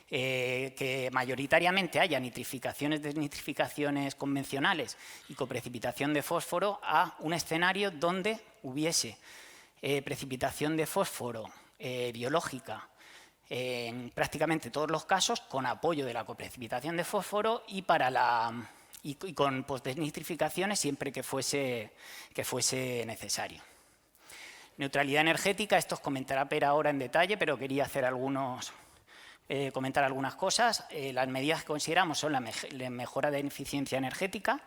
[SPEAKER 7] que mayoritariamente haya nitrificaciones, desnitrificaciones convencionales y coprecipitación de fósforo, a un escenario donde hubiese precipitación de fósforo biológica en prácticamente todos los casos, con apoyo de la coprecipitación de fósforo y con postdesnitrificaciones siempre que fuese necesario. Neutralidad energética, esto os comentará Pere ahora en detalle, pero quería hacer comentar algunas cosas. Las medidas que consideramos son la mejora de eficiencia energética.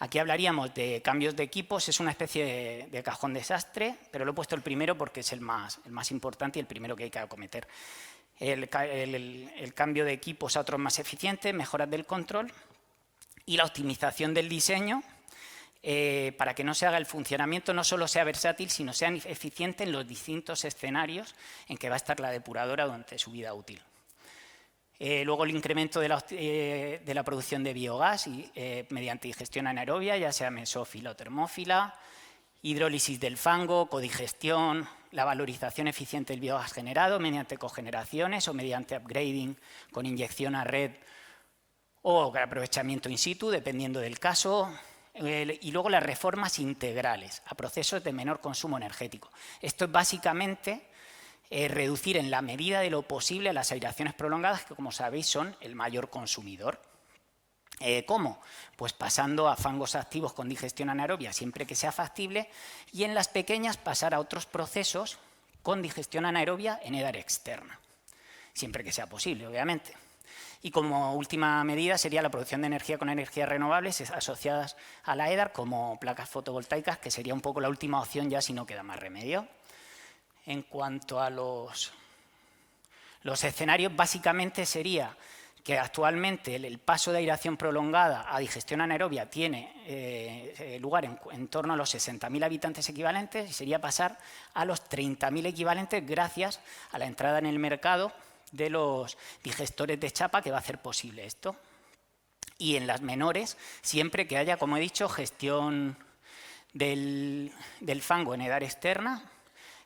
[SPEAKER 7] Aquí hablaríamos de cambios de equipos, es una especie de cajón desastre, pero lo he puesto el primero porque es el más importante y el primero que hay que acometer. El cambio de equipos a otros más eficientes, mejoras del control y la optimización del diseño, para que no se haga el funcionamiento, no solo sea versátil, sino sea eficiente en los distintos escenarios en que va a estar la depuradora durante su vida útil. Luego el incremento de la producción de biogás mediante digestión anaerobia, ya sea mesófila o termófila, hidrólisis del fango, codigestión, la valorización eficiente del biogás generado mediante cogeneraciones o mediante upgrading con inyección a red o aprovechamiento in situ, dependiendo del caso. y luego las reformas integrales a procesos de menor consumo energético. Esto es básicamente reducir en la medida de lo posible las aireaciones prolongadas, que como sabéis son el mayor consumidor. ¿Cómo? Pues pasando a fangos activos con digestión anaerobia siempre que sea factible y en las pequeñas pasar a otros procesos con digestión anaerobia en EDAR externa, siempre que sea posible, obviamente. Y como última medida sería la producción de energía con energías renovables asociadas a la EDAR como placas fotovoltaicas, que sería un poco la última opción ya si no queda más remedio. En cuanto a los escenarios, básicamente sería que actualmente el paso de aireación prolongada a digestión anaerobia tiene lugar en torno a los 60.000 habitantes equivalentes y sería pasar a los 30.000 equivalentes gracias a la entrada en el mercado de los digestores de chapa que va a hacer posible esto. Y en las menores, siempre que haya, como he dicho, gestión del fango en EDAR externa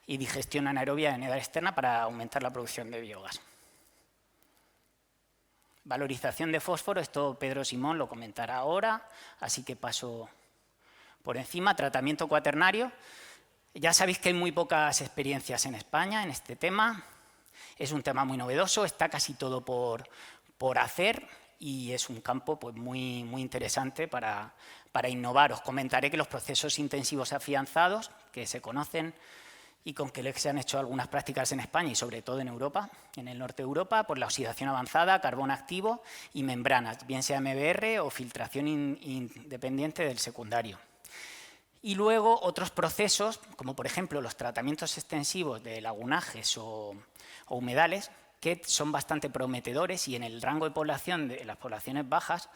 [SPEAKER 7] y digestión anaerobia en EDAR externa para aumentar la producción de biogás. Valorización de fósforo, esto Pedro Simón lo comentará ahora, así que paso por encima. Tratamiento cuaternario. Ya sabéis que hay muy pocas experiencias en España en este tema. Es un tema muy novedoso, está casi todo por hacer y es un campo pues, muy interesante para innovar. Os comentaré que los procesos intensivos afianzados, que se conocen y con que se han hecho algunas prácticas en España y sobre todo en Europa, en el norte de Europa, por la oxidación avanzada, carbón activo y membranas, bien sea MBR o filtración independiente del secundario. Y luego otros procesos, como por ejemplo los tratamientos extensivos de lagunajes o humedales, que son bastante prometedores y en el rango de población de las poblaciones bajas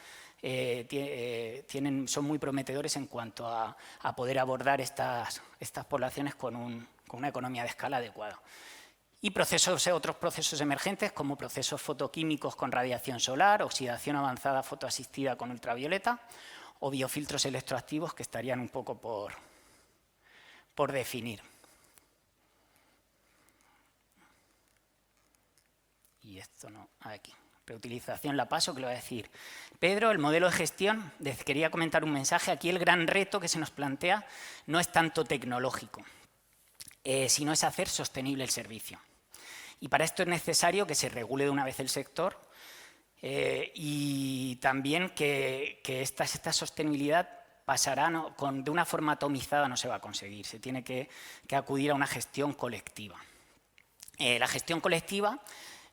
[SPEAKER 7] son muy prometedores en cuanto a poder abordar estas poblaciones con una economía de escala adecuada. Y otros procesos emergentes como procesos fotoquímicos con radiación solar, oxidación avanzada fotoasistida con ultravioleta o biofiltros electroactivos que estarían un poco por definir. Y esto no, aquí. Reutilización la paso, que lo voy a decir Pedro. El modelo de gestión, quería comentar un mensaje. Aquí el gran reto que se nos plantea no es tanto tecnológico, sino es hacer sostenible el servicio. Y para esto es necesario que se regule de una vez el sector y también que esta sostenibilidad pasará, de una forma atomizada no se va a conseguir, se tiene que acudir a una gestión colectiva. La gestión colectiva,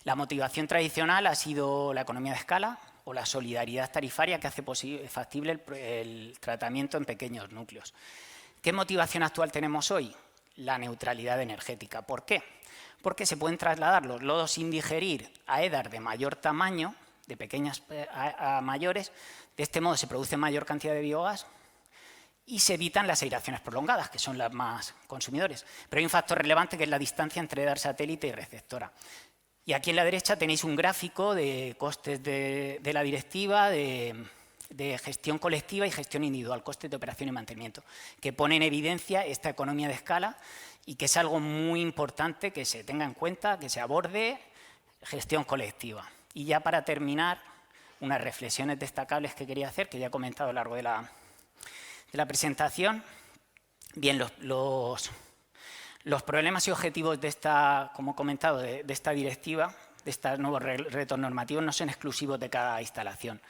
[SPEAKER 7] la motivación tradicional ha sido la economía de escala o la solidaridad tarifaria que hace factible el tratamiento en pequeños núcleos. ¿Qué motivación actual tenemos hoy? La neutralidad energética. ¿Por qué? Porque se pueden trasladar los lodos sin digerir a EDAR de mayor tamaño, de pequeñas a mayores. De este modo se produce mayor cantidad de biogás y se evitan las aireaciones prolongadas, que son las más consumidores. Pero hay un factor relevante que es la distancia entre EDAR satélite y receptora. Y aquí en la derecha tenéis un gráfico de costes de la directiva, de gestión colectiva y gestión individual, costes de operación y mantenimiento, que pone en evidencia esta economía de escala y que es algo muy importante que se tenga en cuenta, que se aborde gestión colectiva. Y ya para terminar, unas reflexiones destacables que quería hacer, que ya he comentado a lo largo de la presentación. Bien, los problemas y objetivos de esta, como he comentado, de esta directiva, de estos nuevos retos normativos, no son exclusivos de cada instalación.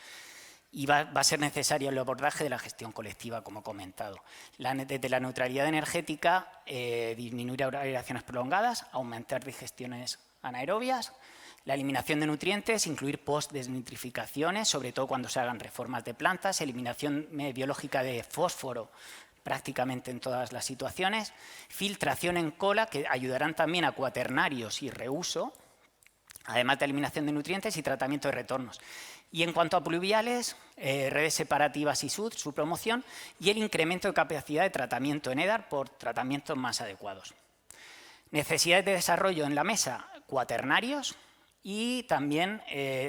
[SPEAKER 7] Y va a ser necesario el abordaje de la gestión colectiva, como he comentado. Desde la neutralidad energética, disminuir aireaciones prolongadas, aumentar digestiones anaerobias, la eliminación de nutrientes, incluir post-desnitrificaciones, sobre todo cuando se hagan reformas de plantas, eliminación biológica de fósforo, prácticamente en todas las situaciones, filtración en cola, que ayudarán también a cuaternarios y reuso, además de eliminación de nutrientes y tratamiento de retornos. Y en cuanto a pluviales, redes separativas y su promoción y el incremento de capacidad de tratamiento en EDAR por tratamientos más adecuados. Necesidades de desarrollo en la mesa, cuaternarios y también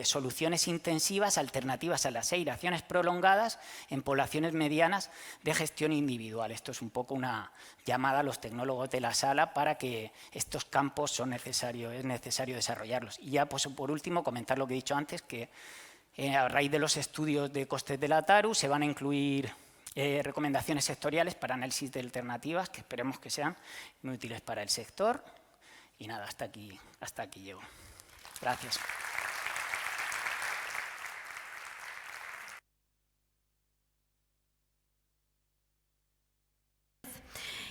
[SPEAKER 7] soluciones intensivas alternativas a las aireaciones prolongadas en poblaciones medianas de gestión individual. Esto es un poco una llamada a los tecnólogos de la sala para que estos campos es necesario desarrollarlos. Y ya pues, por último comentar lo que he dicho antes, que a raíz de los estudios de costes de la TARU se van a incluir recomendaciones sectoriales para análisis de alternativas que esperemos que sean muy útiles para el sector. Y nada, hasta aquí llego. Gracias.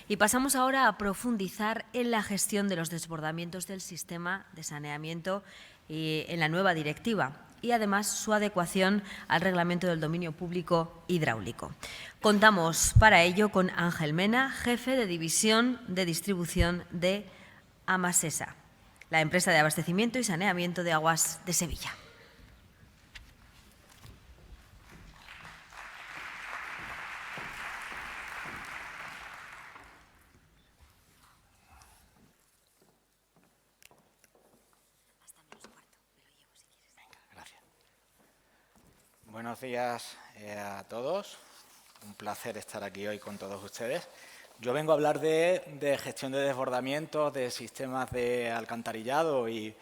[SPEAKER 1] Y pasamos ahora a profundizar en la gestión de los desbordamientos del sistema de saneamiento en la nueva directiva y además su adecuación al reglamento del dominio público hidráulico. Contamos para ello con Ángel Mena, jefe de división de distribución de Amasesa, la empresa de abastecimiento y saneamiento de aguas de Sevilla.
[SPEAKER 8] Buenos días a todos. Un placer estar aquí hoy con todos ustedes. Yo vengo a hablar de gestión de desbordamientos, de sistemas de alcantarillado y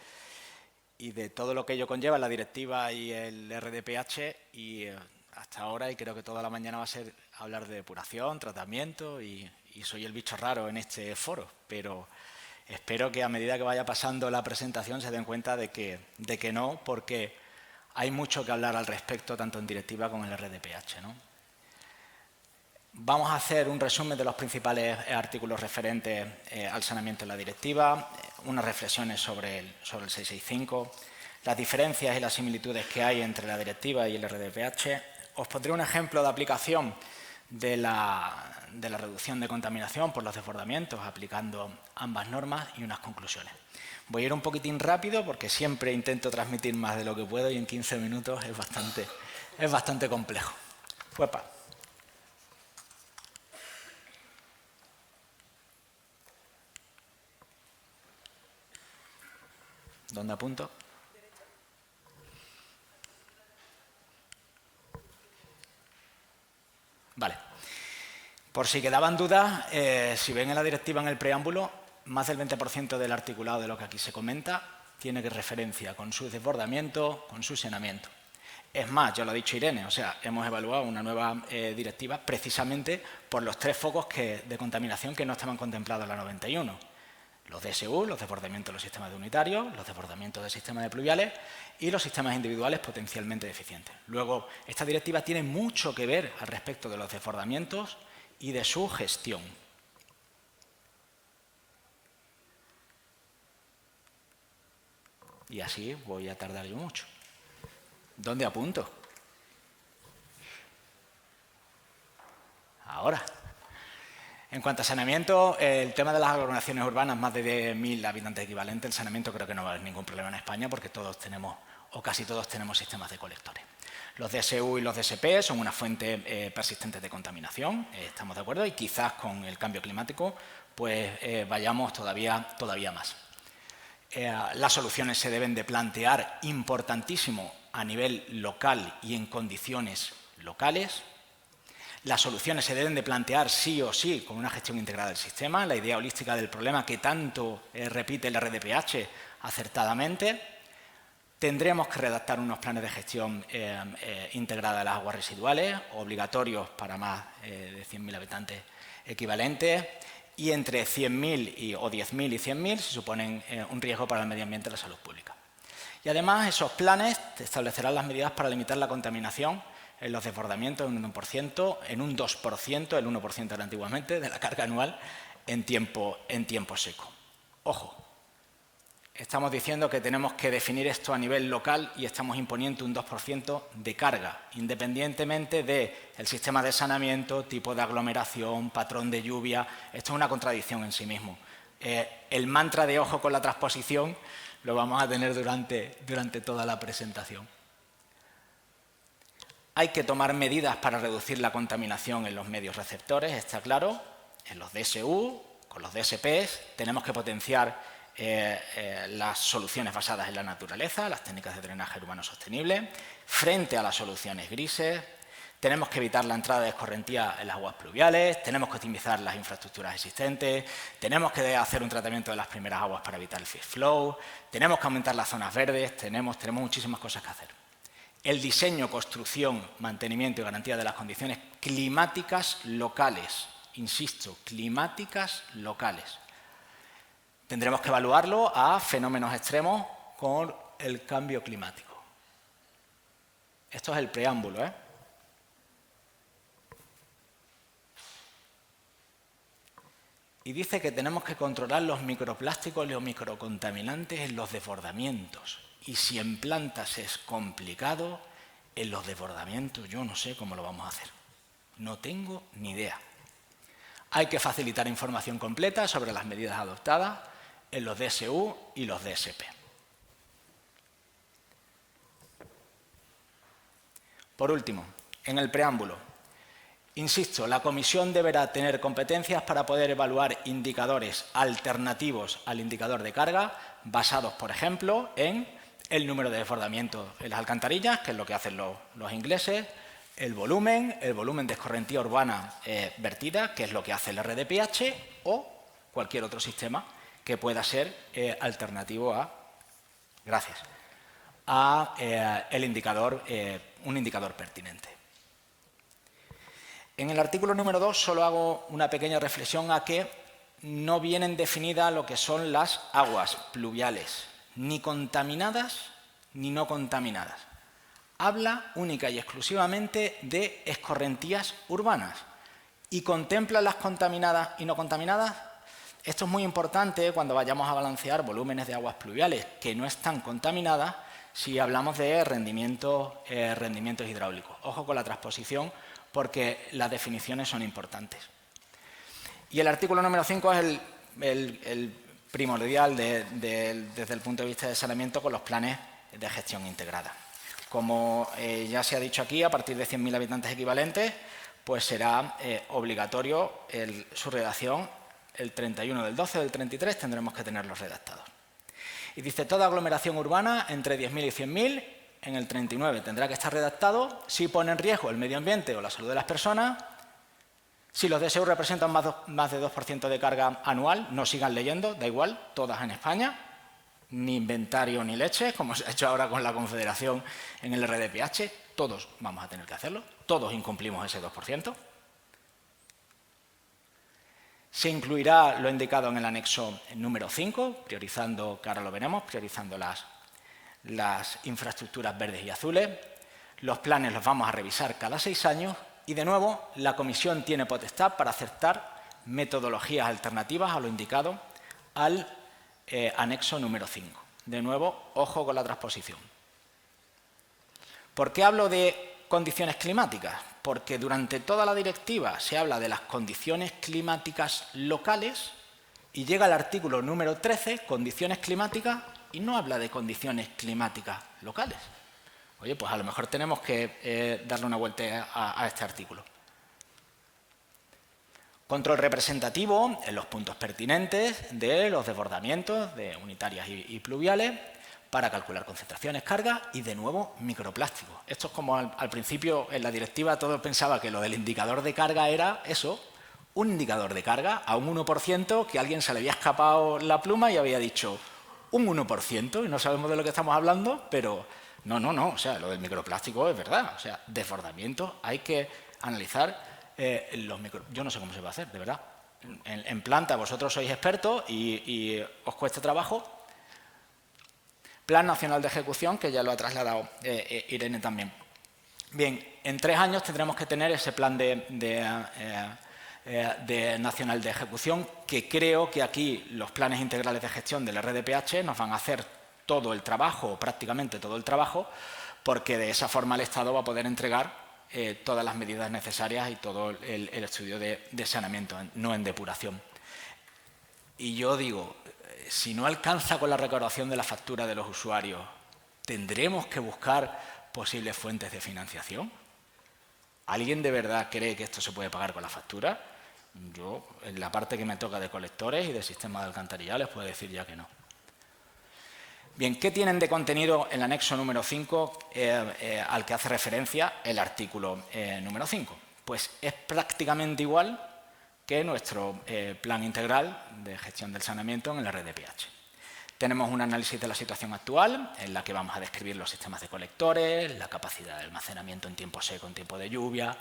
[SPEAKER 8] de todo lo que ello conlleva la directiva y el RDPH. Y hasta ahora, y creo que toda la mañana va a ser hablar de depuración, tratamiento y soy el bicho raro en este foro. Pero espero que a medida que vaya pasando la presentación se den cuenta de que no, porque hay mucho que hablar al respecto, tanto en directiva como en el RDPH, ¿no? Vamos a hacer un resumen de los principales artículos referentes al saneamiento en la directiva, unas reflexiones sobre el 665, las diferencias y las similitudes que hay entre la directiva y el RDPH. Os pondré un ejemplo de aplicación de la reducción de contaminación por los desbordamientos, aplicando ambas normas y unas conclusiones. Voy a ir un poquitín rápido porque siempre intento transmitir más de lo que puedo y en 15 minutos es bastante complejo. Uepa. ¿Dónde apunto? Vale. Por si quedaban dudas, si ven en la directiva en el preámbulo, más del 20% del articulado de lo que aquí se comenta tiene que referencia con su desbordamiento, con su saneamiento. Es más, ya lo ha dicho Irene, o sea, hemos evaluado una nueva directiva precisamente por los 3 focos de contaminación que no estaban contemplados en la 91. Los DSU, los desbordamientos de los sistemas de unitarios, los desbordamientos de sistemas de pluviales y los sistemas individuales potencialmente deficientes. Luego, esta directiva tiene mucho que ver al respecto de los desbordamientos y de su gestión. Y así voy a tardar yo mucho. ¿Dónde apunto? Ahora. En cuanto a saneamiento, el tema de las aglomeraciones urbanas, más de 10.000 habitantes equivalentes, el saneamiento creo que no va a haber ningún problema en España porque todos tenemos, o casi todos tenemos sistemas de colectores. Los DSU y los DSP son una fuente persistente de contaminación, estamos de acuerdo, y quizás con el cambio climático pues vayamos todavía más. Las soluciones se deben de plantear importantísimo a nivel local y en condiciones locales. Las soluciones se deben de plantear sí o sí con una gestión integrada del sistema, la idea holística del problema que tanto repite el RDPH acertadamente. Tendremos que redactar unos planes de gestión integrada de las aguas residuales, obligatorios para más de 100.000 habitantes equivalentes, y entre 100.000 o 10.000 y 100.000 se suponen un riesgo para el medio ambiente y la salud pública. Y además esos planes establecerán las medidas para limitar la contaminación en los desbordamientos en un 1%, en un 2%, el 1% era antiguamente, de la carga anual en tiempo seco. Ojo, estamos diciendo que tenemos que definir esto a nivel local y estamos imponiendo un 2% de carga, independientemente del sistema de saneamiento, tipo de aglomeración, patrón de lluvia. Esto es una contradicción en sí mismo. El mantra de ojo con la transposición lo vamos a tener durante toda la presentación. Hay que tomar medidas para reducir la contaminación en los medios receptores, está claro. En los DSU, con los DSPs, tenemos que potenciar las soluciones basadas en la naturaleza, las técnicas de drenaje urbano sostenible, frente a las soluciones grises. Tenemos que evitar la entrada de escorrentía en las aguas pluviales, tenemos que optimizar las infraestructuras existentes, tenemos que hacer un tratamiento de las primeras aguas para evitar el feed flow, tenemos que aumentar las zonas verdes, tenemos muchísimas cosas que hacer. el diseño, construcción, mantenimiento y garantía de las condiciones climáticas locales. Insisto, climáticas locales. Tendremos que evaluarlo a fenómenos extremos con el cambio climático. Esto es el preámbulo, ¿eh? Y dice que tenemos que controlar los microplásticos y los microcontaminantes en los desbordamientos. Y si en plantas es complicado, en los desbordamientos yo no sé cómo lo vamos a hacer. No tengo ni idea. Hay que facilitar información completa sobre las medidas adoptadas en los DSU y los DSP. Por último, en el preámbulo, insisto, la comisión deberá tener competencias para poder evaluar indicadores alternativos al indicador de carga, basados, por ejemplo, en el número de desbordamientos en las alcantarillas, que es lo que hacen los ingleses, el volumen de escorrentía urbana vertida, que es lo que hace el RDPH, o cualquier otro sistema que pueda ser alternativo a, un indicador pertinente. En el artículo número 2 solo hago una pequeña reflexión a que no vienen definidas lo que son las aguas pluviales, ni contaminadas ni no contaminadas. Habla única y exclusivamente de escorrentías urbanas y contempla las contaminadas y no contaminadas. Esto es muy importante cuando vayamos a balancear volúmenes de aguas pluviales que no están contaminadas si hablamos de rendimientos hidráulicos. Ojo con la transposición porque las definiciones son importantes. Y el artículo número 5 es el primordial desde el punto de vista de saneamiento con los planes de gestión integrada. Como ya se ha dicho aquí, a partir de 100.000 habitantes equivalentes, pues será obligatorio su redacción. El 31 del 12 del 33 tendremos que tenerlos redactados. Y dice, toda aglomeración urbana entre 10.000 y 100.000, en el 39 tendrá que estar redactado si pone en riesgo el medio ambiente o la salud de las personas, si los DSU representan más de 2% de carga anual, no sigan leyendo, da igual, todas en España, ni inventario ni leche, como se ha hecho ahora con la Confederación en el RDPH, todos vamos a tener que hacerlo, todos incumplimos ese 2%. Se incluirá lo indicado en el anexo número 5, priorizando, que ahora lo veremos, priorizando las infraestructuras verdes y azules. Los planes los vamos a revisar cada 6 años y, de nuevo, la Comisión tiene potestad para aceptar metodologías alternativas a lo indicado al anexo número 5. De nuevo, ojo con la transposición. ¿Por qué hablo de condiciones climáticas? Porque durante toda la directiva se habla de las condiciones climáticas locales y llega el artículo número 13, condiciones climáticas, y no habla de condiciones climáticas locales. Oye, pues a lo mejor tenemos que darle una vuelta a este artículo. Control representativo en los puntos pertinentes de los desbordamientos de unitarias y pluviales para calcular concentraciones, cargas y, de nuevo, microplásticos. Esto es como al principio en la directiva todo pensaba que lo del indicador de carga era eso, un indicador de carga a un 1% que a alguien se le había escapado la pluma y había dicho un 1% y no sabemos de lo que estamos hablando, pero no, o sea, lo del microplástico es verdad, o sea, desbordamientos hay que analizar los micro... Yo no sé cómo se va a hacer, de verdad. En planta vosotros sois expertos y os cuesta trabajo. Plan Nacional de Ejecución, que ya lo ha trasladado Irene también. Bien, en 3 años tendremos que tener ese plan nacional de ejecución, que creo que aquí los planes integrales de gestión del RDPH nos van a hacer todo el trabajo, prácticamente todo el trabajo, porque de esa forma el Estado va a poder entregar todas las medidas necesarias y todo el estudio de saneamiento, no en depuración. Y yo digo, si no alcanza con la recaudación de la factura de los usuarios, ¿tendremos que buscar posibles fuentes de financiación? ¿Alguien de verdad cree que esto se puede pagar con la factura? Yo, en la parte que me toca de colectores y de sistemas de alcantarillado, les puedo decir ya que no. Bien, ¿qué tienen de contenido el anexo número 5 al que hace referencia el artículo número 5? Pues es prácticamente igual que nuestro plan integral de gestión del saneamiento en el RDPH. Tenemos un análisis de la situación actual, en la que vamos a describir los sistemas de colectores, la capacidad de almacenamiento en tiempo seco, en tiempo de lluvia,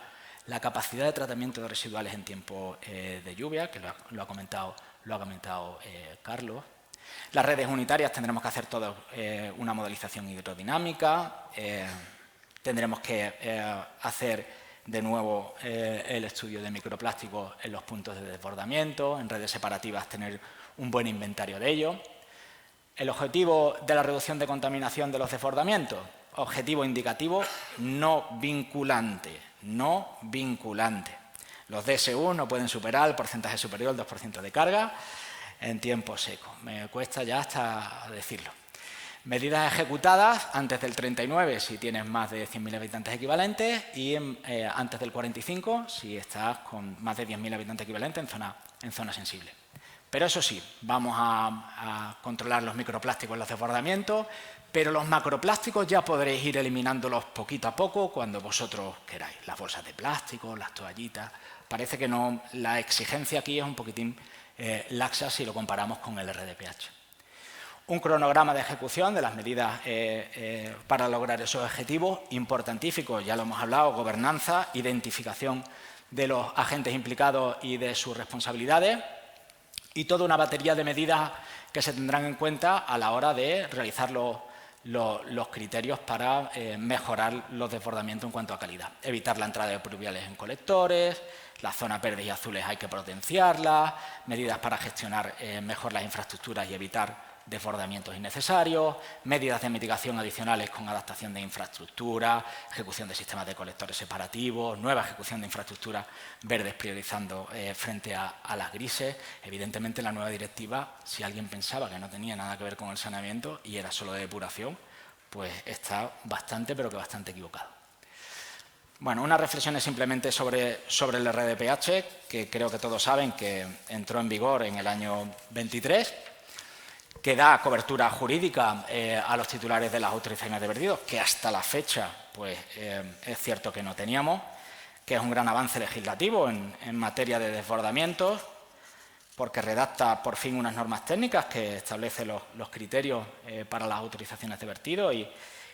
[SPEAKER 8] la capacidad de tratamiento de residuales en tiempo de lluvia, que lo ha comentado Carlos. Las redes unitarias tendremos que hacer toda una modelización hidrodinámica, tendremos que hacer de nuevo el estudio de microplásticos en los puntos de desbordamiento, en redes separativas tener un buen inventario de ello. El objetivo de la reducción de contaminación de los desbordamientos, objetivo indicativo no vinculante, no vinculante. Los DSU no pueden superar el porcentaje superior al 2% de carga en tiempo seco. Me cuesta ya hasta decirlo. Medidas ejecutadas antes del 39 si tienes más de 100.000 habitantes equivalentes y antes del 45 si estás con más de 10.000 habitantes equivalentes en zona sensible. Pero eso sí, vamos a controlar los microplásticos en los desbordamientos, pero los macroplásticos ya podréis ir eliminándolos poquito a poco cuando vosotros queráis. Las bolsas de plástico, las toallitas. Parece que no, la exigencia aquí es un poquitín laxa si lo comparamos con el RDPH. Un cronograma de ejecución de las medidas para lograr esos objetivos, importantíficos, ya lo hemos hablado, gobernanza, identificación de los agentes implicados y de sus responsabilidades, y toda una batería de medidas que se tendrán en cuenta a la hora de realizar los criterios para mejorar los desbordamientos en cuanto a calidad. Evitar la entrada de pluviales en colectores, las zonas verdes y azules hay que potenciarlas, medidas para gestionar mejor las infraestructuras y evitar desbordamientos innecesarios, medidas de mitigación adicionales con adaptación de infraestructura, ejecución de sistemas de colectores separativos, nueva ejecución de infraestructuras verdes priorizando frente a las grises. Evidentemente, la nueva directiva, si alguien pensaba que no tenía nada que ver con el saneamiento y era solo de depuración, pues está bastante, pero que bastante equivocado. Bueno, unas reflexiones simplemente sobre el RDPH, que creo que todos saben que entró en vigor en el año 23, que da cobertura jurídica a los titulares de las autorizaciones de vertidos, que hasta la fecha pues, es cierto que no teníamos, que es un gran avance legislativo en materia de desbordamientos, porque redacta por fin unas normas técnicas que establecen los criterios para las autorizaciones de vertido y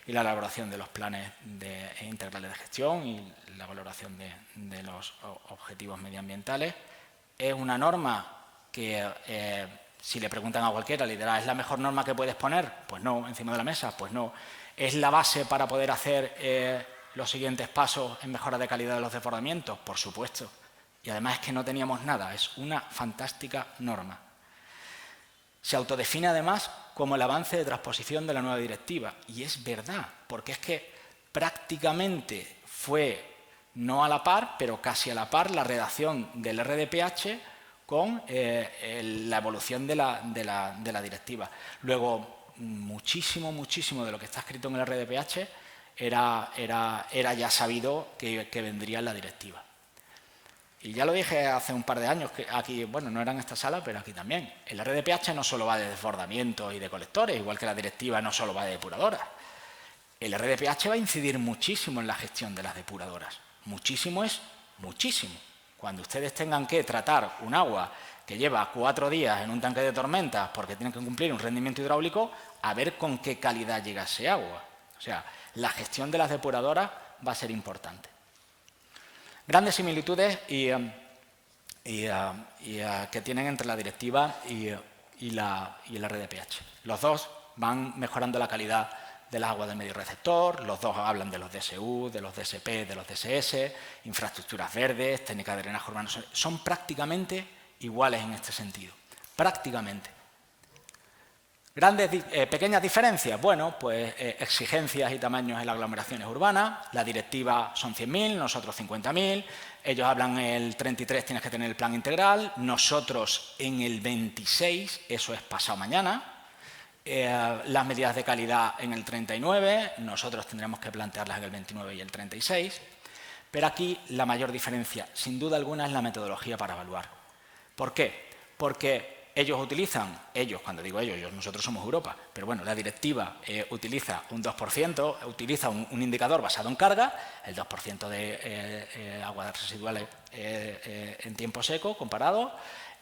[SPEAKER 8] la elaboración de los planes integrales de gestión y la valoración de los objetivos medioambientales. Es una norma que si le preguntan a cualquiera, le dirá, ¿es la mejor norma que puedes poner? Pues no, encima de la mesa, pues no. ¿Es la base para poder hacer los siguientes pasos en mejora de calidad de los desbordamientos? Por supuesto. Y además es que no teníamos nada, es una fantástica norma. Se autodefine además como el avance de transposición de la nueva directiva. Y es verdad, porque es que prácticamente fue no a la par, pero casi a la par la redacción del RDPH con la evolución de la directiva. Luego, muchísimo de lo que está escrito en el RDPH era ya sabido que vendría en la directiva. Y ya lo dije hace un par de años, que aquí, bueno, no era en esta sala, pero aquí también. El RDPH no solo va de desbordamientos y de colectores, igual que la directiva no solo va de depuradoras. El RDPH va a incidir muchísimo en la gestión de las depuradoras. Muchísimo es muchísimo. Cuando ustedes tengan que tratar un agua que lleva 4 días en un tanque de tormentas porque tienen que cumplir un rendimiento hidráulico, a ver con qué calidad llega ese agua. O sea, la gestión de las depuradoras va a ser importante. Grandes similitudes que tienen entre la directiva y el RDPH. Los dos van mejorando la calidad del agua del medio receptor, los dos hablan de los DSU, de los DSP, de los DSS, infraestructuras verdes, técnicas de drenaje urbano, son prácticamente iguales en este sentido, prácticamente. Pequeñas diferencias, bueno, pues exigencias y tamaños en las aglomeraciones urbanas, la directiva son 100.000, nosotros 50.000, ellos hablan el 33, tienes que tener el plan integral, nosotros en el 26, eso es pasado mañana. Las medidas de calidad en el 39, nosotros tendremos que plantearlas en el 29 y el 36, pero aquí la mayor diferencia, sin duda alguna, es la metodología para evaluar. ¿Por qué? Porque cuando digo ellos, nosotros somos Europa, pero bueno, la directiva utiliza un 2%, utiliza un indicador basado en carga, el 2% de aguas residuales en tiempo seco comparado,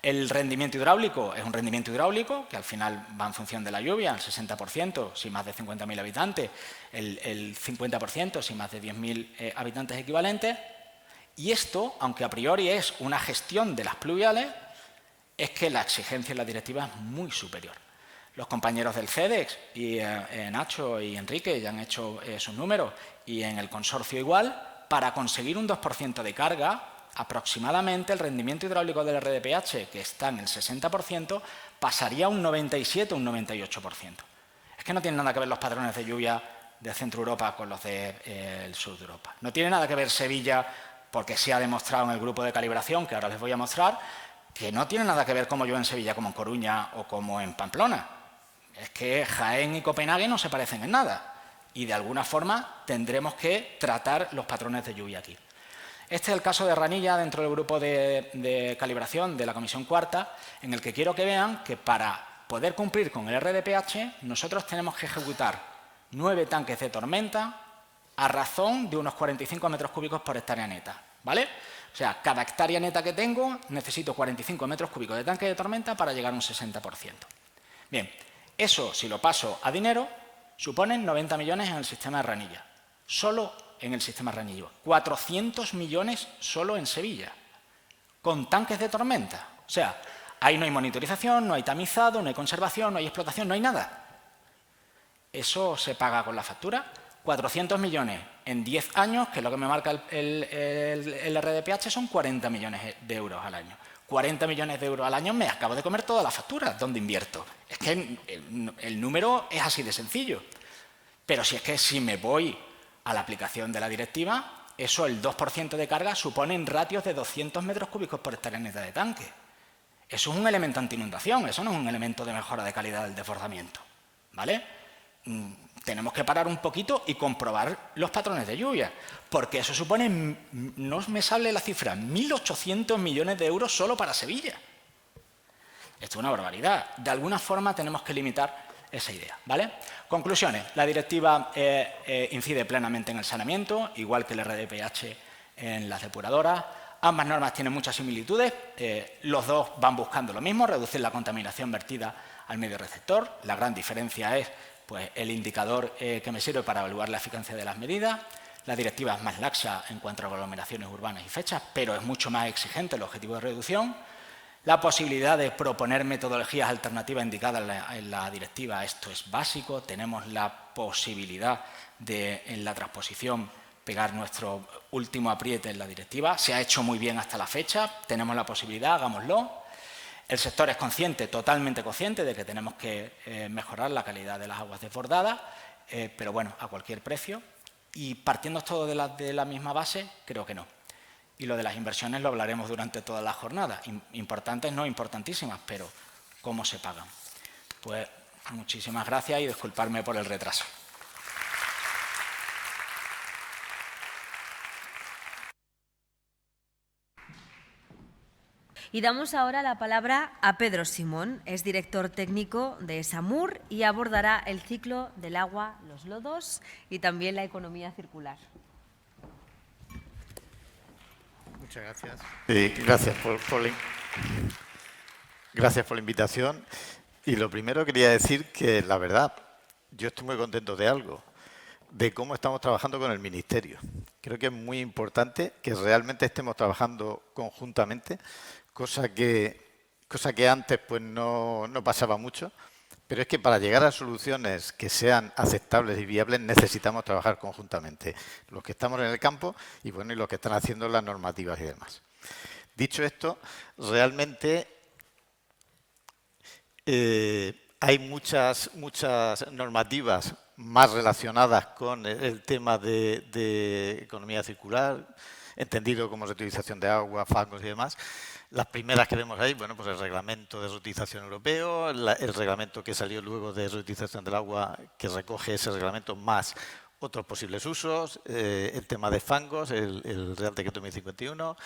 [SPEAKER 8] El rendimiento hidráulico es un rendimiento hidráulico que al final va en función de la lluvia, el 60% si más de 50.000 habitantes, el 50% si más de 10.000 habitantes equivalentes. Y esto, aunque a priori es una gestión de las pluviales, es que la exigencia en la directiva es muy superior. Los compañeros del CEDEX, y Nacho y Enrique, ya han hecho sus números, y en el consorcio igual, para conseguir un 2% de carga, aproximadamente el rendimiento hidráulico del RDPH, que está en el 60%, pasaría a un 97 o un 98%. Es que no tienen nada que ver los patrones de lluvia de Centro Europa con los del sur de Europa. No tiene nada que ver Sevilla, porque se ha demostrado en el grupo de calibración, que ahora les voy a mostrar, que no tiene nada que ver cómo llueve en Sevilla, como en Coruña o como en Pamplona. Es que Jaén y Copenhague no se parecen en nada. Y de alguna forma tendremos que tratar los patrones de lluvia aquí. Este es el caso de Ranilla dentro del grupo de calibración de la Comisión Cuarta, en el que quiero que vean que para poder cumplir con el RDPH nosotros tenemos que ejecutar 9 tanques de tormenta a razón de unos 45 metros cúbicos por hectárea neta, ¿vale? O sea, cada hectárea neta que tengo necesito 45 metros cúbicos de tanque de tormenta para llegar a un 60%. Bien, eso si lo paso a dinero suponen 90 millones en el sistema de Ranilla, solo en el sistema Ranillo, 400 millones solo en Sevilla, con tanques de tormenta. O sea, ahí no hay monitorización, no hay tamizado, no hay conservación, no hay explotación, no hay nada. Eso se paga con la factura. 400 millones en 10 años, que es lo que me marca el RDPH, son 40 millones de euros al año. 40 millones de euros al año me acabo de comer toda la factura. ¿Dónde invierto? Es que el número es así de sencillo. Pero si es que si me voy a la aplicación de la directiva, eso, el 2% de carga, supone ratios de 200 metros cúbicos por hectárea neta de tanque. Eso es un elemento anti-inundación, eso no es un elemento de mejora de calidad del desbordamiento, ¿vale? Tenemos que parar un poquito y comprobar los patrones de lluvia, porque eso supone, no me sale la cifra, 1.800 millones de euros solo para Sevilla. Esto es una barbaridad. De alguna forma tenemos que limitar esa idea, ¿vale? Conclusiones. La directiva incide plenamente en el saneamiento, igual que el RDPH en las depuradoras. Ambas normas tienen muchas similitudes. Los dos van buscando lo mismo, reducir la contaminación vertida al medio receptor. La gran diferencia es pues, el indicador que me sirve para evaluar la eficacia de las medidas. La directiva es más laxa en cuanto a aglomeraciones urbanas y fechas, pero es mucho más exigente el objetivo de reducción. La posibilidad de proponer metodologías alternativas indicadas en la directiva, esto es básico. Tenemos la posibilidad de, en la transposición, pegar nuestro último apriete en la directiva. Se ha hecho muy bien hasta la fecha, tenemos la posibilidad, hagámoslo. El sector es consciente, totalmente consciente, de que tenemos que mejorar la calidad de las aguas desbordadas, pero bueno, a cualquier precio. Y partiendo todo de la misma base, creo que no. Y lo de las inversiones lo hablaremos durante toda la jornada. Importantes, no importantísimas, pero ¿cómo se pagan? Pues muchísimas gracias y disculparme por el retraso.
[SPEAKER 1] Y damos ahora la palabra a Pedro Simón, es director técnico de SAMUR y abordará el ciclo del agua, los lodos y también la economía circular.
[SPEAKER 9] Muchas gracias. Gracias por la invitación. Y lo primero quería decir que, la verdad, yo estoy muy contento de algo, de cómo estamos trabajando con el Ministerio. Creo que es muy importante que realmente estemos trabajando conjuntamente, cosa que antes pues no pasaba mucho. Pero es que para llegar a soluciones que sean aceptables y viables necesitamos trabajar conjuntamente. Los que estamos en el campo y, bueno, y los que están haciendo las normativas y demás. Dicho esto, realmente hay muchas normativas más relacionadas con el tema de economía circular, entendido como reutilización de agua, fangos y demás. Las primeras que vemos ahí, bueno, pues el reglamento de reutilización europeo, el reglamento que salió luego de reutilización del agua, que recoge ese reglamento más otros posibles usos, el tema de fangos, el Real Decreto 1051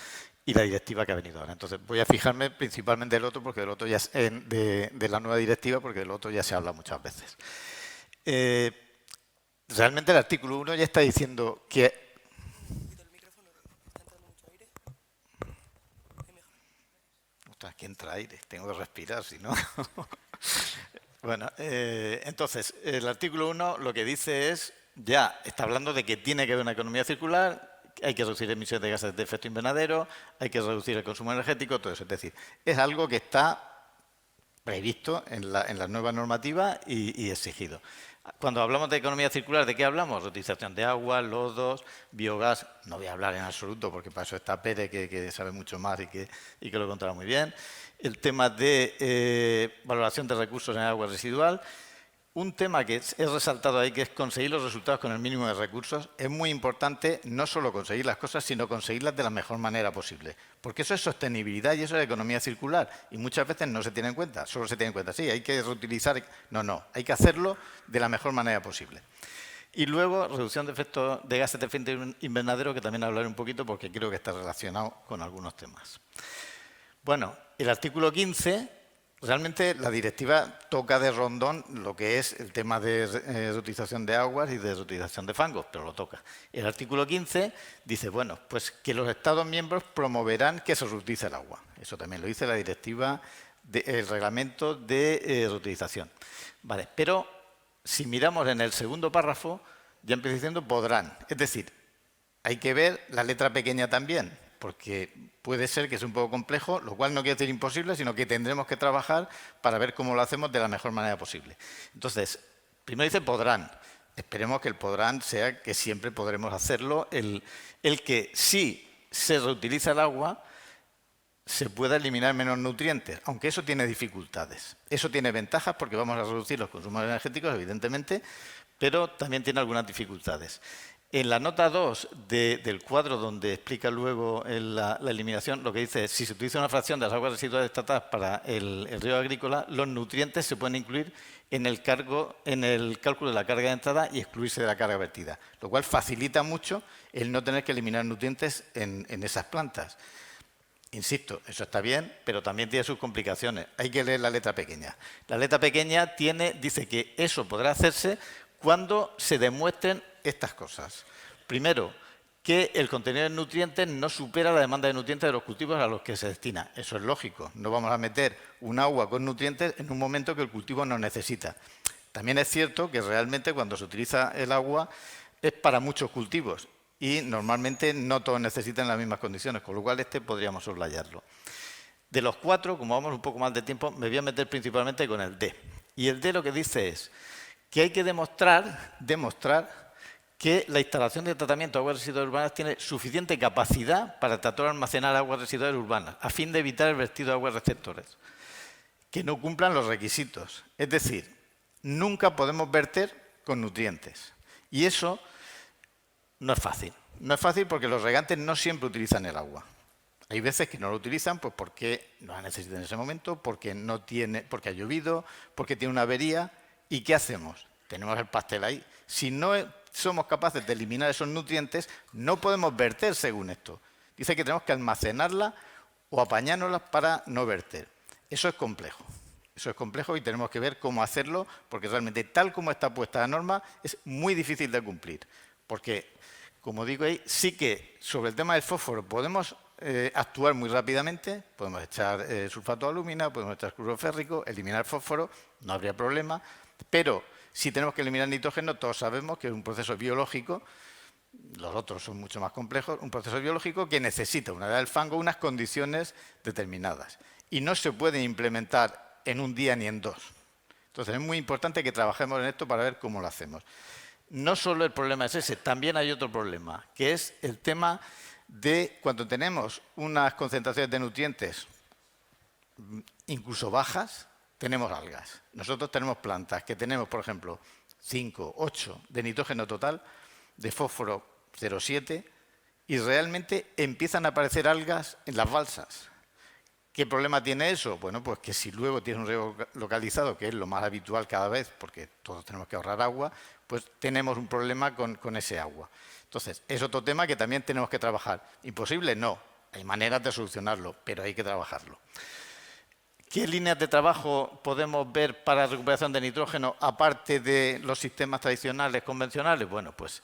[SPEAKER 9] y la directiva que ha venido ahora. Entonces voy a fijarme principalmente del otro, porque del otro ya de la nueva directiva, porque del otro ya se habla muchas veces. Realmente el artículo 1 ya está diciendo que Ostras, aquí entra aire, tengo que respirar, si no. Bueno, entonces, el artículo 1 lo que dice es, ya está hablando de que tiene que haber una economía circular, hay que reducir emisiones de gases de efecto invernadero, hay que reducir el consumo energético, todo eso. Es decir, es algo que está previsto en la nueva normativa y exigido. Cuando hablamos de economía circular, ¿de qué hablamos? Reutilización de agua, lodos, biogás. No voy a hablar en absoluto porque para eso está Pere, que sabe mucho más y que lo contará muy bien. El tema de valoración de recursos en agua residual. Un tema que es resaltado ahí, que es conseguir los resultados con el mínimo de recursos. Es muy importante no solo conseguir las cosas, sino conseguirlas de la mejor manera posible. Porque eso es sostenibilidad y eso es economía circular. Y muchas veces no se tiene en cuenta. Solo se tiene en cuenta, sí, hay que reutilizar. No, hay que hacerlo de la mejor manera posible. Y luego, reducción de efectos de gases de efecto invernadero, que también hablaré un poquito porque creo que está relacionado con algunos temas. Bueno, el artículo 15... Realmente la directiva toca de rondón lo que es el tema de reutilización de aguas y de reutilización de fangos, pero lo toca. El artículo 15 dice, bueno, pues que los Estados miembros promoverán que se reutilice el agua. Eso también lo dice la directiva, el reglamento de reutilización. Vale, pero si miramos en el segundo párrafo, ya empieza diciendo podrán. Es decir, hay que ver la letra pequeña también, porque puede ser que es un poco complejo, lo cual no quiere decir imposible, sino que tendremos que trabajar para ver cómo lo hacemos de la mejor manera posible. Entonces, primero dice podrán. Esperemos que el podrán sea que siempre podremos hacerlo. El que si se reutiliza el agua, se pueda eliminar menos nutrientes, aunque eso tiene dificultades. Eso tiene ventajas porque vamos a reducir los consumos energéticos, evidentemente, pero también tiene algunas dificultades. En la nota 2 del cuadro, donde explica luego la eliminación, lo que dice es, si se utiliza una fracción de las aguas residuales tratadas para el riego agrícola, los nutrientes se pueden incluir en el cálculo de la carga de entrada y excluirse de la carga vertida, lo cual facilita mucho el no tener que eliminar nutrientes en esas plantas. Insisto, eso está bien, pero también tiene sus complicaciones. Hay que leer la letra pequeña. La letra pequeña dice que eso podrá hacerse cuando se demuestren estas cosas. Primero, que el contenido de nutrientes no supera la demanda de nutrientes de los cultivos a los que se destina. Eso es lógico. No vamos a meter un agua con nutrientes en un momento que el cultivo no necesita. También es cierto que realmente cuando se utiliza el agua es para muchos cultivos y normalmente no todos necesitan las mismas condiciones, con lo cual podríamos soslayarlo. De los 4, como vamos un poco más de tiempo, me voy a meter principalmente con el D. Y el D lo que dice es que hay que demostrar que la instalación de tratamiento de aguas residuales urbanas tiene suficiente capacidad para tratar o almacenar aguas residuales urbanas, a fin de evitar el vertido de aguas receptores, que no cumplan los requisitos. Es decir, nunca podemos verter con nutrientes. Y eso no es fácil. No es fácil porque los regantes no siempre utilizan el agua. Hay veces que no lo utilizan pues porque no la necesitan en ese momento, porque ha llovido, porque tiene una avería. ¿Y qué hacemos? Tenemos el pastel ahí. Si no somos capaces de eliminar esos nutrientes, no podemos verter según esto. Dice que tenemos que almacenarlas o apañárnoslas para no verter. Eso es complejo. Eso es complejo y tenemos que ver cómo hacerlo, porque realmente tal como está puesta la norma es muy difícil de cumplir. Porque, como digo ahí, sí que sobre el tema del fósforo podemos actuar muy rápidamente, podemos echar sulfato de alumina, podemos echar cloruro férrico, eliminar fósforo, no habría problema. Pero si tenemos que eliminar nitrógeno, todos sabemos que es un proceso biológico, los otros son mucho más complejos, un proceso biológico que necesita, una vez el fango, unas condiciones determinadas. Y no se puede implementar en un día ni en dos. Entonces es muy importante que trabajemos en esto para ver cómo lo hacemos. No solo el problema es ese, también hay otro problema, que es el tema de cuando tenemos unas concentraciones de nutrientes incluso bajas, tenemos algas. Nosotros tenemos plantas que tenemos, por ejemplo, 5, 8 de nitrógeno total, de fósforo 0,7 y realmente empiezan a aparecer algas en las balsas. ¿Qué problema tiene eso? Bueno, pues que si luego tienes un riego localizado, que es lo más habitual cada vez, porque todos tenemos que ahorrar agua, pues tenemos un problema con ese agua. Entonces, es otro tema que también tenemos que trabajar. ¿Imposible? No. Hay maneras de solucionarlo, pero hay que trabajarlo. ¿Qué líneas de trabajo podemos ver para recuperación de nitrógeno aparte de los sistemas tradicionales, convencionales? Bueno, pues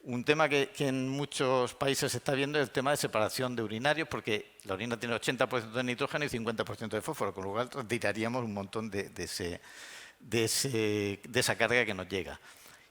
[SPEAKER 9] un tema que en muchos países se está viendo es el tema de separación de urinarios, porque la orina tiene 80% de nitrógeno y 50% de fósforo, con lo cual retiraríamos un montón de esa carga que nos llega.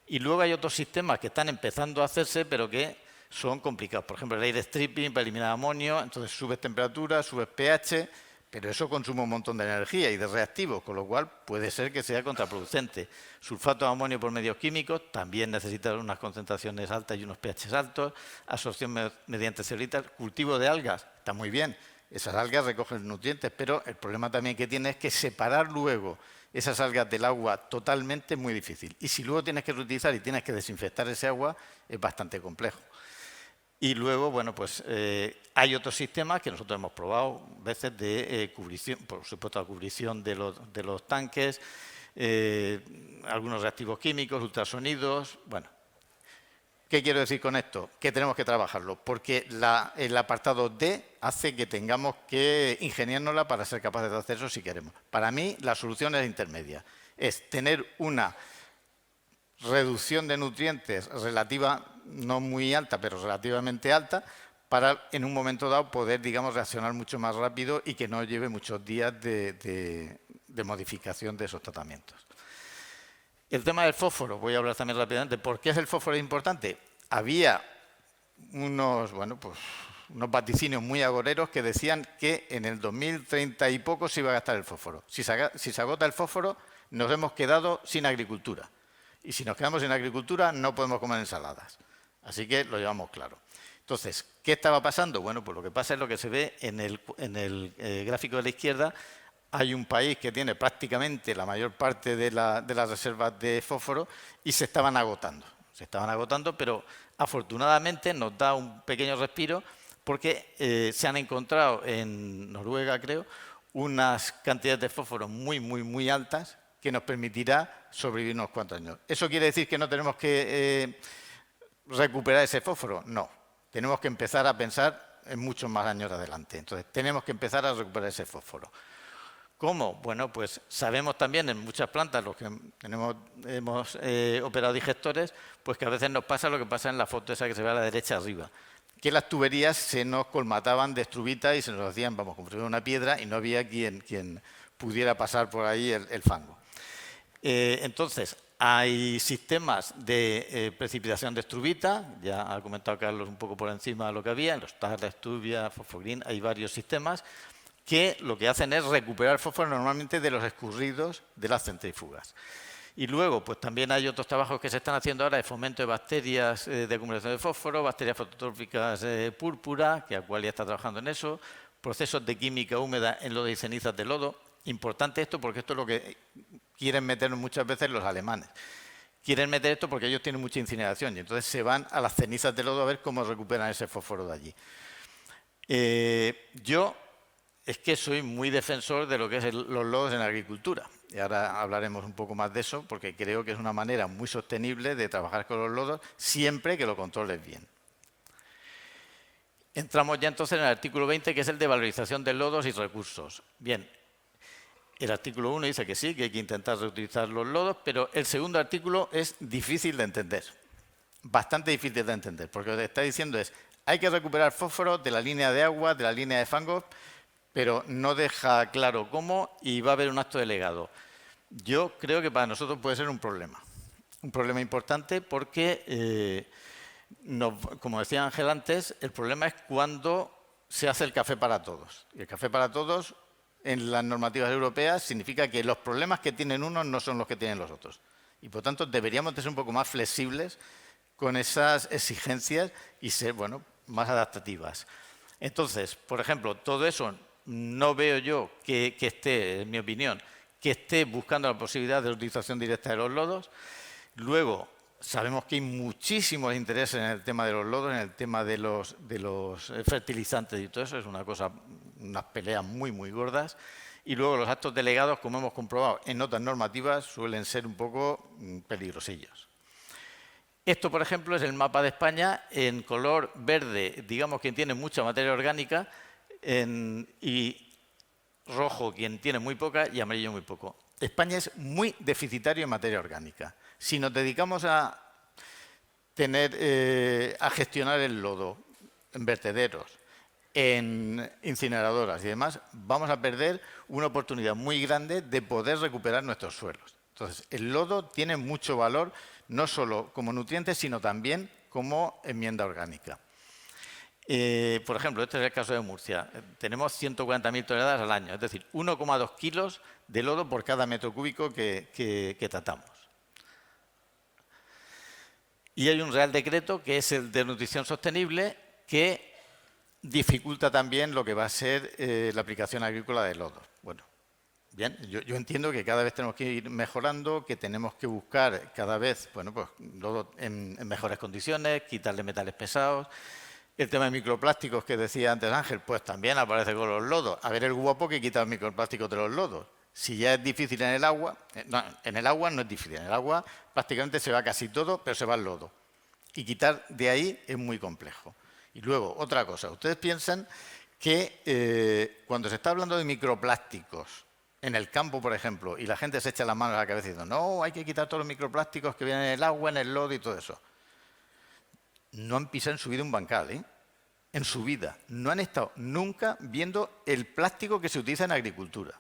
[SPEAKER 9] Y luego hay otros sistemas que están empezando a hacerse, pero que son complicados. Por ejemplo, el air stripping para eliminar amonio, entonces subes temperatura, subes pH, pero eso consume un montón de energía y de reactivos, con lo cual puede ser que sea contraproducente. Sulfato de amonio por medios químicos también necesita unas concentraciones altas y unos pH altos. Absorción mediante celulitas. Cultivo de algas, está muy bien. Esas algas recogen nutrientes, pero el problema también que tiene es que separar luego esas algas del agua totalmente es muy difícil. Y si luego tienes que reutilizar y tienes que desinfectar ese agua, es bastante complejo. Y luego, bueno, pues hay otros sistemas que nosotros hemos probado veces de cubrición, por supuesto la cubrición de los tanques, algunos reactivos químicos, ultrasonidos. Bueno, ¿qué quiero decir con esto? Que tenemos que trabajarlo, porque el apartado D hace que tengamos que ingeniárnosla para ser capaces de hacer eso si queremos. Para mí, la solución es intermedia. Es tener una reducción de nutrientes relativa, no muy alta, pero relativamente alta, para en un momento dado poder, digamos, reaccionar mucho más rápido y que no lleve muchos días de modificación de esos tratamientos. El tema del fósforo, voy a hablar también rápidamente. ¿Por qué es el fósforo importante? Había unos vaticinios muy agoreros que decían que en el 2030 y poco se iba a gastar el fósforo. Si se agota el fósforo, nos hemos quedado sin agricultura. Y si nos quedamos sin agricultura, no podemos comer ensaladas. Así que lo llevamos claro. Entonces, ¿qué estaba pasando? Bueno, pues lo que pasa es lo que se ve en el gráfico de la izquierda. Hay un país que tiene prácticamente la mayor parte de las reservas de fósforo y se estaban agotando. Se estaban agotando, pero afortunadamente nos da un pequeño respiro porque se han encontrado en Noruega, creo, unas cantidades de fósforo muy, muy, muy altas que nos permitirá sobrevivir unos cuantos años. ¿Eso quiere decir que no tenemos que recuperar ese fósforo? No. Tenemos que empezar a pensar en muchos más años adelante. Entonces, tenemos que empezar a recuperar ese fósforo. ¿Cómo? Bueno, pues sabemos también en muchas plantas, los que hemos operado digestores, pues que a veces nos pasa lo que pasa en la foto esa que se ve a la derecha arriba, que las tuberías se nos colmataban de estrubitas y se nos hacían, vamos, como si fuera una piedra y no había quien pudiera pasar por ahí el fango. Entonces, hay sistemas de precipitación de estrubita, ya ha comentado Carlos un poco por encima de lo que había, en los TAR, Estuvia, Fosfogreen, hay varios sistemas que lo que hacen es recuperar fósforo normalmente de los escurridos de las centrífugas. Y luego, pues también hay otros trabajos que se están haciendo ahora de fomento de bacterias de acumulación de fósforo, bacterias fototróficas púrpura, que Aqualia está trabajando en eso, procesos de química húmeda en lodo y cenizas de lodo. Importante esto porque esto es lo que quieren meter muchas veces los alemanes. Quieren meter esto porque ellos tienen mucha incineración y entonces se van a las cenizas de lodo a ver cómo recuperan ese fósforo de allí. Yo es que soy muy defensor de lo que es los lodos en la agricultura. Y ahora hablaremos un poco más de eso porque creo que es una manera muy sostenible de trabajar con los lodos siempre que lo controles bien. Entramos ya entonces en el artículo 20, que es el de valorización de lodos y recursos. Bien, el artículo 1 dice que sí, que hay que intentar reutilizar los lodos, pero el segundo artículo es difícil de entender, bastante difícil de entender, porque lo que está diciendo es hay que recuperar fósforo de la línea de agua, de la línea de fangos, pero no deja claro cómo y va a haber un acto delegado. Yo creo que para nosotros puede ser un problema importante porque, como decía Ángel antes, el problema es cuando se hace el café para todos. Y el café para todos en las normativas europeas significa que los problemas que tienen unos no son los que tienen los otros. Y por tanto deberíamos de ser un poco más flexibles con esas exigencias y ser, bueno, más adaptativas. Entonces, por ejemplo, todo eso no veo yo que esté, en mi opinión, que esté buscando la posibilidad de la utilización directa de los lodos. Luego, sabemos que hay muchísimos intereses en el tema de los lodos, en el tema de los fertilizantes y todo eso. Es una cosa, unas peleas muy, muy gordas. Y luego los actos delegados, como hemos comprobado en otras normativas, suelen ser un poco peligrosillos. Esto, por ejemplo, es el mapa de España en color verde, digamos que tiene mucha materia orgánica y rojo quien tiene muy poca y amarillo muy poco. España es muy deficitario en materia orgánica. Si nos dedicamos a gestionar el lodo en vertederos, en incineradoras y demás, vamos a perder una oportunidad muy grande de poder recuperar nuestros suelos. Entonces, el lodo tiene mucho valor, no solo como nutriente, sino también como enmienda orgánica. Por ejemplo, este es el caso de Murcia. Tenemos 140.000 toneladas al año, es decir, 1,2 kilos de lodo por cada metro cúbico que tratamos. Y hay un Real Decreto, que es el de nutrición sostenible, que dificulta también lo que va a ser la aplicación agrícola de lodo. Bueno, bien, yo entiendo que cada vez tenemos que ir mejorando, que tenemos que buscar cada vez, bueno, pues lodo en mejores condiciones, quitarle metales pesados. El tema de microplásticos que decía antes Ángel, pues también aparece con los lodos. A ver el guapo que quita los microplásticos de los lodos. Si ya es difícil en el agua, no, en el agua no es difícil, en el agua prácticamente se va casi todo, pero se va el lodo. Y quitar de ahí es muy complejo. Y luego, otra cosa, ustedes piensan que cuando se está hablando de microplásticos en el campo, por ejemplo, y la gente se echa las manos a la cabeza diciendo, no, hay que quitar todos los microplásticos que vienen en el agua, en el lodo y todo eso. No han pisado en su vida un bancal, ¿eh? En su vida. No han estado nunca viendo el plástico que se utiliza en agricultura,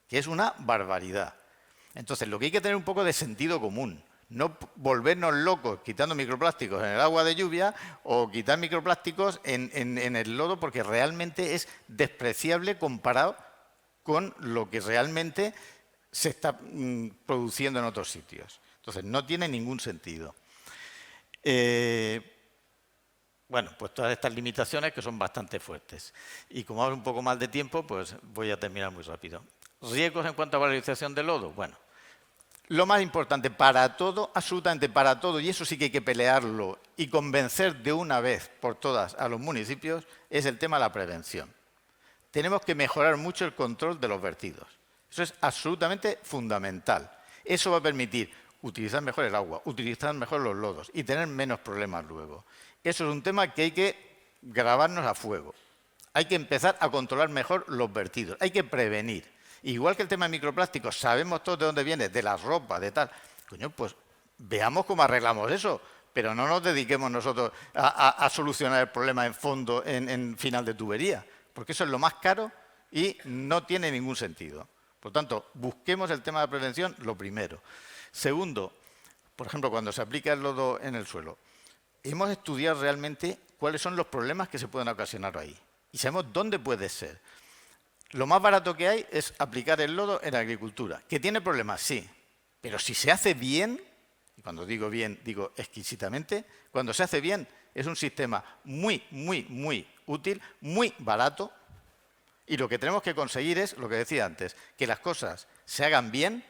[SPEAKER 9] que es una barbaridad. Entonces, lo que hay que tener un poco de sentido común. No volvernos locos quitando microplásticos en el agua de lluvia o quitar microplásticos en el lodo, porque realmente es despreciable comparado con lo que realmente se está produciendo en otros sitios. Entonces, no tiene ningún sentido. Bueno, pues todas estas limitaciones que son bastante fuertes. Y como ahora un poco más de tiempo, pues voy a terminar muy rápido. ¿Riesgos en cuanto a valorización del lodo? Bueno, lo más importante para todo, absolutamente para todo, y eso sí que hay que pelearlo y convencer de una vez por todas a los municipios, es el tema de la prevención. Tenemos que mejorar mucho el control de los vertidos. Eso es absolutamente fundamental. Eso va a permitir utilizar mejor el agua, utilizar mejor los lodos y tener menos problemas luego. Eso es un tema que hay que grabarnos a fuego. Hay que empezar a controlar mejor los vertidos, hay que prevenir. Igual que el tema de microplásticos, sabemos todos de dónde viene, de la ropa, de tal. Coño, pues veamos cómo arreglamos eso, pero no nos dediquemos nosotros a solucionar el problema en fondo, en final de tubería, porque eso es lo más caro y no tiene ningún sentido. Por tanto, busquemos el tema de la prevención, lo primero. Segundo, por ejemplo, cuando se aplica el lodo en el suelo, hemos estudiado realmente cuáles son los problemas que se pueden ocasionar ahí y sabemos dónde puede ser. Lo más barato que hay es aplicar el lodo en la agricultura. ¿Que tiene problemas? Sí. Pero si se hace bien, y cuando digo bien, digo exquisitamente, cuando se hace bien es un sistema muy, muy, muy útil, muy barato, y lo que tenemos que conseguir es, lo que decía antes, que las cosas se hagan bien.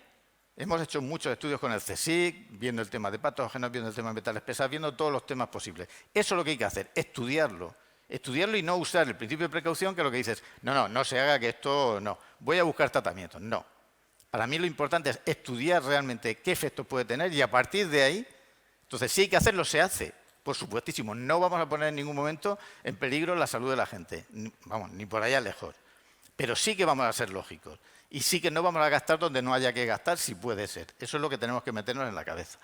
[SPEAKER 9] Hemos hecho muchos estudios con el CSIC, viendo el tema de patógenos, viendo el tema de metales pesados, viendo todos los temas posibles. Eso es lo que hay que hacer, estudiarlo. Estudiarlo y no usar el principio de precaución, que lo que dices, no se haga, que esto no, voy a buscar tratamientos. No. Para mí lo importante es estudiar realmente qué efectos puede tener y a partir de ahí, entonces si hay que hacerlo, se hace. Por supuestísimo, no vamos a poner en ningún momento en peligro la salud de la gente, vamos, ni por allá lejos. Pero sí que vamos a ser lógicos y sí que no vamos a gastar donde no haya que gastar, si puede ser. Eso es lo que tenemos que meternos en la cabeza.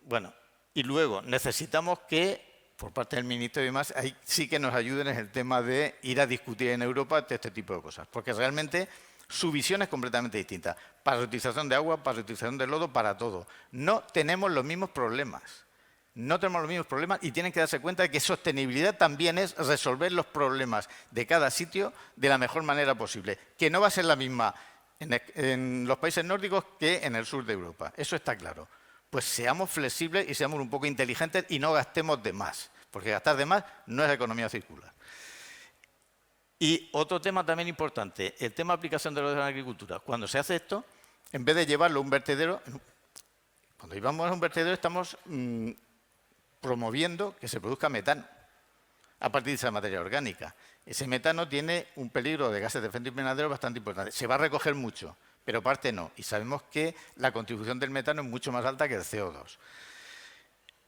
[SPEAKER 9] Bueno, y luego necesitamos que por parte del Ministerio y demás, ahí sí que nos ayuden en el tema de ir a discutir en Europa de este tipo de cosas, porque realmente su visión es completamente distinta. Para la utilización de agua, para la utilización de lodo, para todo. No tenemos los mismos problemas. No tenemos los mismos problemas y tienen que darse cuenta de que sostenibilidad también es resolver los problemas de cada sitio de la mejor manera posible, que no va a ser la misma en los países nórdicos que en el sur de Europa. Eso está claro. Pues seamos flexibles y seamos un poco inteligentes y no gastemos de más, porque gastar de más no es economía circular. Y otro tema también importante, el tema de aplicación de lodo en la agricultura. Cuando se hace esto, en vez de llevarlo a un vertedero, cuando llevamos a un vertedero estamos promoviendo que se produzca metano a partir de esa materia orgánica. Ese metano tiene un peligro de gases de efecto invernadero bastante importante. Se va a recoger mucho, pero parte no. Y sabemos que la contribución del metano es mucho más alta que el CO2.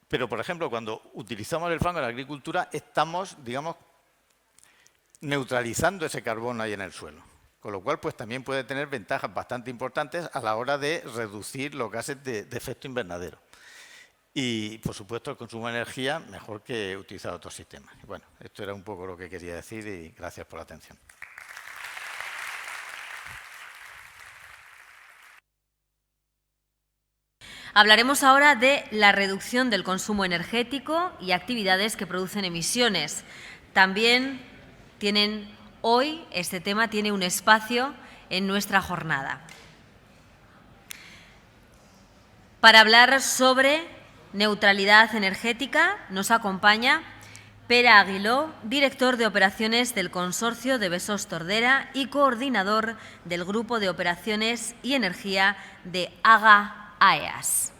[SPEAKER 9] Pero, por ejemplo, cuando utilizamos el fango en la agricultura, estamos, digamos, neutralizando ese carbono ahí en el suelo. Con lo cual, pues también puede tener ventajas bastante importantes a la hora de reducir los gases de efecto invernadero. Y, por supuesto, el consumo de energía mejor que utilizar otros sistemas. Bueno, esto era un poco lo que quería decir y gracias por la atención.
[SPEAKER 1] Hablaremos ahora de la reducción del consumo energético y actividades que producen emisiones. También hoy este tema tiene un espacio en nuestra jornada. Para hablar sobre neutralidad energética nos acompaña Pere Aguiló, director de operaciones del Consorcio de Besós Tordera y coordinador del Grupo de Operaciones y Energía de AGA-AEAS.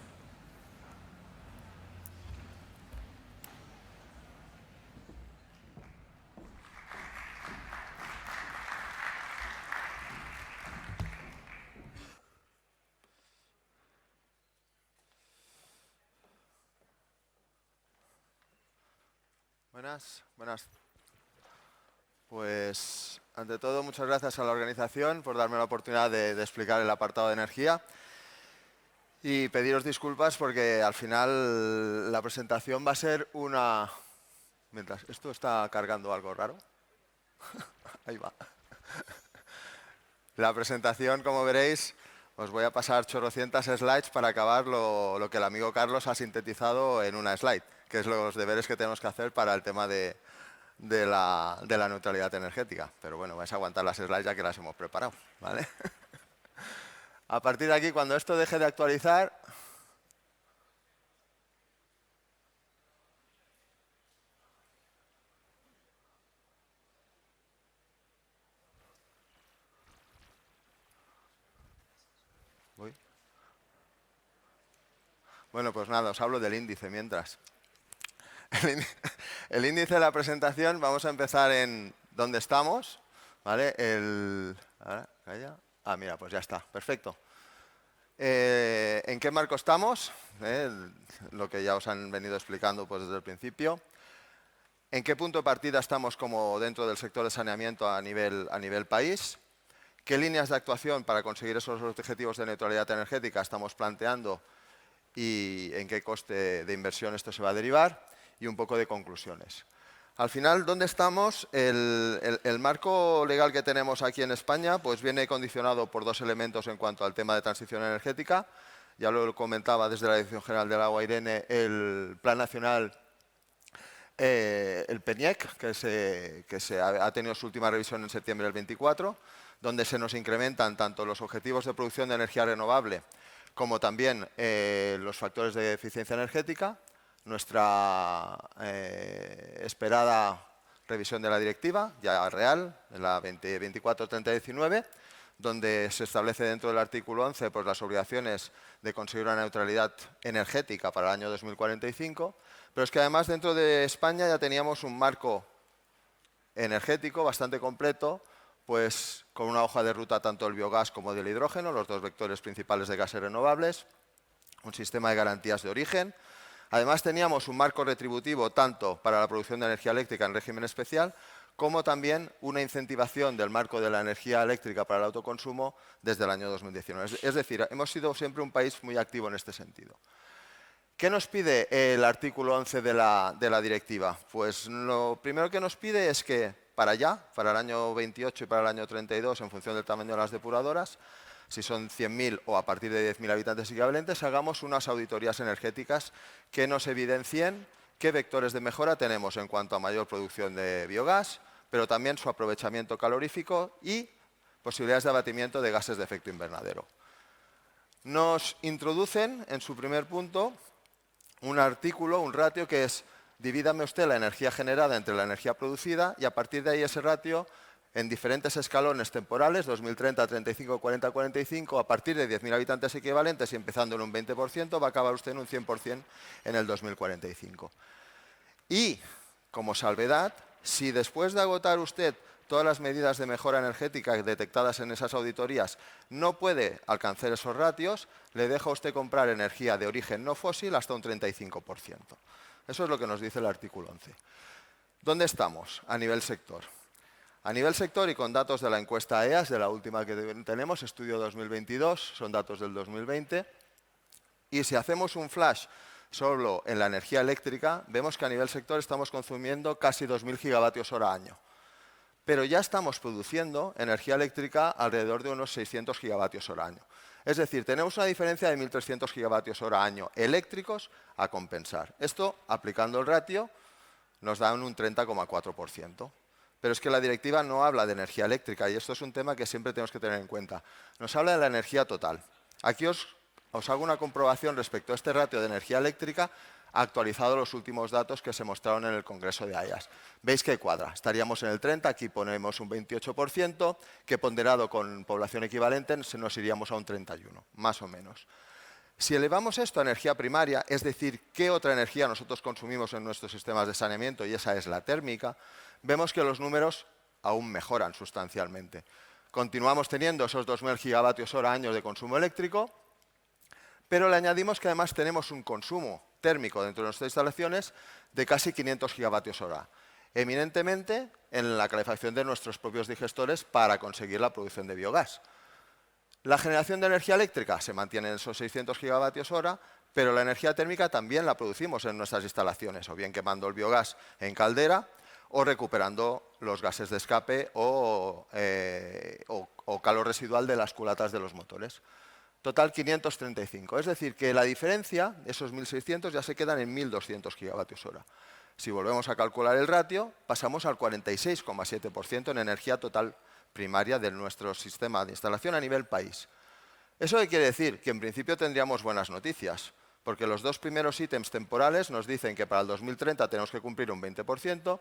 [SPEAKER 10] Buenas. Pues, ante todo, muchas gracias a la organización por darme la oportunidad de explicar el apartado de energía y pediros disculpas porque al final la presentación va a ser una... Mientras, ¿esto está cargando algo raro? Ahí va. La presentación, como veréis, os voy a pasar chorrocientas slides para acabar lo que el amigo Carlos ha sintetizado en una slide, que es los deberes que tenemos que hacer para el tema de la neutralidad energética. Pero bueno, vais a aguantar las slides ya que las hemos preparado, ¿vale? A partir de aquí, cuando esto deje de actualizar... Bueno, pues nada, os hablo del índice mientras. El índice de la presentación, vamos a empezar en dónde estamos, ¿vale? Mira, pues ya está, perfecto. ¿En qué marco estamos? Lo que ya os han venido explicando pues, desde el principio. ¿En qué punto de partida estamos como dentro del sector de saneamiento a nivel país? ¿Qué líneas de actuación para conseguir esos objetivos de neutralidad energética estamos planteando y en qué coste de inversión esto se va a derivar? Y un poco de conclusiones. Al final, ¿dónde estamos? El marco legal que tenemos aquí en España pues viene condicionado por dos elementos en cuanto al tema de transición energética. Ya lo comentaba desde la Dirección General del Agua, Irene, el Plan Nacional, el PENIEC, que se ha tenido su última revisión en septiembre del 24, donde se nos incrementan tanto los objetivos de producción de energía renovable como también los factores de eficiencia energética. Nuestra esperada revisión de la directiva, ya real, en la 24/30/19, donde se establece dentro del artículo 11 pues, las obligaciones de conseguir una neutralidad energética para el año 2045, pero es que además dentro de España ya teníamos un marco energético bastante completo, pues con una hoja de ruta tanto del biogás como del hidrógeno, los dos vectores principales de gases renovables, un sistema de garantías de origen. Además, teníamos un marco retributivo tanto para la producción de energía eléctrica en régimen especial, como también una incentivación del marco de la energía eléctrica para el autoconsumo desde el año 2019. Es decir, hemos sido siempre un país muy activo en este sentido. ¿Qué nos pide el artículo 11 de la directiva? Pues lo primero que nos pide es que para el año 28 y para el año 32, en función del tamaño de las depuradoras, si son 100.000 o a partir de 10.000 habitantes equivalentes, hagamos unas auditorías energéticas que nos evidencien qué vectores de mejora tenemos en cuanto a mayor producción de biogás, pero también su aprovechamiento calorífico y posibilidades de abatimiento de gases de efecto invernadero. Nos introducen en su primer punto un artículo, un ratio que es divídame usted la energía generada entre la energía producida y a partir de ahí ese ratio en diferentes escalones temporales, 2030, 35, 40, 45, a partir de 10.000 habitantes equivalentes y empezando en un 20%, va a acabar usted en un 100% en el 2045. Y, como salvedad, si después de agotar usted todas las medidas de mejora energética detectadas en esas auditorías no puede alcanzar esos ratios, le deja a usted comprar energía de origen no fósil hasta un 35%. Eso es lo que nos dice el artículo 11. ¿Dónde estamos a nivel sector? A nivel sector y con datos de la encuesta EAS, de la última que tenemos, estudio 2022, son datos del 2020, y si hacemos un flash solo en la energía eléctrica, vemos que a nivel sector estamos consumiendo casi 2.000 gigavatios hora año. Pero ya estamos produciendo energía eléctrica alrededor de unos 600 gigavatios hora año. Es decir, tenemos una diferencia de 1.300 gigavatios hora año eléctricos a compensar. Esto, aplicando el ratio, nos da un 30,4%. Pero es que la directiva no habla de energía eléctrica y esto es un tema que siempre tenemos que tener en cuenta. Nos habla de la energía total. Aquí os hago una comprobación respecto a este ratio de energía eléctrica actualizado los últimos datos que se mostraron en el Congreso de AEAS. Veis que cuadra. Estaríamos en el 30, aquí ponemos un 28%, que ponderado con población equivalente nos iríamos a un 31, más o menos. Si elevamos esto a energía primaria, es decir, qué otra energía nosotros consumimos en nuestros sistemas de saneamiento, y esa es la térmica, vemos que los números aún mejoran sustancialmente. Continuamos teniendo esos 2.000 gigavatios hora año de consumo eléctrico, pero le añadimos que además tenemos un consumo térmico dentro de nuestras instalaciones de casi 500 gigavatios hora, eminentemente en la calefacción de nuestros propios digestores para conseguir la producción de biogás. La generación de energía eléctrica se mantiene en esos 600 gigavatios hora, pero la energía térmica también la producimos en nuestras instalaciones, o bien quemando el biogás en caldera o recuperando los gases de escape o calor residual de las culatas de los motores. Total 535, es decir, que la diferencia, esos 1.600 ya se quedan en 1.200 gigavatios hora. Si volvemos a calcular el ratio, pasamos al 46,7% en energía total primaria de nuestro sistema de instalación a nivel país. ¿Eso qué quiere decir? Que en principio tendríamos buenas noticias, porque los dos primeros ítems temporales nos dicen que para el 2030 tenemos que cumplir un 20%,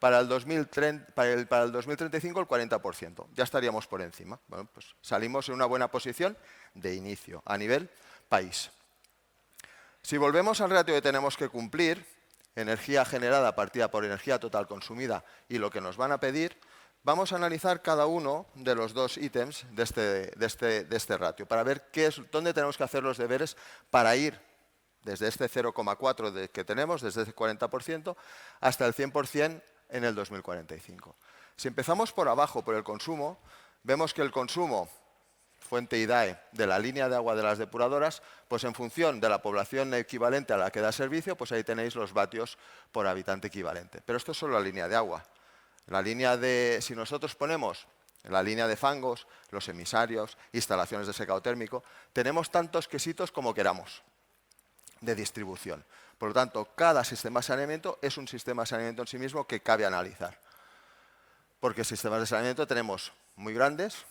[SPEAKER 10] para el 2035 el 40%. Ya estaríamos por encima. Bueno, pues salimos en una buena posición de inicio a nivel país. Si volvemos al ratio que tenemos que cumplir, energía generada partida por energía total consumida y lo que nos van a pedir, vamos a analizar cada uno de los dos ítems de este ratio para ver dónde tenemos que hacer los deberes para ir desde este 0,4 que tenemos, desde ese 40%, hasta el 100% en el 2045. Si empezamos por abajo, por el consumo, vemos que el consumo, fuente IDAE, de la línea de agua de las depuradoras, pues en función de la población equivalente a la que da servicio, pues ahí tenéis los vatios por habitante equivalente. Pero esto es solo la línea de agua. La línea si nosotros ponemos la línea de fangos, los emisarios, instalaciones de secado térmico, tenemos tantos quesitos como queramos de distribución. Por lo tanto, cada sistema de saneamiento es un sistema de saneamiento en sí mismo que cabe analizar. Porque sistemas de saneamiento tenemos muy grandes,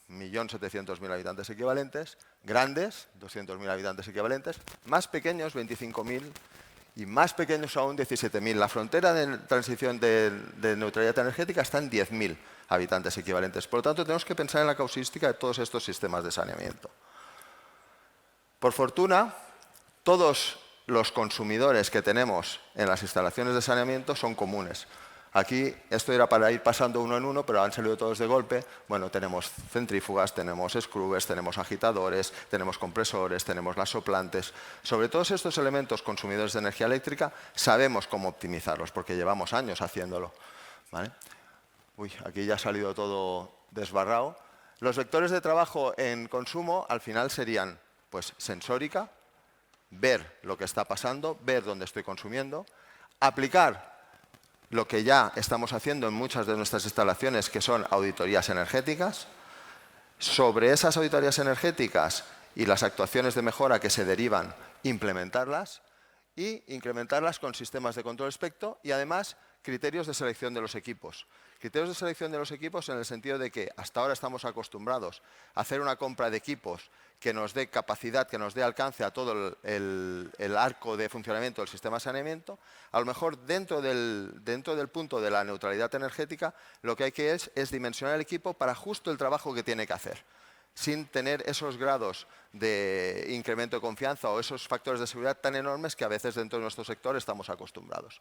[SPEAKER 10] 1.700.000 habitantes equivalentes, grandes, 200.000 habitantes equivalentes, más pequeños, 25.000, y más pequeños aún, 17.000. La frontera de transición de neutralidad energética está en 10.000 habitantes equivalentes. Por lo tanto, tenemos que pensar en la causística de todos estos sistemas de saneamiento. Por fortuna, todos los consumidores que tenemos en las instalaciones de saneamiento son comunes. Aquí esto era para ir pasando uno en uno, pero han salido todos de golpe. Bueno, tenemos centrífugas, tenemos scrubbers, tenemos agitadores, tenemos compresores, tenemos las soplantes. Sobre todos estos elementos consumidores de energía eléctrica sabemos cómo optimizarlos, porque llevamos años haciéndolo, ¿vale? Uy, aquí ya ha salido todo desbarrado. Los vectores de trabajo en consumo al final serían pues, sensórica, ver lo que está pasando, ver dónde estoy consumiendo, aplicar lo que ya estamos haciendo en muchas de nuestras instalaciones, que son auditorías energéticas. Sobre esas auditorías energéticas y las actuaciones de mejora que se derivan, implementarlas y incrementarlas con sistemas de control espectro y además criterios de selección de los equipos. Criterios de selección de los equipos en el sentido de que hasta ahora estamos acostumbrados a hacer una compra de equipos que nos dé capacidad, que nos dé alcance a todo el arco de funcionamiento del sistema de saneamiento. A lo mejor dentro del punto de la neutralidad energética lo que hay que es dimensionar el equipo para justo el trabajo que tiene que hacer, sin tener esos grados de incremento de confianza o esos factores de seguridad tan enormes que a veces dentro de nuestro sector estamos acostumbrados.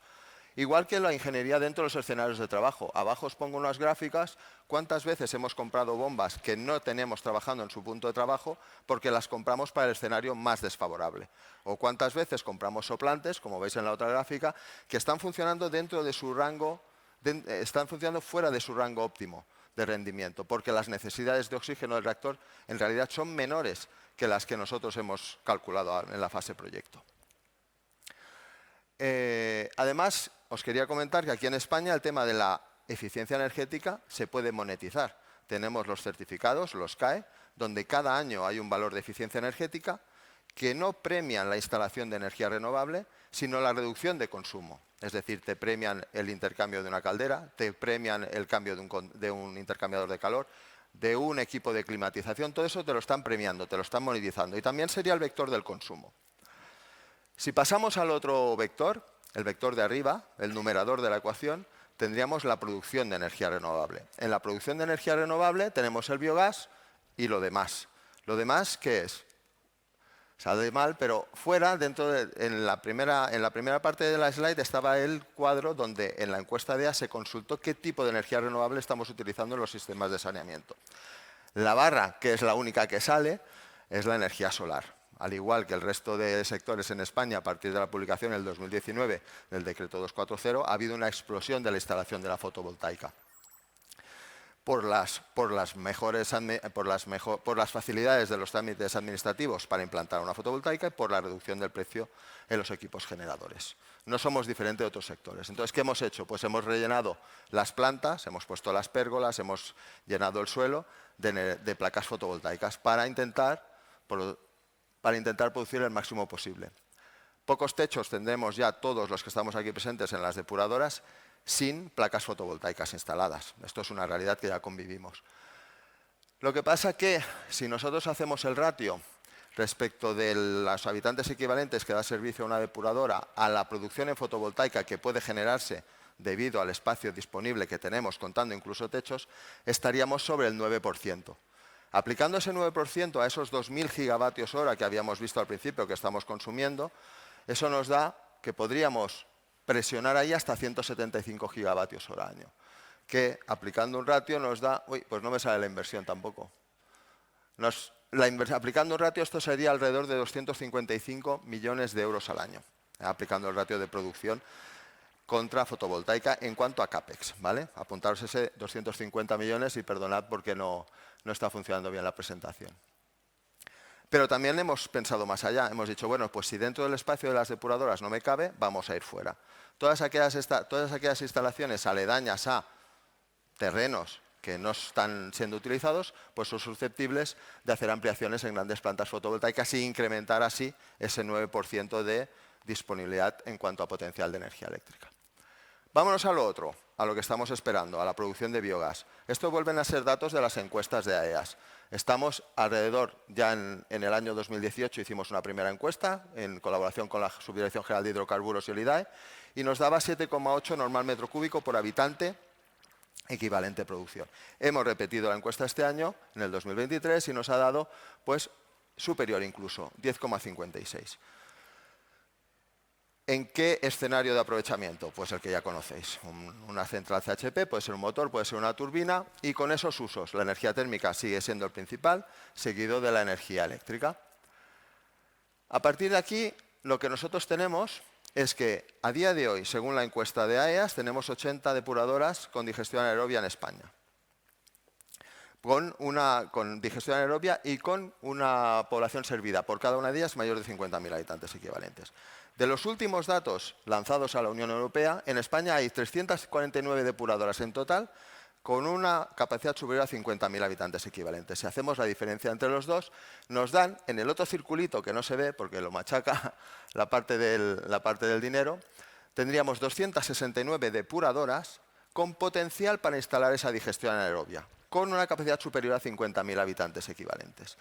[SPEAKER 10] Igual que la ingeniería dentro de los escenarios de trabajo. Abajo os pongo unas gráficas. ¿Cuántas veces hemos comprado bombas que no tenemos trabajando en su punto de trabajo porque las compramos para el escenario más desfavorable? ¿O cuántas veces compramos soplantes, como veis en la otra gráfica, que están funcionando dentro de su rango están funcionando fuera de su rango óptimo de rendimiento, porque las necesidades de oxígeno del reactor en realidad son menores que las que nosotros hemos calculado en la fase proyecto. Además, os quería comentar que aquí en España el tema de la eficiencia energética se puede monetizar. Tenemos los certificados, los CAE, donde cada año hay un valor de eficiencia energética que no premian la instalación de energía renovable, sino la reducción de consumo. Es decir, te premian el intercambio de una caldera, te premian el cambio de un intercambiador de calor, de un equipo de climatización. Todo eso te lo están premiando, te lo están monetizando. Y también sería el vector del consumo. Si pasamos al otro vector, el vector de arriba, el numerador de la ecuación, tendríamos la producción de energía renovable. En la producción de energía renovable tenemos el biogás y lo demás. ¿Lo demás qué es? Sale mal, pero fuera, en la primera parte de la slide estaba el cuadro donde en la encuesta DEA se consultó qué tipo de energía renovable estamos utilizando en los sistemas de saneamiento. La barra, que es la única que sale, es la energía solar. Al igual que el resto de sectores en España, a partir de la publicación en el 2019 del decreto 240, ha habido una explosión de la instalación de la fotovoltaica. Por las facilidades de los trámites administrativos para implantar una fotovoltaica y por la reducción del precio en los equipos generadores. No somos diferentes de otros sectores. Entonces, ¿qué hemos hecho? Pues hemos rellenado las plantas, hemos puesto las pérgolas, hemos llenado el suelo de placas fotovoltaicas para intentar producir el máximo posible. Pocos techos tendremos ya todos los que estamos aquí presentes en las depuradoras sin placas fotovoltaicas instaladas. Esto es una realidad que ya convivimos. Lo que pasa que si nosotros hacemos el ratio respecto de los habitantes equivalentes que da servicio a una depuradora a la producción en fotovoltaica que puede generarse debido al espacio disponible que tenemos, contando incluso techos, estaríamos sobre el 9%. Aplicando ese 9% a esos 2.000 gigavatios hora que habíamos visto al principio que estamos consumiendo, eso nos da que podríamos presionar ahí hasta 175 gigavatios hora año, que aplicando un ratio nos da, pues no me sale la inversión tampoco. Aplicando un ratio esto sería alrededor de 255 millones de euros al año, aplicando el ratio de producción contra fotovoltaica en cuanto a CAPEX, ¿vale? Apuntaros ese 250 millones y perdonad porque no está funcionando bien la presentación. Pero también hemos pensado más allá. Hemos dicho, bueno, pues si dentro del espacio de las depuradoras no me cabe, vamos a ir fuera. Todas aquellas instalaciones aledañas a terrenos que no están siendo utilizados, pues son susceptibles de hacer ampliaciones en grandes plantas fotovoltaicas y incrementar así ese 9% de disponibilidad en cuanto a potencial de energía eléctrica. Vámonos a lo otro, a lo que estamos esperando, a la producción de biogás. Estos vuelven a ser datos de las encuestas de AEAS. Estamos alrededor, ya en el año 2018 hicimos una primera encuesta en colaboración con la Subdirección General de Hidrocarburos y el IDAE y nos daba 7,8 normal metro cúbico por habitante equivalente producción. Hemos repetido la encuesta este año, en el 2023, y nos ha dado pues, superior incluso, 10,56. ¿En qué escenario de aprovechamiento? Pues el que ya conocéis. Una central CHP, puede ser un motor, puede ser una turbina, y con esos usos la energía térmica sigue siendo el principal, seguido de la energía eléctrica. A partir de aquí, lo que nosotros tenemos es que a día de hoy, según la encuesta de AEAS, tenemos 80 depuradoras con digestión anaerobia en España. Con digestión anaerobia y con una población servida por cada una de ellas mayor de 50.000 habitantes equivalentes. De los últimos datos lanzados a la Unión Europea, en España hay 349 depuradoras en total con una capacidad superior a 50.000 habitantes equivalentes. Si hacemos la diferencia entre los dos, nos dan, en el otro circulito que no se ve porque lo machaca la parte del dinero, tendríamos 269 depuradoras con potencial para instalar esa digestión anaerobia, con una capacidad superior a 50.000 habitantes equivalentes.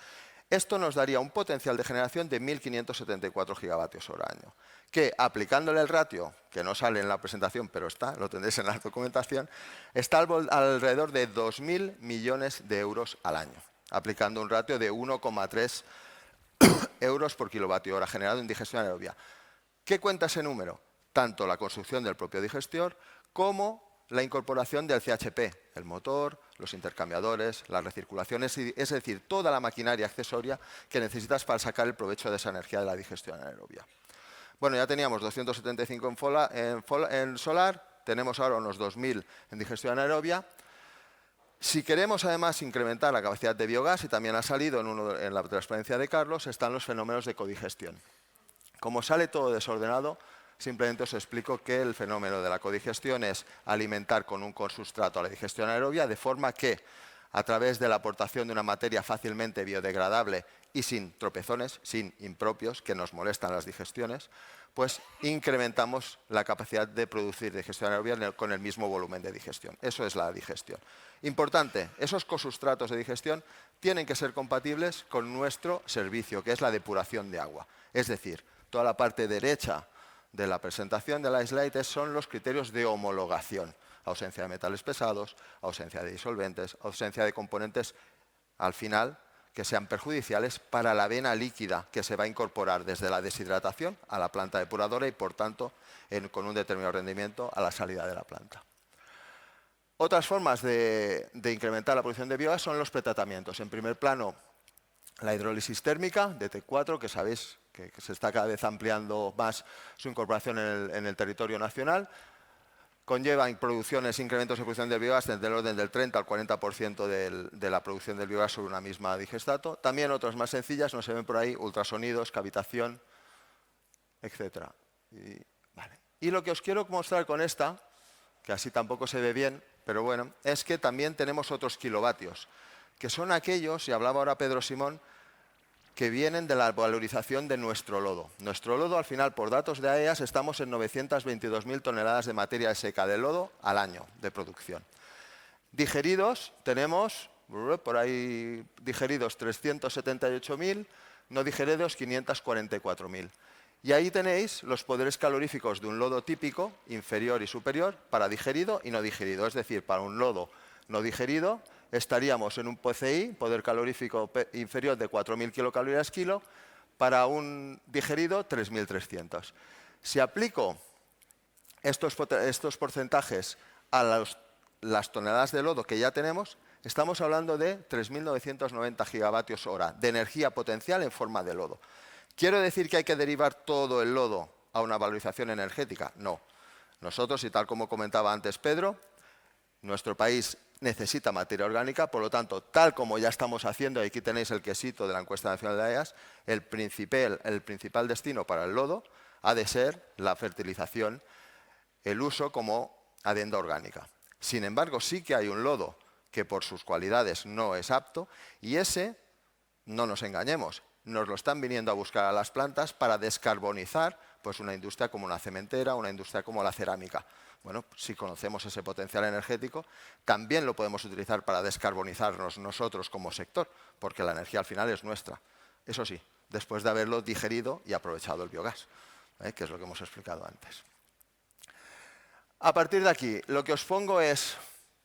[SPEAKER 10] Esto nos daría un potencial de generación de 1.574 gigavatios hora año, que aplicándole el ratio, que no sale en la presentación, pero lo tendréis en la documentación, está alrededor de 2.000 millones de euros al año, aplicando un ratio de 1,3 euros por kilovatio hora generado en digestión anaerobia. ¿Qué cuenta ese número? Tanto la construcción del propio digestor como la incorporación del CHP, el motor, los intercambiadores, las recirculaciones, es decir, toda la maquinaria accesoria que necesitas para sacar el provecho de esa energía de la digestión anaerobia. Bueno, ya teníamos 275 en solar, tenemos ahora unos 2.000 en digestión anaerobia. Si queremos además incrementar la capacidad de biogás, y también ha salido en la transparencia de Carlos, están los fenómenos de codigestión. Como sale todo desordenado, simplemente os explico que el fenómeno de la codigestión es alimentar con un consustrato a la digestión anaerobia, de forma que a través de la aportación de una materia fácilmente biodegradable y sin tropezones, sin impropios que nos molestan las digestiones, pues incrementamos la capacidad de producir digestión anaerobia con el mismo volumen de digestión. Eso es la digestión. Importante, esos cosustratos de digestión tienen que ser compatibles con nuestro servicio, que es la depuración de agua. Es decir, toda la parte derecha de la presentación de la slide son los criterios de homologación. Ausencia de metales pesados, ausencia de disolventes, ausencia de componentes, al final, que sean perjudiciales para la vena líquida que se va a incorporar desde la deshidratación a la planta depuradora y, por tanto, con un determinado rendimiento a la salida de la planta. Otras formas de incrementar la producción de biogás son los pretratamientos. En primer plano, la hidrólisis térmica de T4, que sabéis que se está cada vez ampliando más su incorporación en el territorio nacional. Conlleva incrementos de producción del biogás del orden del 30 al 40% de la producción del biogás sobre una misma digestato. También otras más sencillas, no se ven por ahí, ultrasonidos, cavitación, etc. Y lo que os quiero mostrar con esta, que así tampoco se ve bien, pero bueno, es que también tenemos otros kilovatios, que son aquellos, y hablaba ahora Pedro Simón, que vienen de la valorización de nuestro lodo. Nuestro lodo, al final, por datos de AEAS, estamos en 922.000 toneladas de materia seca de lodo al año de producción. Digeridos, tenemos, por ahí, digeridos 378.000, no digeridos 544.000. Y ahí tenéis los poderes caloríficos de un lodo típico, inferior y superior, para digerido y no digerido. Es decir, para un lodo no digerido, estaríamos en un PCI, poder calorífico inferior de 4.000 kilocalorías kilo, para un digerido 3.300. Si aplico estos porcentajes a las toneladas de lodo que ya tenemos, estamos hablando de 3.990 gigavatios hora de energía potencial en forma de lodo. ¿Quiero decir que hay que derivar todo el lodo a una valorización energética? No. Nosotros, y tal como comentaba antes Pedro, nuestro país necesita materia orgánica, por lo tanto, tal como ya estamos haciendo, y aquí tenéis el quesito de la encuesta nacional de AEAS, el principal destino para el lodo ha de ser la fertilización, el uso como adenda orgánica. Sin embargo, sí que hay un lodo que por sus cualidades no es apto, y ese, no nos engañemos, nos lo están viniendo a buscar a las plantas para descarbonizar pues una industria como una cementera, una industria como la cerámica. Bueno, si conocemos ese potencial energético, también lo podemos utilizar para descarbonizarnos nosotros como sector, porque la energía al final es nuestra. Eso sí, después de haberlo digerido y aprovechado el biogás, que es lo que hemos explicado antes. A partir de aquí, lo que os pongo es,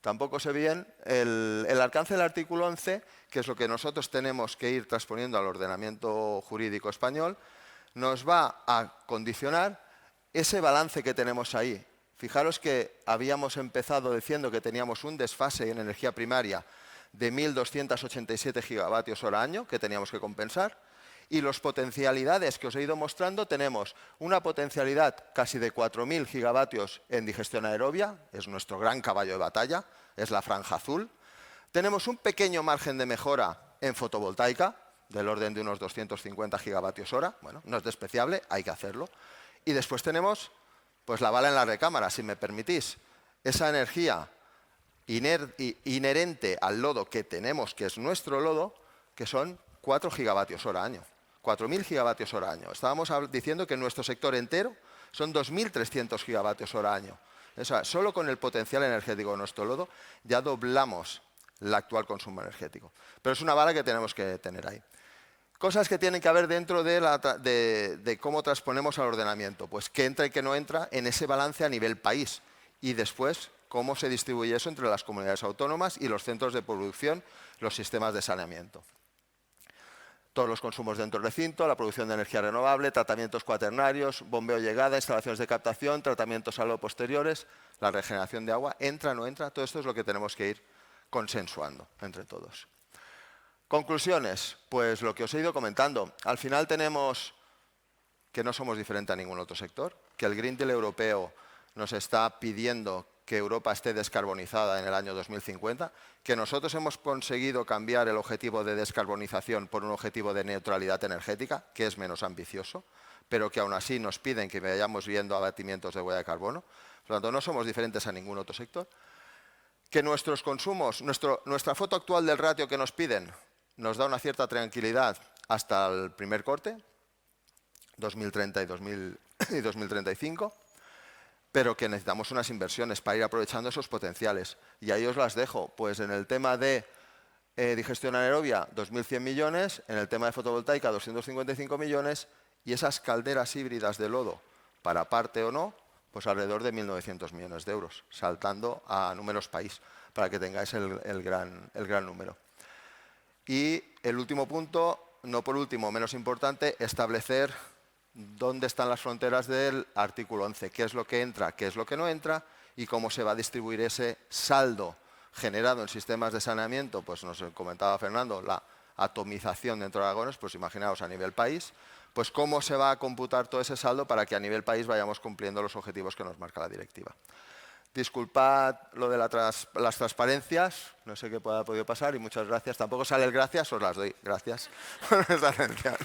[SPEAKER 10] tampoco sé bien, el alcance del artículo 11, que es lo que nosotros tenemos que ir transponiendo al ordenamiento jurídico español, nos va a condicionar ese balance que tenemos ahí. Fijaros que habíamos empezado diciendo que teníamos un desfase en energía primaria de 1.287 gigavatios hora año que teníamos que compensar, y las potencialidades que os he ido mostrando, tenemos una potencialidad casi de 4.000 gigavatios en digestión aerobia, es nuestro gran caballo de batalla, es la franja azul. Tenemos un pequeño margen de mejora en fotovoltaica, del orden de unos 250 gigavatios hora, bueno, no es despreciable, hay que hacerlo. Y después tenemos pues la bala en la recámara, si me permitís, esa energía inherente al lodo que tenemos, que es nuestro lodo, que son 4 gigavatios hora año, 4.000 gigavatios hora año. Estábamos diciendo que en nuestro sector entero son 2.300 gigavatios hora año. O sea, solo con el potencial energético de nuestro lodo ya doblamos el actual consumo energético. Pero es una bala que tenemos que tener ahí. Cosas que tienen que haber dentro de cómo transponemos al ordenamiento. Pues qué entra y qué no entra en ese balance a nivel país. Y después, cómo se distribuye eso entre las comunidades autónomas y los centros de producción, los sistemas de saneamiento. Todos los consumos dentro del recinto, la producción de energía renovable, tratamientos cuaternarios, bombeo llegada, instalaciones de captación, tratamientos a lo posteriores, la regeneración de agua, entra, no entra, todo esto es lo que tenemos que ir consensuando entre todos. Conclusiones, pues lo que os he ido comentando. Al final tenemos que no somos diferentes a ningún otro sector, que el Green Deal europeo nos está pidiendo que Europa esté descarbonizada en el año 2050, que nosotros hemos conseguido cambiar el objetivo de descarbonización por un objetivo de neutralidad energética, que es menos ambicioso, pero que aún así nos piden que vayamos viendo abatimientos de huella de carbono. Por lo tanto, no somos diferentes a ningún otro sector. Que nuestros consumos, nuestra foto actual del ratio que nos piden, nos da una cierta tranquilidad hasta el primer corte, 2030 y 2035, pero que necesitamos unas inversiones para ir aprovechando esos potenciales. Y ahí os las dejo. Pues en el tema de digestión anaerobia, 2.100 millones, en el tema de fotovoltaica, 255 millones, y esas calderas híbridas de lodo, para parte o no, pues alrededor de 1.900 millones de euros, saltando a números país, para que tengáis el gran número. Y el último punto, no por último, menos importante, establecer dónde están las fronteras del artículo 11, qué es lo que entra, qué es lo que no entra y cómo se va a distribuir ese saldo generado en sistemas de saneamiento. Pues nos comentaba Fernando, la atomización dentro de Aragones, pues imaginaos a nivel país, pues cómo se va a computar todo ese saldo para que a nivel país vayamos cumpliendo los objetivos que nos marca la directiva. Disculpad lo de las transparencias, no sé qué ha podido pasar y muchas gracias. Tampoco sale el gracias, os las doy. Gracias por esta atención.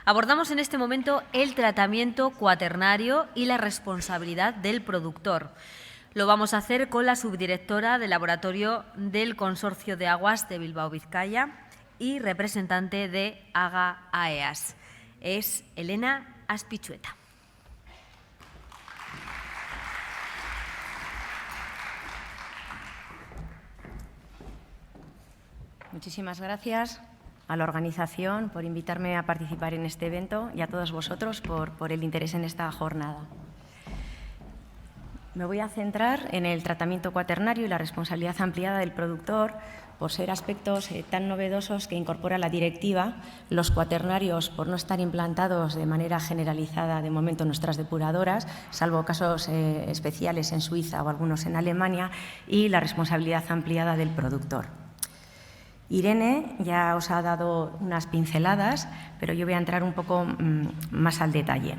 [SPEAKER 1] Abordamos en este momento el tratamiento cuaternario y la responsabilidad del productor. Lo vamos a hacer con la subdirectora del Laboratorio del Consorcio de Aguas de Bilbao-Vizcaya y representante de AGA-AEAS. Es Elena Aspichueta.
[SPEAKER 11] Muchísimas gracias a la organización por invitarme a participar en este evento y a todos vosotros por el interés en esta jornada. Me voy a centrar en el tratamiento cuaternario y la responsabilidad ampliada del productor por ser aspectos tan novedosos que incorpora la directiva. Los cuaternarios, por no estar implantados de manera generalizada de momento en nuestras depuradoras, salvo casos especiales en Suiza o algunos en Alemania, y la responsabilidad ampliada del productor. Irene ya os ha dado unas pinceladas, pero yo voy a entrar un poco más al detalle.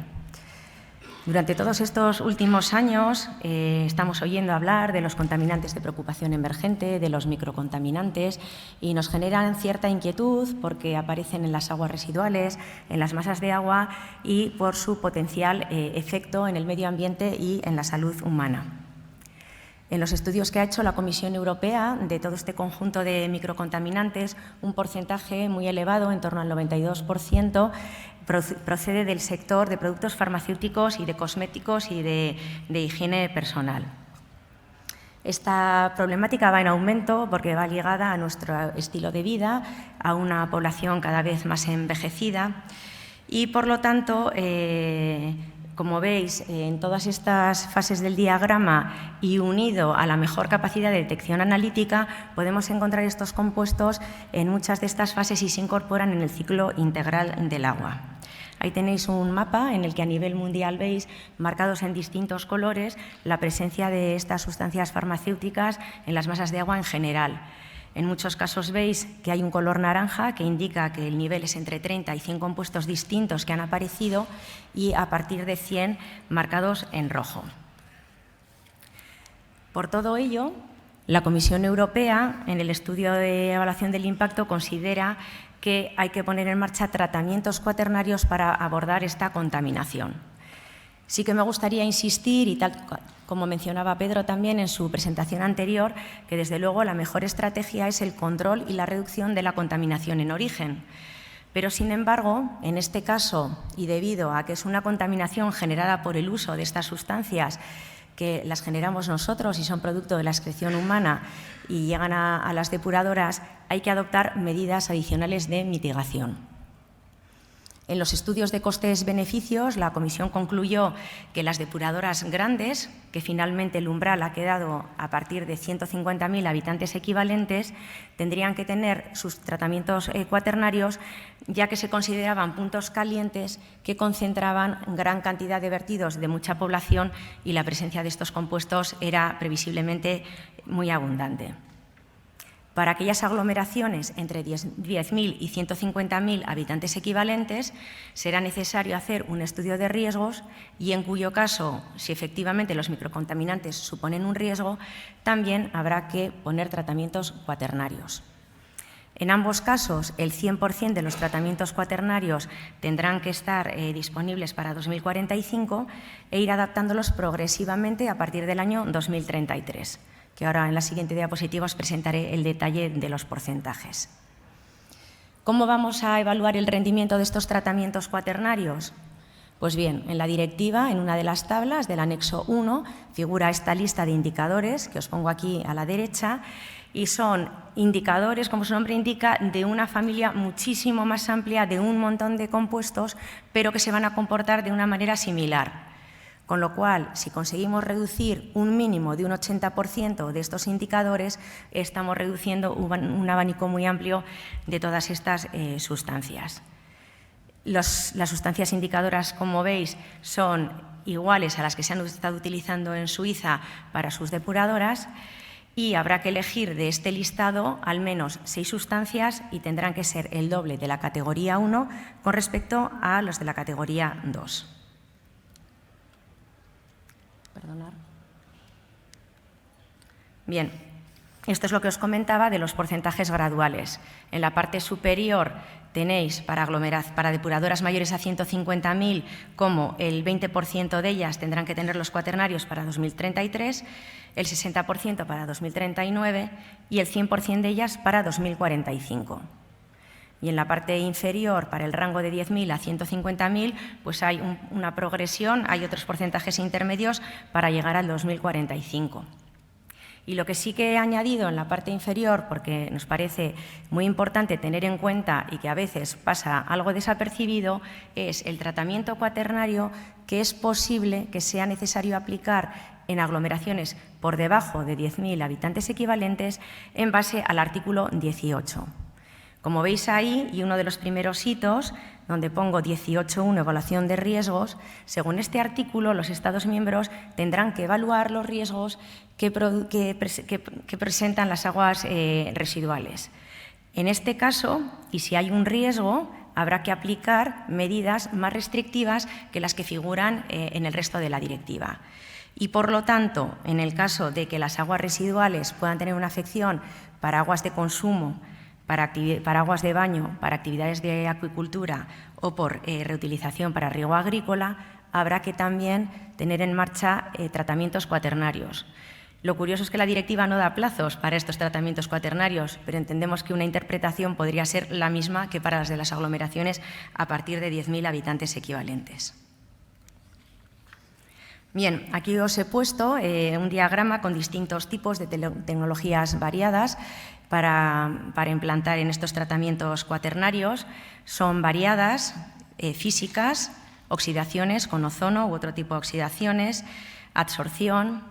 [SPEAKER 11] Durante todos estos últimos años estamos oyendo hablar de los contaminantes de preocupación emergente, de los microcontaminantes, y nos generan cierta inquietud porque aparecen en las aguas residuales, en las masas de agua y por su potencial efecto en el medio ambiente y en la salud humana. En los estudios que ha hecho la Comisión Europea de todo este conjunto de microcontaminantes, un porcentaje muy elevado, en torno al 92%, procede del sector de productos farmacéuticos y de cosméticos y de higiene personal. Esta problemática va en aumento porque va ligada a nuestro estilo de vida, a una población cada vez más envejecida y, por lo tanto, como veis, en todas estas fases del diagrama y unido a la mejor capacidad de detección analítica, podemos encontrar estos compuestos en muchas de estas fases y se incorporan en el ciclo integral del agua. Ahí tenéis un mapa en el que a nivel mundial veis marcados en distintos colores la presencia de estas sustancias farmacéuticas en las masas de agua en general. En muchos casos veis que hay un color naranja que indica que el nivel es entre 30 y 100 compuestos distintos que han aparecido y a partir de 100 marcados en rojo. Por todo ello, la Comisión Europea, en el estudio de evaluación del impacto, considera que hay que poner en marcha tratamientos cuaternarios para abordar esta contaminación. Sí que me gustaría insistir, y tal como mencionaba Pedro también en su presentación anterior, que desde luego la mejor estrategia es el control y la reducción de la contaminación en origen. Pero, sin embargo, en este caso, y debido a que es una contaminación generada por el uso de estas sustancias que las generamos nosotros y son producto de la excreción humana y llegan a las depuradoras, hay que adoptar medidas adicionales de mitigación. En los estudios de costes-beneficios, la Comisión concluyó que las depuradoras grandes, que finalmente el umbral ha quedado a partir de 150.000 habitantes equivalentes, tendrían que tener sus tratamientos cuaternarios, ya que se consideraban puntos calientes que concentraban gran cantidad de vertidos de mucha población y la presencia de estos compuestos era previsiblemente muy abundante. Para aquellas aglomeraciones entre 10.000 y 150.000 habitantes equivalentes, será necesario hacer un estudio de riesgos y, en cuyo caso, si efectivamente los microcontaminantes suponen un riesgo, también habrá que poner tratamientos cuaternarios. En ambos casos, el 100% de los tratamientos cuaternarios tendrán que estar disponibles para 2045 e ir adaptándolos progresivamente a partir del año 2033, que ahora en la siguiente diapositiva os presentaré el detalle de los porcentajes. ¿Cómo vamos a evaluar el rendimiento de estos tratamientos cuaternarios? Pues bien, en la directiva, en una de las tablas del anexo 1, figura esta lista de indicadores que os pongo aquí a la derecha, y son indicadores, como su nombre indica, de una familia muchísimo más amplia, de un montón de compuestos, pero que se van a comportar de una manera similar. Con lo cual, si conseguimos reducir un mínimo de un 80% de estos indicadores, estamos reduciendo un abanico muy amplio de todas estas sustancias. Las sustancias indicadoras, como veis, son iguales a las que se han estado utilizando en Suiza para sus depuradoras, y habrá que elegir de este listado al menos 6 sustancias y tendrán que ser el doble de la categoría 1 con respecto a los de la categoría 2. Perdonad. Bien, esto es lo que os comentaba de los porcentajes graduales. En la parte superior tenéis para depuradoras mayores a 150.000 como el 20% de ellas tendrán que tener los cuaternarios para 2033, el 60% para 2039 y el 100% de ellas para 2045. Y en la parte inferior, para el rango de 10.000 a 150.000, pues hay una progresión, hay otros porcentajes intermedios para llegar al 2045. Y lo que sí que he añadido en la parte inferior, porque nos parece muy importante tener en cuenta y que a veces pasa algo desapercibido, es el tratamiento cuaternario que es posible que sea necesario aplicar en aglomeraciones por debajo de 10.000 habitantes equivalentes en base al artículo 18. Como veis ahí, y uno de los primeros hitos, donde pongo 18.1, evaluación de riesgos, según este artículo, los Estados miembros tendrán que evaluar los riesgos que presentan las aguas residuales. En este caso, y si hay un riesgo, habrá que aplicar medidas más restrictivas que las que figuran en el resto de la directiva. Y, por lo tanto, en el caso de que las aguas residuales puedan tener una afección para aguas de consumo, para aguas de baño, para actividades de acuicultura o por reutilización para riego agrícola, habrá que también tener en marcha tratamientos cuaternarios. Lo curioso es que la directiva no da plazos para estos tratamientos cuaternarios, pero entendemos que una interpretación podría ser la misma que para las de las aglomeraciones a partir de 10.000 habitantes equivalentes. Bien, aquí os he puesto un diagrama con distintos tipos de tecnologías variadas para implantar en estos tratamientos cuaternarios. Son variadas, físicas, oxidaciones con ozono u otro tipo de oxidaciones, absorción,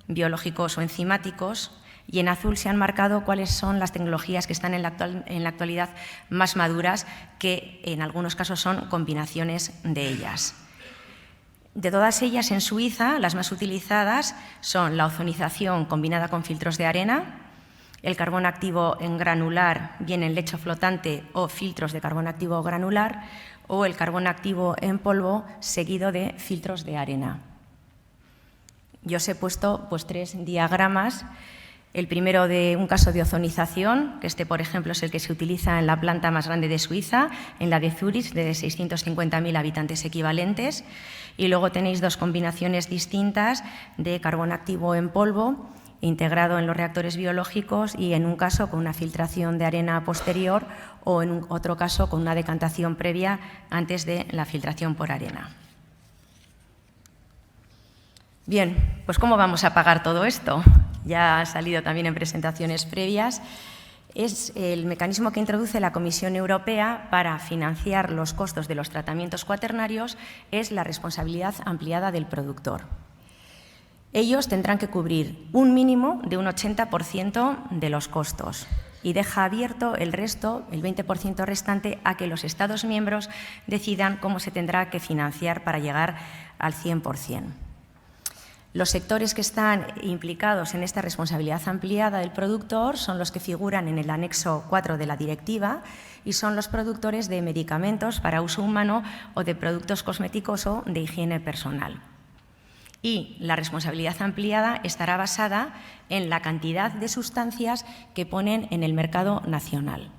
[SPEAKER 11] biológicos o enzimáticos, y en azul se han marcado cuáles son las tecnologías que están en la actualidad más maduras, que en algunos casos son combinaciones de ellas. De todas ellas, en Suiza, las más utilizadas son la ozonización combinada con filtros de arena, el carbón activo en granular, bien en lecho flotante o filtros de carbón activo granular, o el carbón activo en polvo seguido de filtros de arena. Yo os he puesto 3 diagramas. El primero de un caso de ozonización, que por ejemplo, es el que se utiliza en la planta más grande de Suiza, en la de Zurich, de 650.000 habitantes equivalentes. Y luego tenéis 2 combinaciones distintas de carbón activo en polvo, integrado en los reactores biológicos, y en un caso con una filtración de arena posterior o en otro caso con una decantación previa antes de la filtración por arena. Bien, pues ¿cómo vamos a pagar todo esto? Ya ha salido también en presentaciones previas. Es el mecanismo que introduce la Comisión Europea para financiar los costos de los tratamientos cuaternarios, es la responsabilidad ampliada del productor. Ellos tendrán que cubrir un mínimo de un 80% de los costos y deja abierto el resto, el 20% restante, a que los Estados miembros decidan cómo se tendrá que financiar para llegar al 100%. Los sectores que están implicados en esta responsabilidad ampliada del productor son los que figuran en el anexo 4 de la directiva y son los productores de medicamentos para uso humano o de productos cosméticos o de higiene personal. Y la responsabilidad ampliada estará basada en la cantidad de sustancias que ponen en el mercado nacional.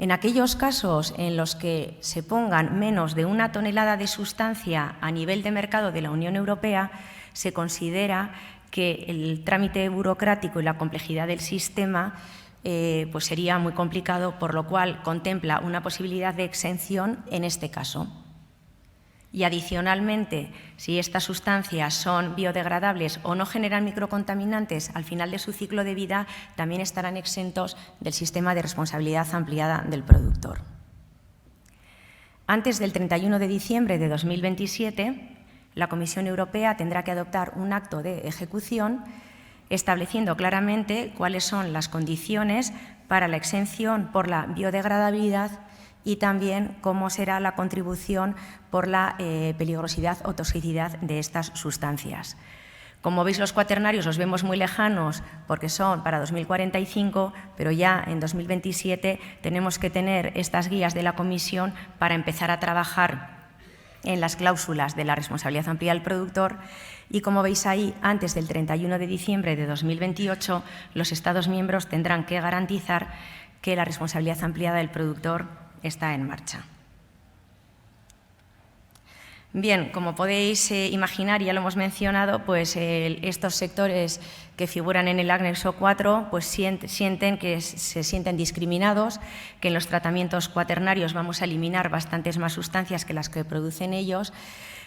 [SPEAKER 11] En aquellos casos en los que se pongan menos de 1 tonelada de sustancia a nivel de mercado de la Unión Europea, se considera que el trámite burocrático y la complejidad del sistema pues sería muy complicado, por lo cual contempla una posibilidad de exención en este caso. Y adicionalmente, si estas sustancias son biodegradables o no generan microcontaminantes al final de su ciclo de vida, también estarán exentos del sistema de responsabilidad ampliada del productor. Antes del 31 de diciembre de 2027, la Comisión Europea tendrá que adoptar un acto de ejecución estableciendo claramente cuáles son las condiciones para la exención por la biodegradabilidad y también cómo será la contribución por la peligrosidad o toxicidad de estas sustancias. Como veis, los cuaternarios los vemos muy lejanos porque son para 2045, pero ya en 2027 tenemos que tener estas guías de la Comisión para empezar a trabajar en las cláusulas de la responsabilidad ampliada del productor y, como veis ahí, antes del 31 de diciembre de 2028, los Estados miembros tendrán que garantizar que la responsabilidad ampliada del productor está en marcha. Bien, como podéis imaginar, ya lo hemos mencionado, pues estos sectores que figuran en el anexo 4 pues se sienten discriminados, que en los tratamientos cuaternarios vamos a eliminar bastantes más sustancias que las que producen ellos.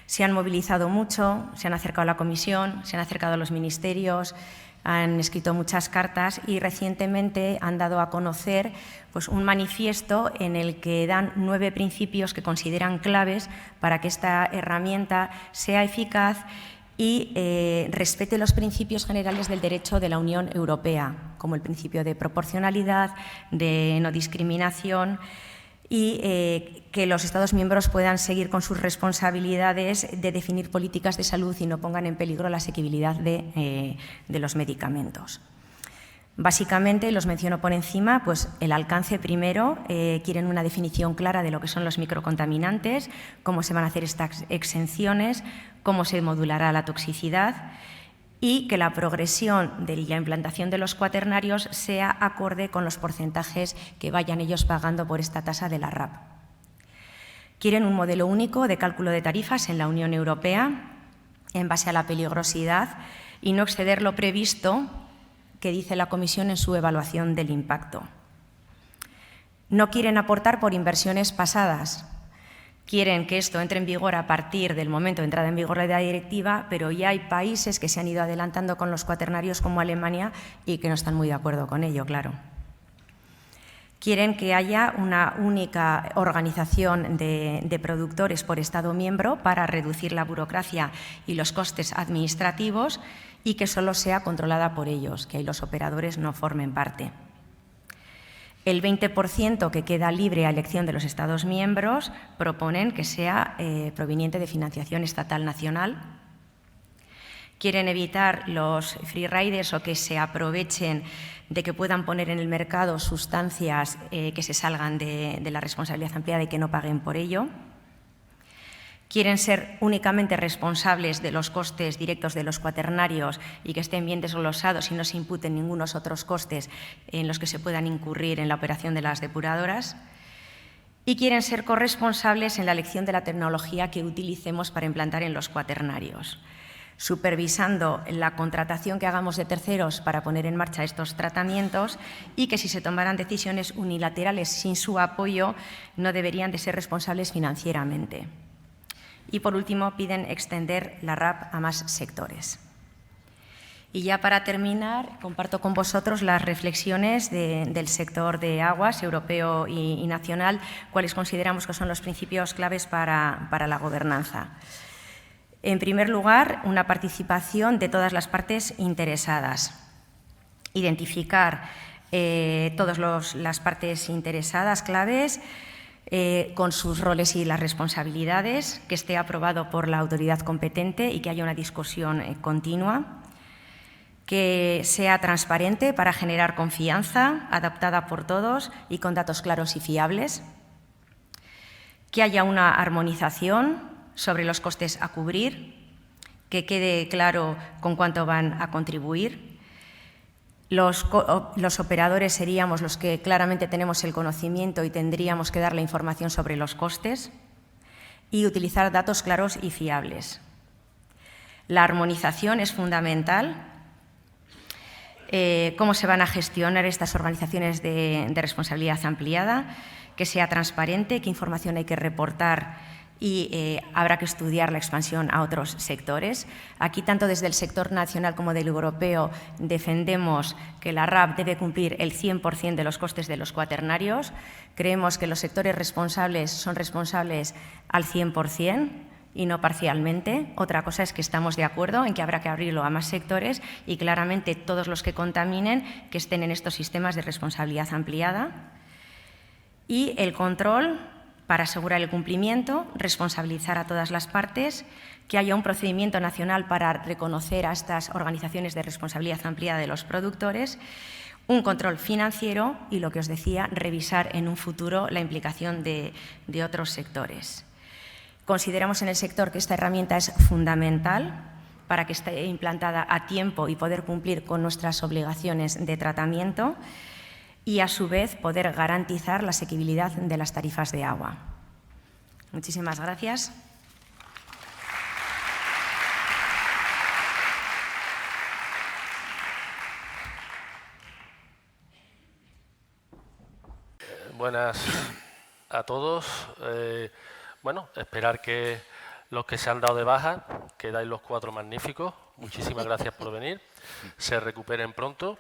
[SPEAKER 11] Se han movilizado mucho, se han acercado a la Comisión, se han acercado a los ministerios, han escrito muchas cartas y recientemente han dado a conocer pues, un manifiesto en el que dan 9 principios que consideran claves para que esta herramienta sea eficaz y respete los principios generales del derecho de la Unión Europea, como el principio de proporcionalidad, de no discriminación y que los Estados miembros puedan seguir con sus responsabilidades de definir políticas de salud y no pongan en peligro la asequibilidad de los medicamentos. Básicamente, los menciono por encima, pues el alcance primero, quieren una definición clara de lo que son los microcontaminantes, cómo se van a hacer estas exenciones, cómo se modulará la toxicidad y que la progresión de la implantación de los cuaternarios sea acorde con los porcentajes que vayan ellos pagando por esta tasa de la RAP. Quieren un modelo único de cálculo de tarifas en la Unión Europea en base a la peligrosidad y no exceder lo previsto que dice la Comisión en su evaluación del impacto. No quieren aportar por inversiones pasadas. Quieren que esto entre en vigor a partir del momento de entrada en vigor de la directiva, pero ya hay países que se han ido adelantando con los cuaternarios como Alemania y que no están muy de acuerdo con ello, claro. Quieren que haya una única organización de productores por Estado miembro para reducir la burocracia y los costes administrativos y que solo sea controlada por ellos, que ahí los operadores no formen parte. El 20% que queda libre a elección de los Estados miembros proponen que sea proveniente de financiación estatal nacional. Quieren evitar los free riders o que se aprovechen de que puedan poner en el mercado sustancias que se salgan de la responsabilidad ampliada y que no paguen por ello. Quieren ser únicamente responsables de los costes directos de los cuaternarios y que estén bien desglosados y no se imputen ningunos otros costes en los que se puedan incurrir en la operación de las depuradoras. Y quieren ser corresponsables en la elección de la tecnología que utilicemos para implantar en los cuaternarios, supervisando la contratación que hagamos de terceros para poner en marcha estos tratamientos y que si se tomaran decisiones unilaterales sin su apoyo no deberían de ser responsables financieramente. Y, por último, piden extender la RAP a más sectores. Y ya para terminar, comparto con vosotros las reflexiones del sector de aguas europeo y nacional, cuáles consideramos que son los principios claves para la gobernanza. En primer lugar, una participación de todas las partes interesadas. Identificar todas las partes interesadas claves, con sus roles y las responsabilidades, que esté aprobado por la autoridad competente y que haya una discusión continua, que sea transparente para generar confianza, adaptada por todos y con datos claros y fiables, que haya una armonización sobre los costes a cubrir, que quede claro con cuánto van a contribuir. Los operadores seríamos los que claramente tenemos el conocimiento y tendríamos que dar la información sobre los costes y utilizar datos claros y fiables. La armonización es fundamental. Cómo se van a gestionar estas organizaciones de responsabilidad ampliada, que sea transparente, qué información hay que reportar y habrá que estudiar la expansión a otros sectores. Aquí, tanto desde el sector nacional como del europeo, defendemos que la RAP debe cumplir el 100% de los costes de los cuaternarios. Creemos que los sectores responsables son responsables al 100% y no parcialmente. Otra cosa es que estamos de acuerdo en que habrá que abrirlo a más sectores y claramente todos los que contaminen que estén en estos sistemas de responsabilidad ampliada. Y el control para asegurar el cumplimiento, responsabilizar a todas las partes, que haya un procedimiento nacional para reconocer a estas organizaciones de responsabilidad ampliada de los productores, un control financiero y, lo que os decía, revisar en un futuro la implicación de otros sectores. Consideramos en el sector que esta herramienta es fundamental para que esté implantada a tiempo y poder cumplir con nuestras obligaciones de tratamiento y, a su vez, poder garantizar la asequibilidad de las tarifas de agua. Muchísimas gracias.
[SPEAKER 12] Buenas a todos. Bueno, esperar que los que se han dado de baja, quedáis los 4 magníficos. Muchísimas gracias por venir. Se recuperen pronto.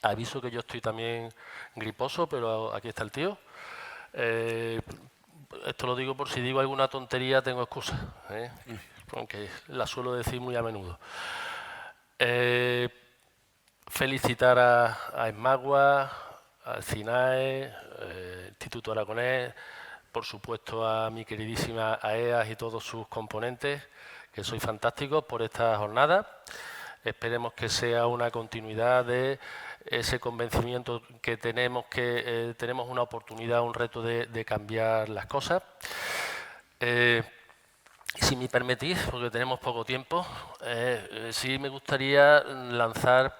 [SPEAKER 12] Aviso que yo estoy también griposo, pero aquí está el tío. Esto lo digo por si digo alguna tontería, tengo excusa, aunque la suelo decir muy a menudo. Felicitar a Esmagua, al CINAE, Instituto Aragonés, por supuesto a mi queridísima AEAS y todos sus componentes, que sois fantásticos por esta jornada. Esperemos que sea una continuidad de ese convencimiento que tenemos una oportunidad, un reto de cambiar las cosas. Si me permitís, porque tenemos poco tiempo, sí me gustaría lanzar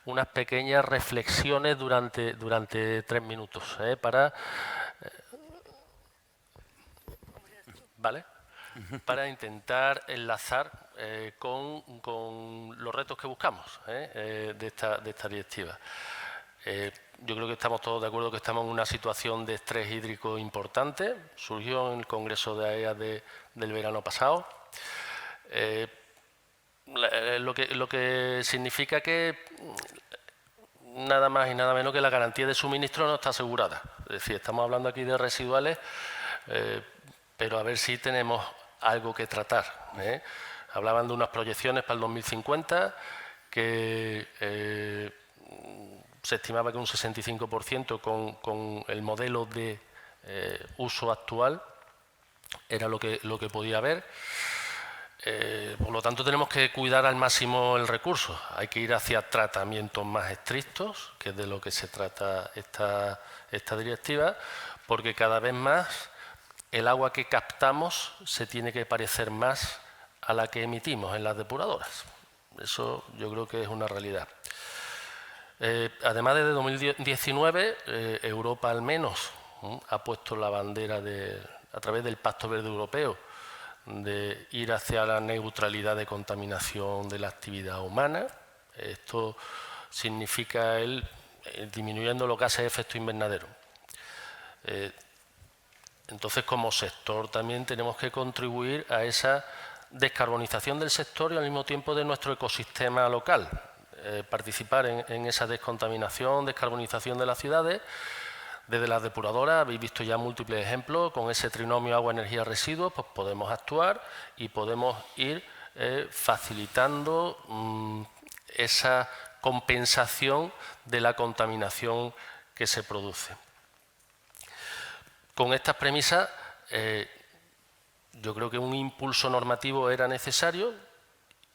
[SPEAKER 12] unas pequeñas reflexiones durante 3 minutos, para intentar enlazar con los retos que buscamos de esta directiva. Yo creo que estamos todos de acuerdo que estamos en una situación de estrés hídrico importante. Surgió en el Congreso de AEAS del verano pasado. Lo que significa que nada más y nada menos que la garantía de suministro no está asegurada. Es decir, estamos hablando aquí de residuales, pero a ver si tenemos algo que tratar. Hablaban de unas proyecciones para el 2050 que se estimaba que un 65% con el modelo de uso actual era lo que podía haber. Por lo tanto, tenemos que cuidar al máximo el recurso. Hay que ir hacia tratamientos más estrictos, que es de lo que se trata esta directiva, porque cada vez más el agua que captamos se tiene que parecer más a la que emitimos en las depuradoras. Eso yo creo que es una realidad. Además, desde 2019, Europa al menos ha puesto la bandera a través del Pacto Verde Europeo de ir hacia la neutralidad de contaminación de la actividad humana. Esto significa disminuyendo los gases de efecto invernadero. Entonces, como sector también tenemos que contribuir a esa descarbonización del sector y al mismo tiempo de nuestro ecosistema local. Participar en esa descontaminación, descarbonización de las ciudades. Desde las depuradoras, habéis visto ya múltiples ejemplos, con ese trinomio agua-energía-residuos, pues podemos actuar y podemos ir facilitando esa compensación de la contaminación que se produce. Con estas premisas, yo creo que un impulso normativo era necesario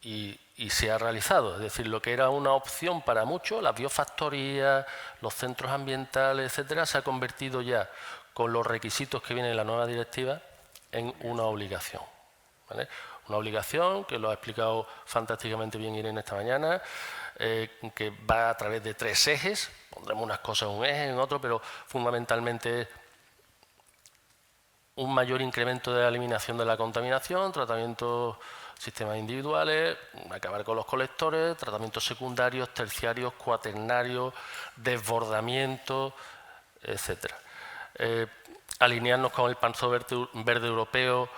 [SPEAKER 12] y se ha realizado. Es decir, lo que era una opción para muchos, las biofactorías, los centros ambientales, etcétera, se ha convertido ya, con los requisitos que viene en la nueva directiva, en una obligación, ¿vale? Una obligación que lo ha explicado fantásticamente bien Irene esta mañana, que va a través de 3 ejes. Pondremos unas cosas en un eje, en otro, pero fundamentalmente un mayor incremento de la eliminación de la contaminación, tratamientos, sistemas individuales, acabar con los colectores, tratamientos secundarios, terciarios, cuaternarios, desbordamiento, etcétera. Alinearnos con el Pacto Verde Europeo,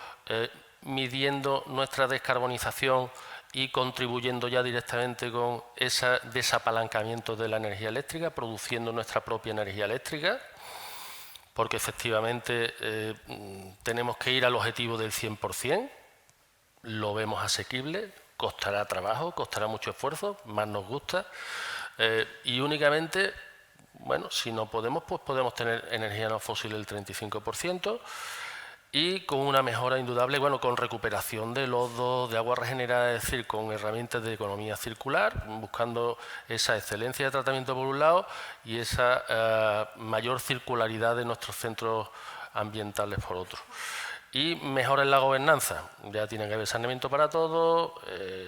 [SPEAKER 12] midiendo nuestra descarbonización y contribuyendo ya directamente con ese desapalancamiento de la energía eléctrica, produciendo nuestra propia energía eléctrica, porque efectivamente tenemos que ir al objetivo del 100%, lo vemos asequible, costará trabajo, costará mucho esfuerzo, más nos gusta, y únicamente, bueno, si no podemos, pues podemos tener energía no fósil del 35%, y con una mejora indudable, bueno, con recuperación de lodos, de agua regenerada, es decir, con herramientas de economía circular, buscando esa excelencia de tratamiento por un lado y esa mayor circularidad de nuestros centros ambientales por otro. Y mejora en la gobernanza, ya tiene que haber saneamiento para todos,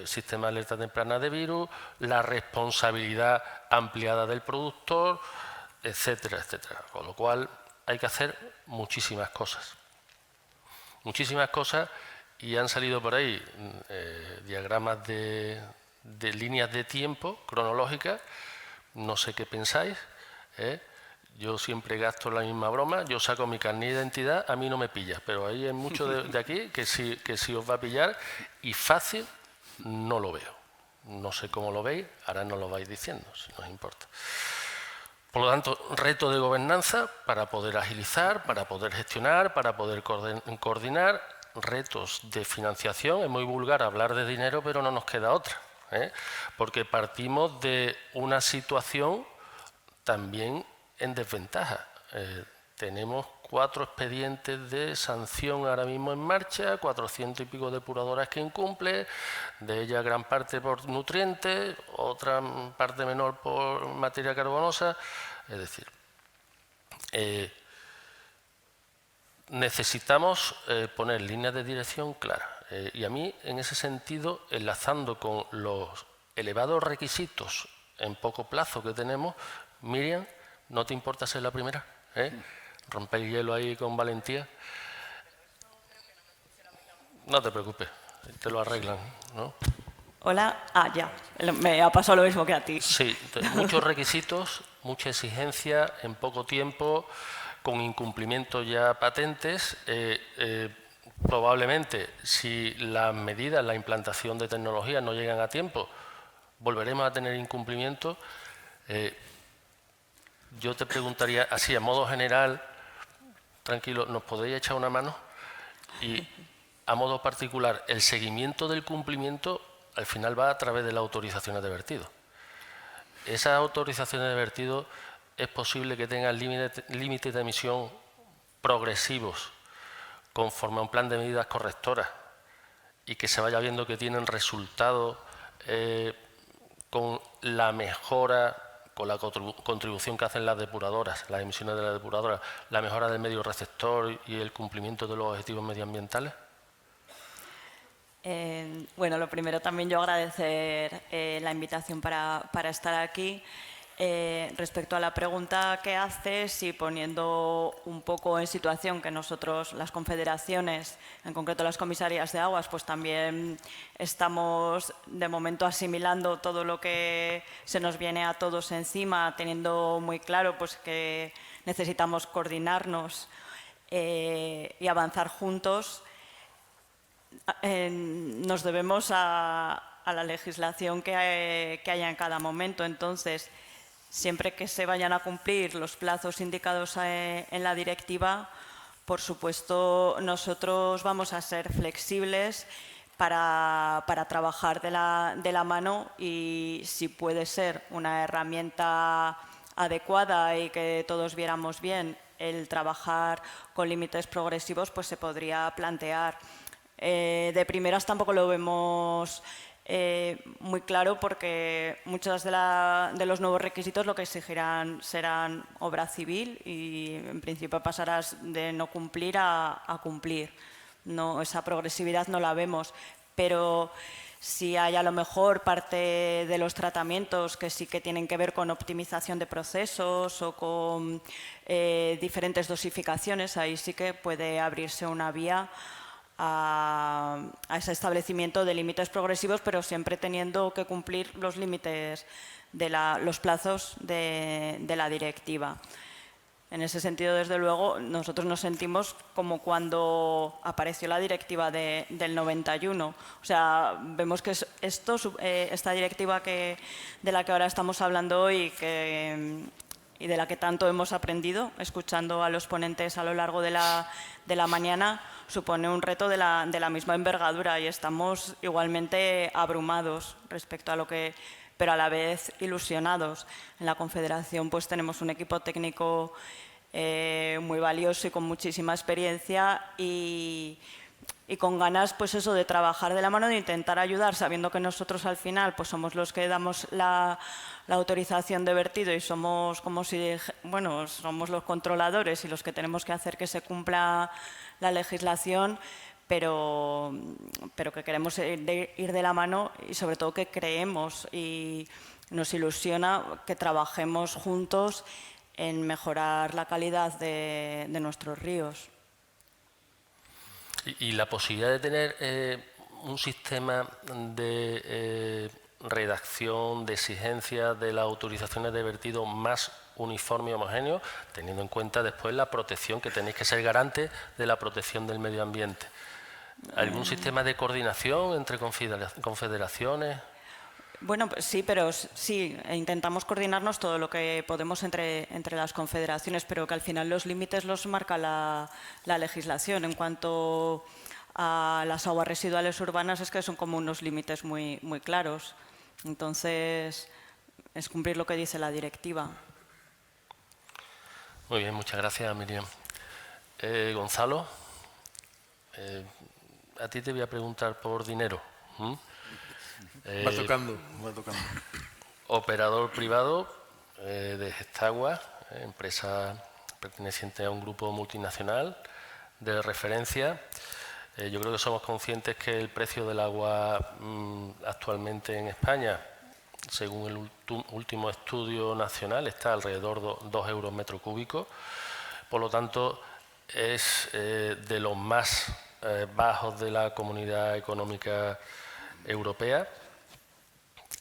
[SPEAKER 12] sistema de alerta temprana de virus, la responsabilidad ampliada del productor, etcétera, etcétera. Con lo cual hay que hacer muchísimas cosas. Muchísimas cosas, y han salido por ahí diagramas de líneas de tiempo cronológicas. No sé qué pensáis, Yo siempre gasto la misma broma, yo saco mi carnet de identidad, a mí no me pilla, pero ahí hay mucho de aquí que sí os va a pillar, y fácil no lo veo. No sé cómo lo veis, ahora no lo vais diciendo, si no os importa. Por lo tanto, reto de gobernanza para poder agilizar, para poder gestionar, para poder coordinar, retos de financiación. Es muy vulgar hablar de dinero, pero no nos queda otra, porque partimos de una situación también en desventaja. Tenemos 4 expedientes de sanción ahora mismo en marcha, 400 y pico depuradoras que incumple, de ellas gran parte por nutrientes, otra parte menor por materia carbonosa. Es decir, necesitamos poner líneas de dirección claras. Y a mí, en ese sentido, enlazando con los elevados requisitos en poco plazo que tenemos, Miriam, ¿no te importa ser la primera? Rompe el hielo ahí con valentía. No te preocupes, te lo arreglan, ¿no?
[SPEAKER 13] Hola. Ya, me ha pasado lo mismo que a ti.
[SPEAKER 12] Sí, muchos requisitos, mucha exigencia en poco tiempo, con incumplimientos ya patentes. Probablemente, si las medidas, la implantación de tecnologías no llegan a tiempo, volveremos a tener incumplimientos. Yo te preguntaría, así a modo general, tranquilo, ¿nos podéis echar una mano? Y a modo particular, el seguimiento del cumplimiento al final va a través de las autorizaciones de vertido. Esas autorizaciones de vertido es posible que tengan límites de emisión progresivos conforme a un plan de medidas correctoras y que se vaya viendo que tienen resultados con la mejora, con la contribución que hacen las depuradoras, las emisiones de las depuradoras, la mejora del medio receptor y el cumplimiento de los objetivos medioambientales.
[SPEAKER 13] Bueno, lo primero también yo agradecer la invitación para estar aquí. Respecto a la pregunta que haces y poniendo un poco en situación que nosotros, las confederaciones, en concreto las comisarías de aguas, pues también estamos de momento asimilando todo lo que se nos viene a todos encima, teniendo muy claro pues que necesitamos coordinarnos y avanzar juntos. Nos debemos a la legislación que haya en cada momento. Entonces, siempre que se vayan a cumplir los plazos indicados en la directiva, por supuesto, nosotros vamos a ser flexibles para trabajar de la mano, y si puede ser una herramienta adecuada y que todos viéramos bien, el trabajar con límites progresivos pues se podría plantear. De primeras tampoco lo vemos muy claro porque muchos de los nuevos requisitos lo que exigirán serán obra civil y en principio pasarás de no cumplir a cumplir. No, esa progresividad no la vemos, pero si hay a lo mejor parte de los tratamientos que sí que tienen que ver con optimización de procesos o con diferentes dosificaciones, ahí sí que puede abrirse una vía a ese establecimiento de límites progresivos, pero siempre teniendo que cumplir los límites de los plazos de la directiva. En ese sentido, desde luego, nosotros nos sentimos como cuando apareció la directiva del 91. O sea, vemos que esta directiva de la que ahora estamos hablando hoy y de la que tanto hemos aprendido, escuchando a los ponentes a lo largo de la mañana, supone un reto de la misma envergadura y estamos igualmente abrumados respecto a lo que, pero a la vez ilusionados. En la Confederación pues tenemos un equipo técnico muy valioso y con muchísima experiencia y con ganas pues eso de trabajar de la mano, de intentar ayudar, sabiendo que nosotros al final pues somos los que damos la autorización de vertido y somos como si, bueno, somos los controladores y los que tenemos que hacer que se cumpla la legislación, pero que queremos ir de la mano y sobre todo que creemos y nos ilusiona que trabajemos juntos en mejorar la calidad de nuestros ríos.
[SPEAKER 12] Y la posibilidad de tener un sistema de redacción, de exigencia de las autorizaciones de vertido más uniforme y homogéneo, teniendo en cuenta después la protección, que tenéis que ser garantes de la protección del medio ambiente. ¿Algún sistema de coordinación entre confederaciones?
[SPEAKER 13] Bueno, sí, pero sí, intentamos coordinarnos todo lo que podemos entre las confederaciones, pero que al final los límites los marca la legislación. En cuanto a las aguas residuales urbanas, es que son como unos límites muy claros. Entonces, es cumplir lo que dice la directiva.
[SPEAKER 12] Muy bien, muchas gracias, Miriam. Gonzalo, a ti te voy a preguntar por dinero.
[SPEAKER 14] Va tocando.
[SPEAKER 12] Operador privado de Gestagua, empresa perteneciente a un grupo multinacional de referencia. Yo creo que somos conscientes que el precio del agua actualmente en España, según el último estudio nacional, está alrededor de 2 euros metro cúbico. Por lo tanto, es de los más bajos de la Comunidad Económica Europea.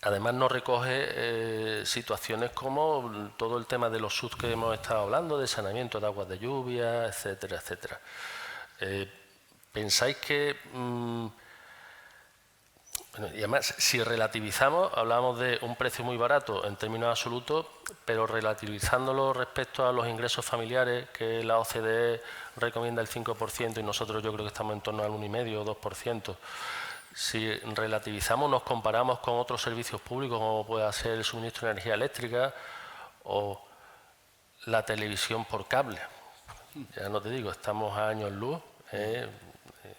[SPEAKER 12] Además, no recoge situaciones como todo el tema de los SUS que hemos estado hablando, de saneamiento de aguas de lluvia, etcétera, etcétera. ¿Pensáis que, bueno, y además, si relativizamos, hablamos de un precio muy barato en términos absolutos, pero relativizándolo respecto a los ingresos familiares, que la OCDE recomienda el 5% y nosotros yo creo que estamos en torno al 1,5 o 2%, si relativizamos, nos comparamos con otros servicios públicos como puede ser el suministro de energía eléctrica o la televisión por cable. Ya no te digo, estamos a años luz,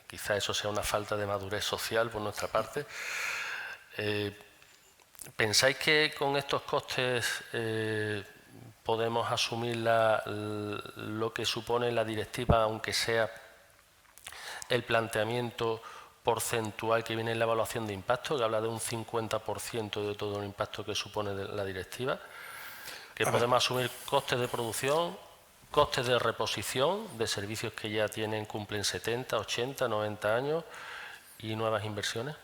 [SPEAKER 12] quizá eso sea una falta de madurez social por nuestra parte. ¿Pensáis que con estos costes podemos asumir lo que supone la directiva, aunque sea el planteamiento porcentual que viene en la evaluación de impacto, que habla de un 50% de todo el impacto que supone la directiva? ¿Que podemos asumir costes de producción, costes de reposición de servicios que ya cumplen 70, 80, 90 años y nuevas inversiones?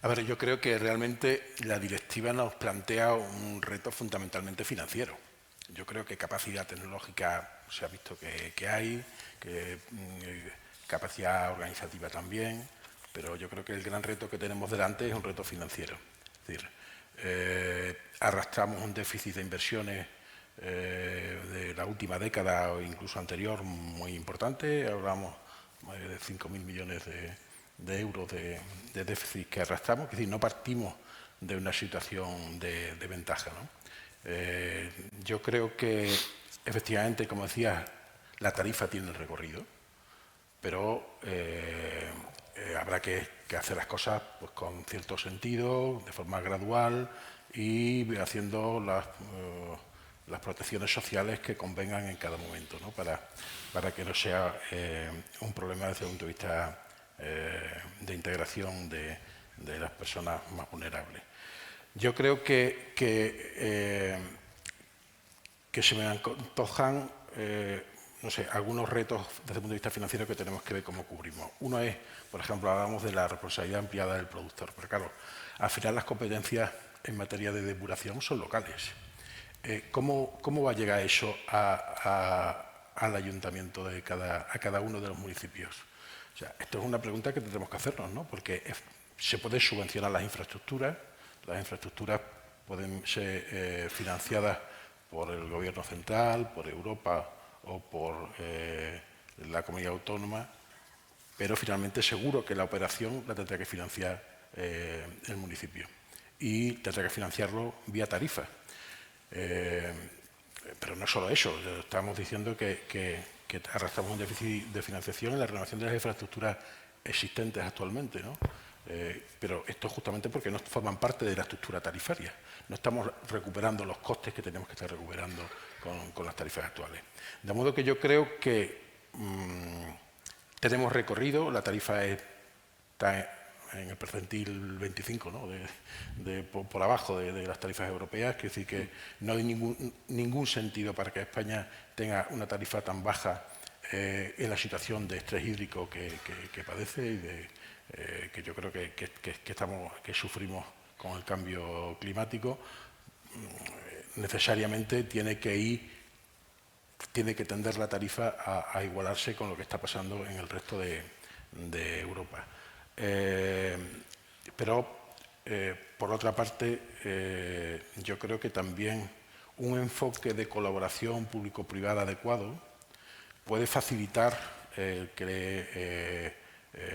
[SPEAKER 14] A ver, yo creo que realmente la directiva nos plantea un reto fundamentalmente financiero. Yo creo que capacidad tecnológica se ha visto que hay, que capacidad organizativa también, pero yo creo que el gran reto que tenemos delante es un reto financiero. Es decir, arrastramos un déficit de inversiones de la última década o incluso anterior muy importante. Hablamos de 5.000 millones de euros de déficit que arrastramos. Es decir, no partimos de una situación de ventaja, ¿no? Yo creo que efectivamente, como decía, la tarifa tiene el recorrido, pero habrá que hacer las cosas pues, con cierto sentido, de forma gradual y haciendo las protecciones sociales que convengan en cada momento, ¿no? para que no sea un problema desde el punto de vista de integración de las personas más vulnerables. Yo creo que se me antojan no sé, algunos retos desde el punto de vista financiero que tenemos que ver cómo cubrimos. Uno es, por ejemplo, hablamos de la responsabilidad ampliada del productor, pero claro, al final las competencias en materia de depuración son locales. ¿Cómo va a llegar eso al ayuntamiento de a cada uno de los municipios? O sea, esto es una pregunta que tendremos que hacernos, ¿no? Porque se pueden subvencionar las infraestructuras pueden ser financiadas por el Gobierno central, por Europa o por la comunidad autónoma, pero finalmente seguro que la operación la tendrá que financiar el municipio y tendrá que financiarlo vía tarifa. Pero no solo eso, estamos diciendo que arrastramos un déficit de financiación en la renovación de las infraestructuras existentes actualmente, ¿no? Pero esto justamente porque no forman parte de la estructura tarifaria. No estamos recuperando los costes que tenemos que estar recuperando con las tarifas actuales. De modo que yo creo que tenemos recorrido, la tarifa está en el percentil 25, ¿no? por abajo de las tarifas europeas, quiere decir que no hay ningún sentido para que España tenga una tarifa tan baja en la situación de estrés hídrico que padece y que yo creo que sufrimos con el cambio climático. Necesariamente tiene que tender la tarifa a igualarse con lo que está pasando en el resto de Europa. Pero, por otra parte, yo creo que también un enfoque de colaboración público-privada adecuado puede facilitar que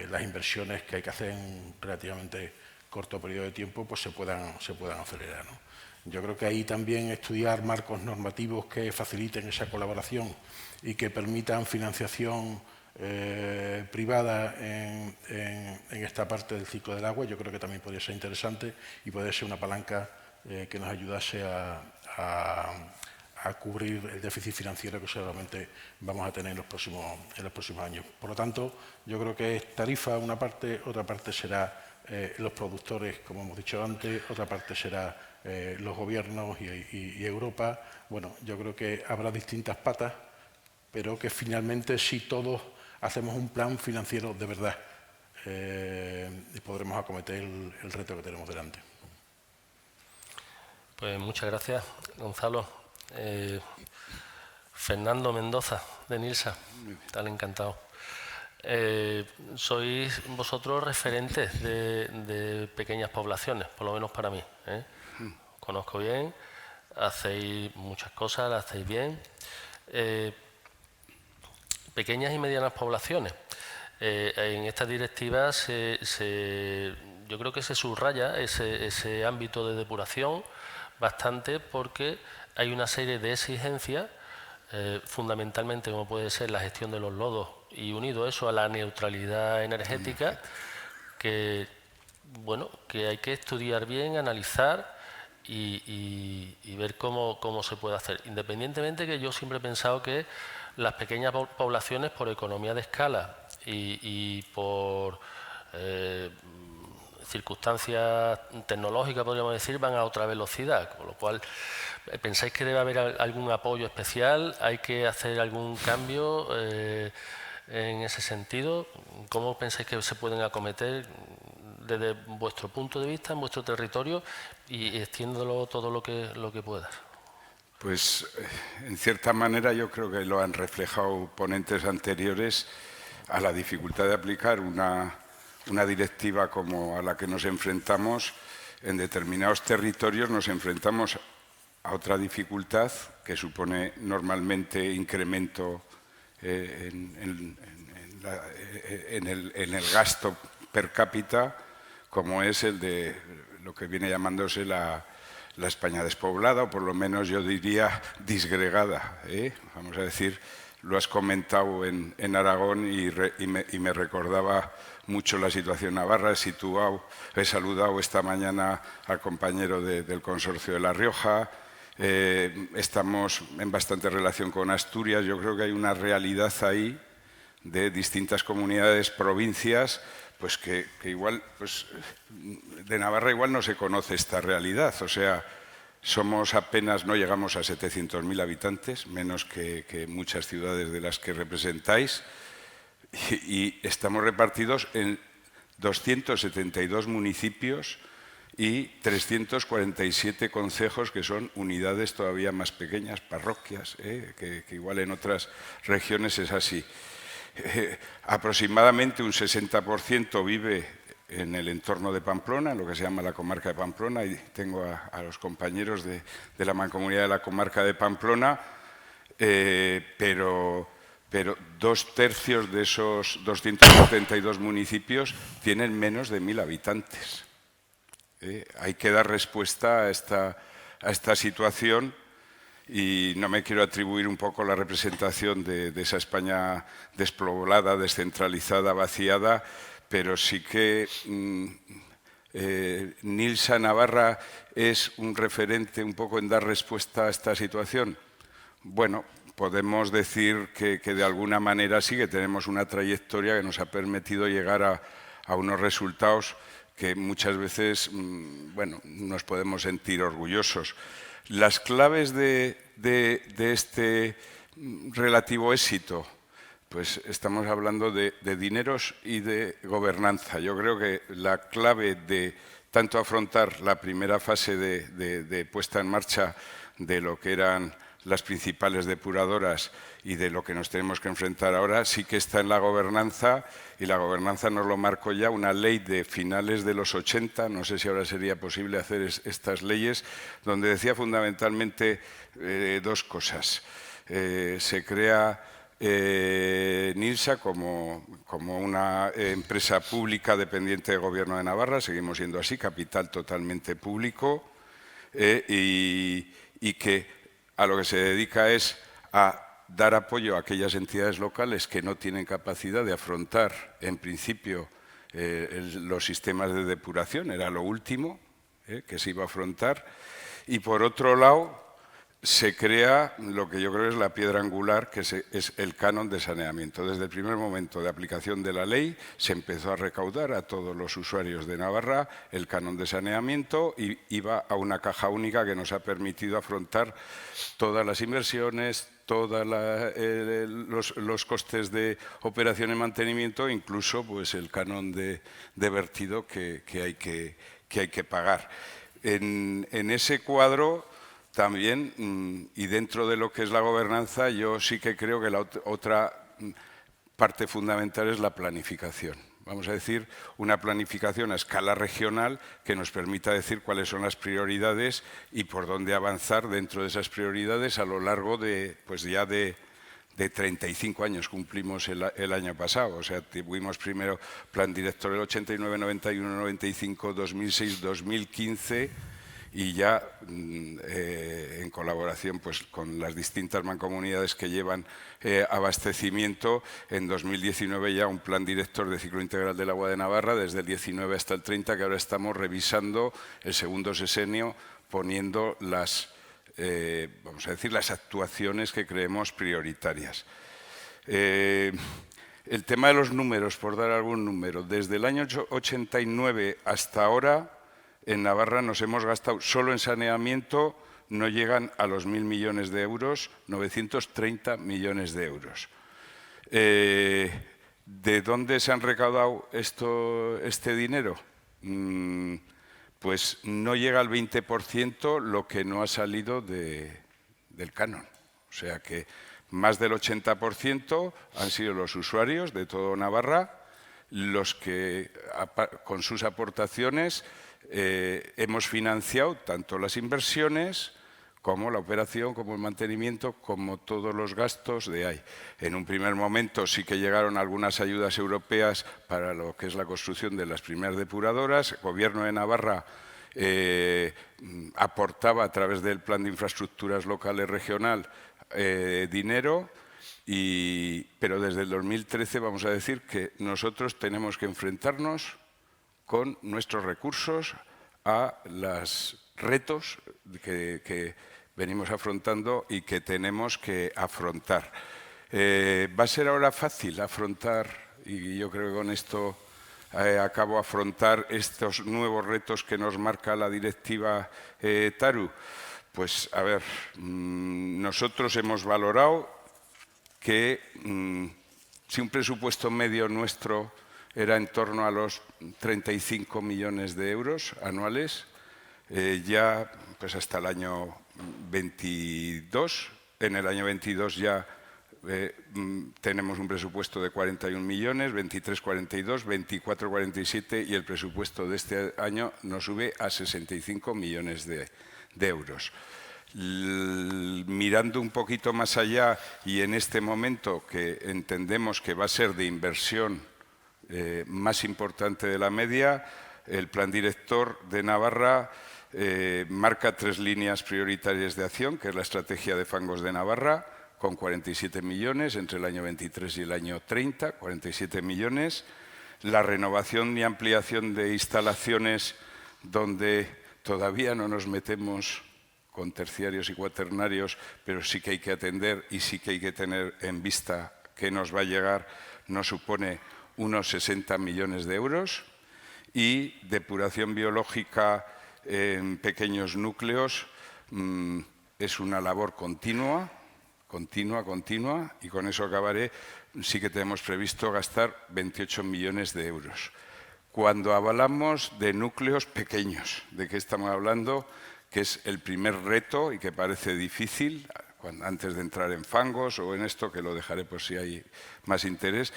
[SPEAKER 14] las inversiones que hay que hacer en relativamente corto periodo de tiempo pues se puedan acelerar, ¿no? Yo creo que ahí también estudiar marcos normativos que faciliten esa colaboración y que permitan financiación privada en esta parte del ciclo del agua, yo creo que también podría ser interesante y podría ser una palanca que nos ayudase a cubrir el déficit financiero que seguramente vamos a tener en los próximos años. Por lo tanto, yo creo que es tarifa una parte, otra parte será los productores, como hemos dicho antes, otra parte será los gobiernos y Europa. Bueno, yo creo que habrá distintas patas, pero que finalmente si todos hacemos un plan financiero de verdad, podremos acometer el reto que tenemos delante.
[SPEAKER 12] Pues muchas gracias, Gonzalo. Fernando Mendoza, de Nilsa, tal encantado. Sois vosotros referentes de pequeñas poblaciones, por lo menos para mí, ¿eh? Os conozco bien, hacéis muchas cosas, las hacéis bien. Pequeñas y medianas poblaciones. En estas directivas yo creo que se subraya ese ámbito de depuración bastante porque hay una serie de exigencias, fundamentalmente como puede ser la gestión de los lodos y unido eso a la neutralidad energética, que hay que estudiar bien, analizar y ver cómo se puede hacer. Independientemente que yo siempre he pensado que las pequeñas poblaciones por economía de escala y por circunstancias tecnológicas, podríamos decir, van a otra velocidad, con lo cual ¿pensáis que debe haber algún apoyo especial? ¿Hay que hacer algún cambio en ese sentido? ¿Cómo pensáis que se pueden acometer desde vuestro punto de vista, en vuestro territorio y extiéndolo todo lo que puedas?
[SPEAKER 15] Pues, en cierta manera, yo creo que lo han reflejado ponentes anteriores a la dificultad de aplicar una directiva como a la que nos enfrentamos. En determinados territorios nos enfrentamos a otra dificultad que supone normalmente incremento en el gasto per cápita, como es el de lo que viene llamándose la la España despoblada, o por lo menos yo diría disgregada, ¿eh? Vamos a decir, lo has comentado en Aragón y me recordaba mucho la situación navarra. He saludado esta mañana al compañero del Consorcio de La Rioja. Estamos en bastante relación con Asturias. Yo creo que hay una realidad ahí de distintas comunidades, provincias, pues que igual, pues de Navarra igual no se conoce esta realidad. O sea, somos apenas, no llegamos a 700.000 habitantes, menos que muchas ciudades de las que representáis, y estamos repartidos en 272 municipios y 347 concejos, que son unidades todavía más pequeñas, parroquias, que igual en otras regiones es así. Aproximadamente un 60% vive en el entorno de Pamplona, en lo que se llama la comarca de Pamplona, y tengo a los compañeros de la mancomunidad de la comarca de Pamplona, pero 2/3 de esos 272 municipios tienen menos de 1.000 habitantes. Hay que dar respuesta a esta situación, y no me quiero atribuir un poco la representación de esa España despoblada, descentralizada, vaciada, pero sí que Nilsa Navarra es un referente un poco en dar respuesta a esta situación. Bueno, podemos decir que de alguna manera sí, que tenemos una trayectoria que nos ha permitido llegar a unos resultados que muchas veces, bueno, nos podemos sentir orgullosos. Las claves de este relativo éxito, pues estamos hablando de dineros y de gobernanza. Yo creo que la clave de tanto afrontar la primera fase de puesta en marcha de lo que eran las principales depuradoras y de lo que nos tenemos que enfrentar ahora, sí que está en la gobernanza, y la gobernanza nos lo marcó ya una ley de finales de los 80, no sé si ahora sería posible hacer estas leyes, donde decía fundamentalmente dos cosas. Se crea Nilsa como una empresa pública dependiente del Gobierno de Navarra, seguimos siendo así, capital totalmente público, y que a lo que se dedica es a dar apoyo a aquellas entidades locales que no tienen capacidad de afrontar, en principio, los sistemas de depuración, era lo último que se iba a afrontar. Y por otro lado, se crea lo que yo creo es la piedra angular, que es el canon de saneamiento. Desde el primer momento de aplicación de la ley se empezó a recaudar a todos los usuarios de Navarra el canon de saneamiento, y iba a una caja única que nos ha permitido afrontar todas las inversiones, todos los costes de operación y mantenimiento, incluso pues el canon de vertido que hay que pagar. En ese cuadro también, y dentro de lo que es la gobernanza, yo sí que creo que la otra parte fundamental es la planificación. Vamos a decir, una planificación a escala regional que nos permita decir cuáles son las prioridades y por dónde avanzar dentro de esas prioridades a lo largo de, pues ya de 35 años cumplimos el año pasado. O sea, tuvimos primero plan director del 89, 91, 95, 2006, 2015... y ya en colaboración pues, con las distintas mancomunidades que llevan abastecimiento, en 2019 ya un plan director de ciclo integral del agua de Navarra, desde el 19 hasta el 30, que ahora estamos revisando el segundo sexenio, poniendo vamos a decir, las actuaciones que creemos prioritarias. El tema de los números, por dar algún número, desde el año 89 hasta ahora, en Navarra nos hemos gastado solo en saneamiento, no llegan a los 1.000 millones de euros, 930 millones de euros. ¿De dónde se han recaudado este dinero? Pues no llega al 20% lo que no ha salido del canon. O sea que más del 80% han sido los usuarios de todo Navarra los que, con sus aportaciones, hemos financiado tanto las inversiones como la operación, como el mantenimiento, como todos los gastos de ahí. En un primer momento sí que llegaron algunas ayudas europeas para lo que es la construcción de las primeras depuradoras. El Gobierno de Navarra aportaba a través del Plan de Infraestructuras Locales Regional dinero, pero desde el 2013 vamos a decir que nosotros tenemos que enfrentarnos con nuestros recursos a los retos que venimos afrontando y que tenemos que afrontar. ¿Va a ser ahora fácil afrontar, y yo creo que con esto acabo, afrontar estos nuevos retos que nos marca la directiva TARU? Pues, a ver, nosotros hemos valorado que si un presupuesto medio nuestro era en torno a los 35 millones de euros anuales, ya pues hasta el año 22, en el año 22 ya tenemos un presupuesto de 41 millones, 23, 42, 24, 47 y el presupuesto de este año nos sube a 65 millones de euros. Mirando un poquito más allá y en este momento que entendemos que va a ser de inversión más importante de la media, el Plan Director de Navarra marca 3 líneas prioritarias de acción, que es la Estrategia de Fangos de Navarra, con 47 millones entre el año 23 y el año 30, 47 millones. La renovación y ampliación de instalaciones donde todavía no nos metemos con terciarios y cuaternarios, pero sí que hay que atender y sí que hay que tener en vista que nos va a llegar, nos supone unos 60 millones de euros. Y depuración biológica en pequeños núcleos es una labor continua, y con eso acabaré. Sí que tenemos previsto gastar 28 millones de euros. Cuando hablamos de núcleos pequeños, ¿de qué estamos hablando? Que es el primer reto y que parece difícil, antes de entrar en fangos o en esto, que lo dejaré por si hay más interés.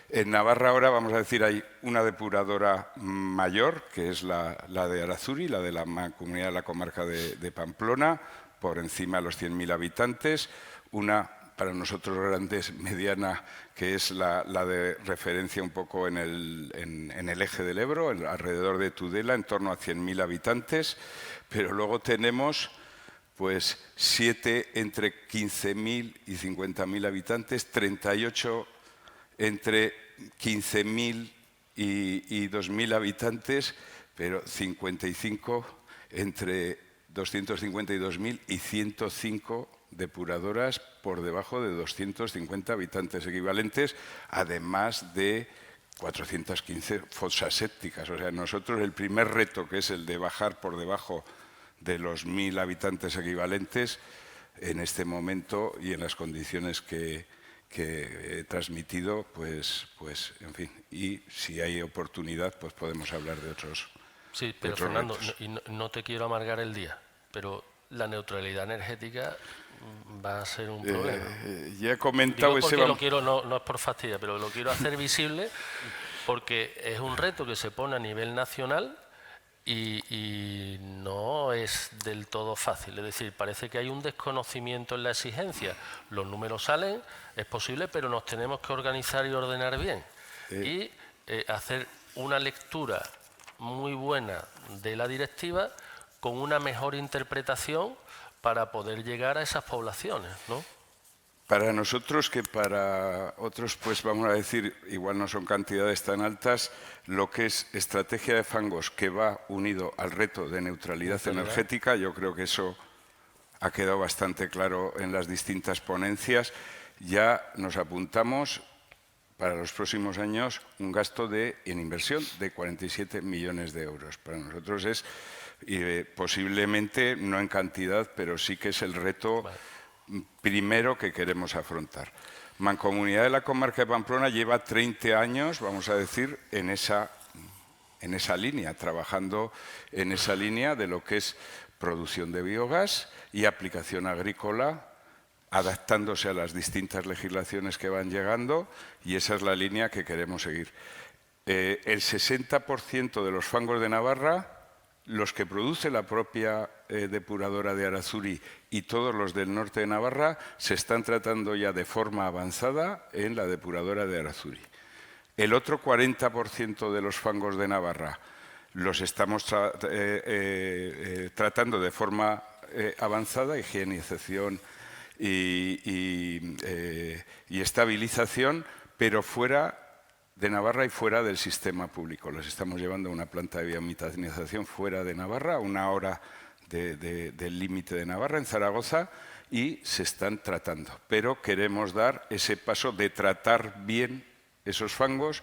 [SPEAKER 15] En Navarra ahora, vamos a decir, hay una depuradora mayor, que es la de Arazuri, la de la Mancomunidad de la Comarca de Pamplona, por encima de los 100.000 habitantes. Una, para nosotros grande, mediana, que es la de referencia un poco en el eje del Ebro, alrededor de Tudela, en torno a 100.000 habitantes. Pero luego tenemos pues 7 entre 15.000 y 50.000 habitantes, 38 entre 15.000 y 2.000 habitantes, pero 55 entre 252.000 y 105 depuradoras por debajo de 250 habitantes equivalentes, además de 415 fosas sépticas. O sea, nosotros el primer reto, que es el de bajar por debajo de los 1.000 habitantes equivalentes, en este momento y en las condiciones que he transmitido, pues en fin, y si hay oportunidad, pues podemos hablar de otros.
[SPEAKER 12] Sí, pero Fernando, no te quiero amargar el día, pero la neutralidad energética va a ser un problema.
[SPEAKER 15] Ya he comentado
[SPEAKER 12] ese... Lo quiero, no es por fastidia, pero lo quiero hacer visible porque es un reto que se pone a nivel nacional y no es del todo fácil. Es decir, parece que hay un desconocimiento en la exigencia. Los números salen, es posible, pero nos tenemos que organizar y ordenar bien. Y hacer una lectura muy buena de la directiva con una mejor interpretación para poder llegar a esas poblaciones, ¿no?
[SPEAKER 15] Para nosotros, que para otros, pues vamos a decir, igual no son cantidades tan altas, lo que es estrategia de fangos que va unido al reto de neutralidad energética, yo creo que eso ha quedado bastante claro en las distintas ponencias. Ya nos apuntamos para los próximos años un gasto en inversión de 47 millones de euros. Para nosotros es posiblemente, no en cantidad, pero sí que es el reto primero que queremos afrontar. Mancomunidad de la Comarca de Pamplona lleva 30 años, vamos a decir, en esa línea, trabajando en esa línea de lo que es producción de biogás y aplicación agrícola, adaptándose a las distintas legislaciones que van llegando, y esa es la línea que queremos seguir. El 60% de los fangos de Navarra, los que produce la propia depuradora de Arazuri y todos los del norte de Navarra, se están tratando ya de forma avanzada en la depuradora de Arazuri. El otro 40% de los fangos de Navarra, los estamos tratando de forma avanzada, higienización y estabilización, pero fuera de Navarra y fuera del sistema público. Los estamos llevando a una planta de biometanización fuera de Navarra, a 1 hora del límite de Navarra, en Zaragoza, y se están tratando. Pero queremos dar ese paso de tratar bien esos fangos,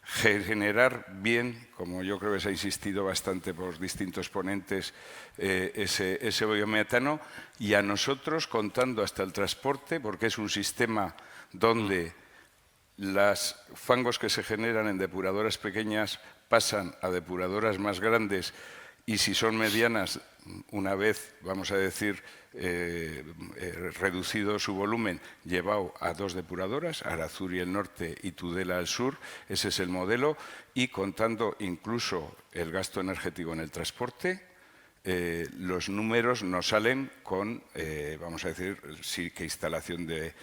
[SPEAKER 15] generar bien, como yo creo que se ha insistido bastante por distintos ponentes, ese biometano, y a nosotros, contando hasta el transporte, porque es un sistema donde los fangos que se generan en depuradoras pequeñas pasan a depuradoras más grandes, y si son medianas, una vez, vamos a decir, reducido su volumen, llevado a 2 depuradoras, Arazuri el norte y Tudela al sur. Ese es el modelo, y contando incluso el gasto energético en el transporte, los números nos salen con, vamos a decir, sí que instalación de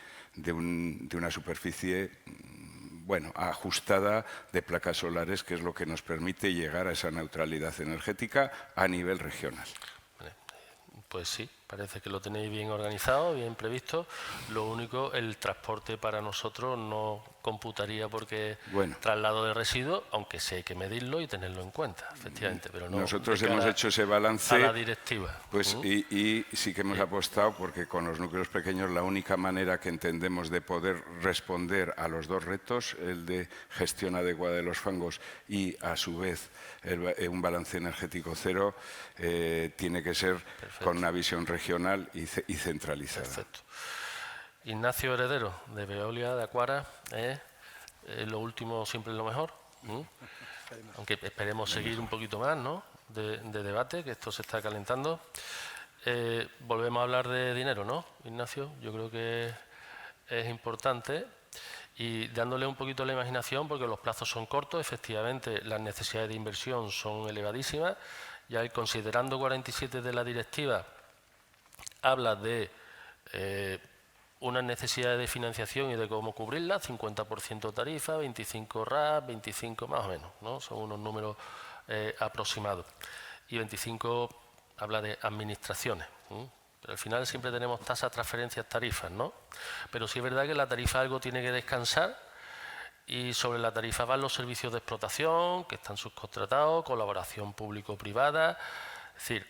[SPEAKER 15] una superficie ajustada de placas solares, que es lo que nos permite llegar a esa neutralidad energética a nivel regional.
[SPEAKER 12] Pues sí, parece que lo tenéis bien organizado, bien previsto. Lo único, el transporte para nosotros no computaría porque traslado de residuos, aunque sí hay que medirlo y tenerlo en cuenta, efectivamente. Pero no
[SPEAKER 15] nosotros hemos hecho ese balance
[SPEAKER 12] a la directiva.
[SPEAKER 15] Pues, y sí que hemos apostado, porque con los núcleos pequeños la única manera que entendemos de poder responder a los 2 retos, el de gestión adecuada de los fangos y a su vez un balance energético cero, tiene que ser con una visión regional y centralizada.
[SPEAKER 12] Perfecto. Ignacio Heredero, de Veolia, de Acuara, lo último siempre es lo mejor. Aunque esperemos seguir un poquito más, ¿no?, de debate, que esto se está calentando. Volvemos a hablar de dinero, ¿no, Ignacio? Yo creo que es importante, y dándole un poquito la imaginación, porque los plazos son cortos, efectivamente las necesidades de inversión son elevadísimas. Ya el considerando 47 de la directiva habla de unas necesidades de financiación y de cómo cubrirlas: 50% tarifa, 25 RAP, 25 más o menos, ¿no? Son unos números aproximados. Y 25 habla de administraciones. Pero al final siempre tenemos tasas, transferencias, tarifas, ¿no? Pero sí es verdad que la tarifa algo tiene que descansar, y sobre la tarifa van los servicios de explotación, que están subcontratados, colaboración público-privada. Es decir,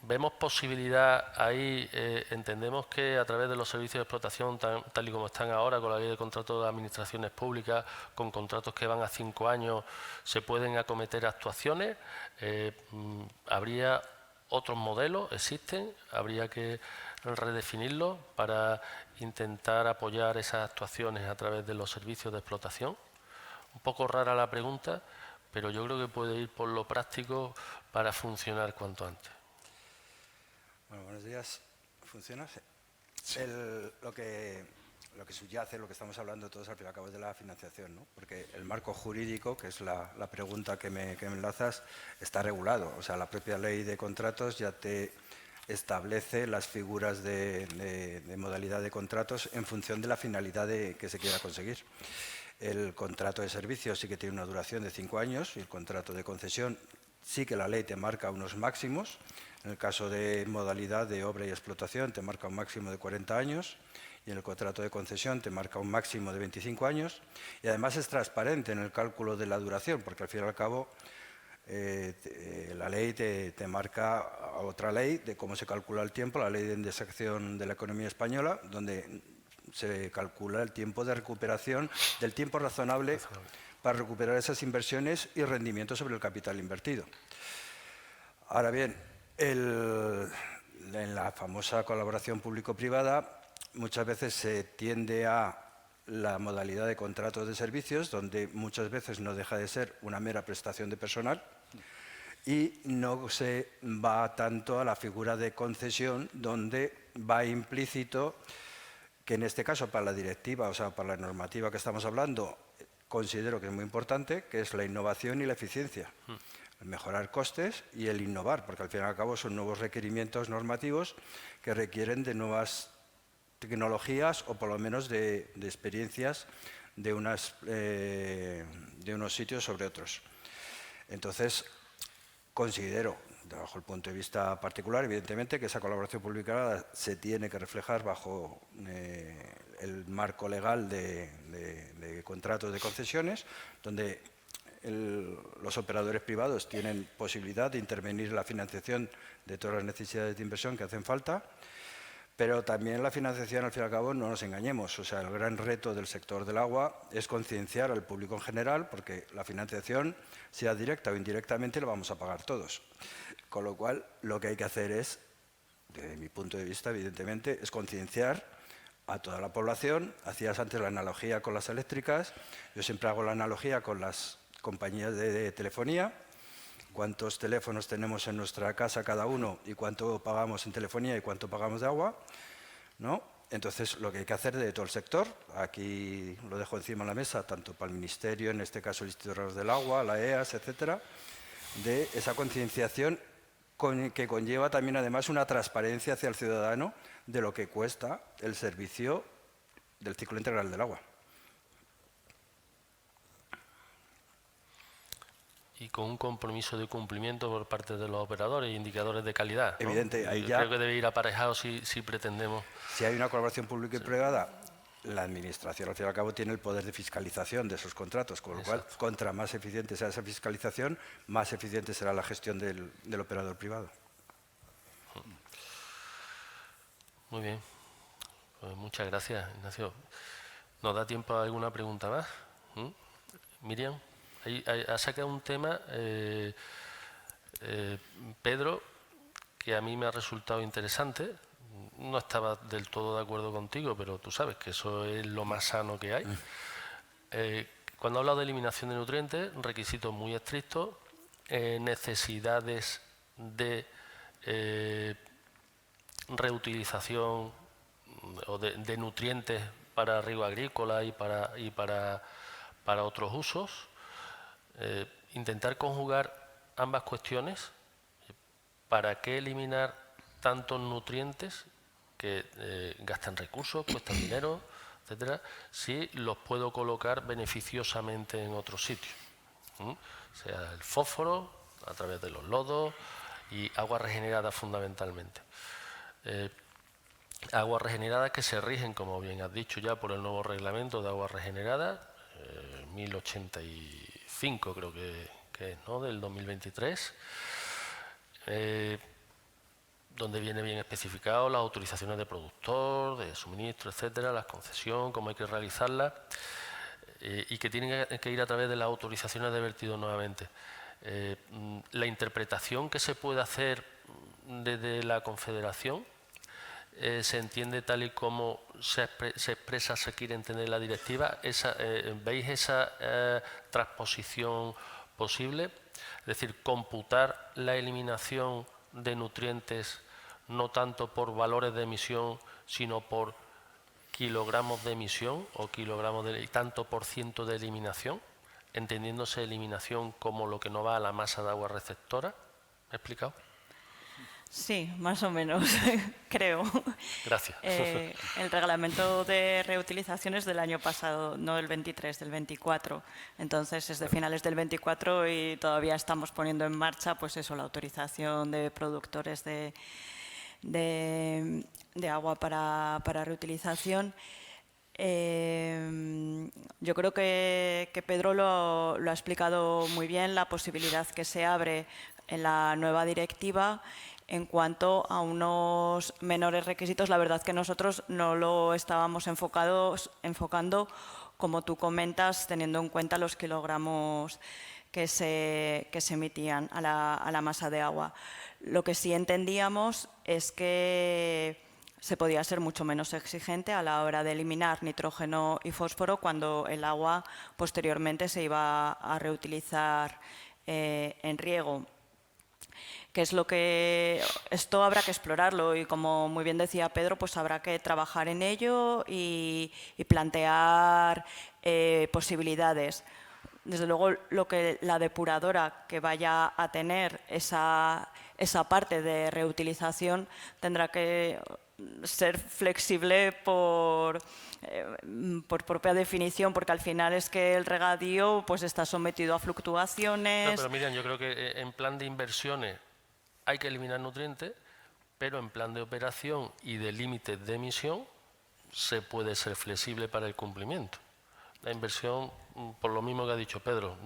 [SPEAKER 12] vemos posibilidad ahí, entendemos que a través de los servicios de explotación, tal y como están ahora, con la ley de contratos de administraciones públicas, con contratos que van a 5 años, se pueden acometer actuaciones. Habría otros modelos, existen, habría que redefinirlos para intentar apoyar esas actuaciones a través de los servicios de explotación. Un poco rara la pregunta, pero yo creo que puede ir por lo práctico para funcionar cuanto antes.
[SPEAKER 16] Bueno, buenos días. ¿Funciona? Sí. Lo que subyace, lo que estamos hablando todos al fin y al cabo, es de la financiación, ¿no? Porque el marco jurídico, que es la pregunta que me enlazas, está regulado. O sea, la propia ley de contratos ya te establece las figuras de modalidad de contratos en función de la finalidad que se quiera conseguir. El contrato de servicios sí que tiene una duración de 5 años, y el contrato de concesión sí que la ley te marca unos máximos. En el caso de modalidad de obra y explotación te marca un máximo de 40 años, y en el contrato de concesión te marca un máximo de 25 años, y además es transparente en el cálculo de la duración, porque al fin y al cabo la ley te marca otra ley de cómo se calcula el tiempo, la ley de indexación de la economía española, donde se calcula el tiempo de recuperación, del tiempo razonable para recuperar esas inversiones y rendimiento sobre el capital invertido. Ahora bien, en la famosa colaboración público-privada muchas veces se tiende a la modalidad de contratos de servicios, donde muchas veces no deja de ser una mera prestación de personal, y no se va tanto a la figura de concesión, donde va implícito que en este caso para la directiva, o sea, para la normativa que estamos hablando, considero que es muy importante, que es la innovación y la eficiencia. El mejorar costes y el innovar, porque al fin y al cabo son nuevos requerimientos normativos que requieren de nuevas tecnologías, o por lo menos de experiencias de unos sitios sobre otros. Entonces, considero, bajo el punto de vista particular, evidentemente, que esa colaboración público-privada se tiene que reflejar bajo el marco legal de contratos de concesiones, donde los operadores privados tienen posibilidad de intervenir en la financiación de todas las necesidades de inversión que hacen falta, pero también la financiación, al fin y al cabo, no nos engañemos. O sea, el gran reto del sector del agua es concienciar al público en general, porque la financiación, sea directa o indirectamente, la vamos a pagar todos. Con lo cual, lo que hay que hacer es, desde mi punto de vista, evidentemente, es concienciar a toda la población. Hacías antes la analogía con las eléctricas, yo siempre hago la analogía con las compañías de telefonía. Cuántos teléfonos tenemos en nuestra casa cada uno y cuánto pagamos en telefonía y cuánto pagamos de agua, ¿no? Entonces, lo que hay que hacer de todo el sector, aquí lo dejo encima de la mesa, tanto para el Ministerio, en este caso el Instituto del Agua, la EAS, etcétera, de esa concienciación que conlleva también, además, una transparencia hacia el ciudadano de lo que cuesta el servicio del ciclo integral del agua.
[SPEAKER 12] Y con un compromiso de cumplimiento por parte de los operadores e indicadores de calidad, ¿no?
[SPEAKER 16] Evidente, ahí ya...
[SPEAKER 12] Creo que debe ir aparejado si pretendemos...
[SPEAKER 16] Si hay una colaboración pública y privada, la Administración, al fin y al cabo, tiene el poder de fiscalización de esos contratos, con lo cual, contra más eficiente sea esa fiscalización, más eficiente será la gestión del operador privado.
[SPEAKER 12] Muy bien. Pues muchas gracias, Ignacio. ¿Nos da tiempo a alguna pregunta más? Miriam. Ha sacado un tema, Pedro, que a mí me ha resultado interesante. No estaba del todo de acuerdo contigo, pero tú sabes que eso es lo más sano que hay. Cuando habla de eliminación de nutrientes, requisitos muy estrictos, necesidades de reutilización o de nutrientes para riego agrícola y para otros usos. Intentar conjugar ambas cuestiones. ¿Para qué eliminar tantos nutrientes que gastan recursos, cuestan dinero, etcétera, si los puedo colocar beneficiosamente en otros sitios? Sea el fósforo, a través de los lodos, y aguas regeneradas fundamentalmente. Aguas regeneradas que se rigen, como bien has dicho ya, por el nuevo reglamento de aguas regeneradas, 1085 creo que es, ¿no?, del 2023, donde viene bien especificado las autorizaciones de productor, de suministro, etcétera, las concesiones, cómo hay que realizarlas, y que tienen que ir a través de las autorizaciones de vertido nuevamente. La interpretación que se puede hacer desde la Confederación se entiende tal y como se expresa, se quiere entender la directiva. ¿Veis esa transposición posible? Es decir, computar la eliminación de nutrientes no tanto por valores de emisión, sino por kilogramos de emisión o kilogramos de tanto por ciento de eliminación, entendiéndose eliminación como lo que no va a la masa de agua receptora. ¿Me he explicado?
[SPEAKER 13] Sí, más o menos, creo.
[SPEAKER 12] Gracias.
[SPEAKER 13] El reglamento de reutilización es del año pasado, no del 23, del 24. Entonces es de finales del 24 y todavía estamos poniendo en marcha, pues eso, la autorización de productores de agua para reutilización. Yo creo que Pedro lo ha explicado muy bien, la posibilidad que se abre en la nueva directiva. En cuanto a unos menores requisitos, la verdad que nosotros no lo estábamos enfocando, como tú comentas, teniendo en cuenta los kilogramos que se emitían a la masa de agua. Lo que sí entendíamos es que se podía ser mucho menos exigente a la hora de eliminar nitrógeno y fósforo cuando el agua posteriormente se iba a reutilizar en riego. Que es lo que esto habrá que explorarlo y, como muy bien decía Pedro, pues habrá que trabajar en ello y plantear posibilidades. Desde luego, la depuradora que vaya a tener esa parte de reutilización tendrá que ser flexible por por propia definición, porque al final es que el regadío pues está sometido a fluctuaciones.
[SPEAKER 12] No, pero Miriam, yo creo que en plan de inversiones hay que eliminar nutrientes, pero en plan de operación y de límites de emisión se puede ser flexible para el cumplimiento. La inversión, por lo mismo que ha dicho Pedro,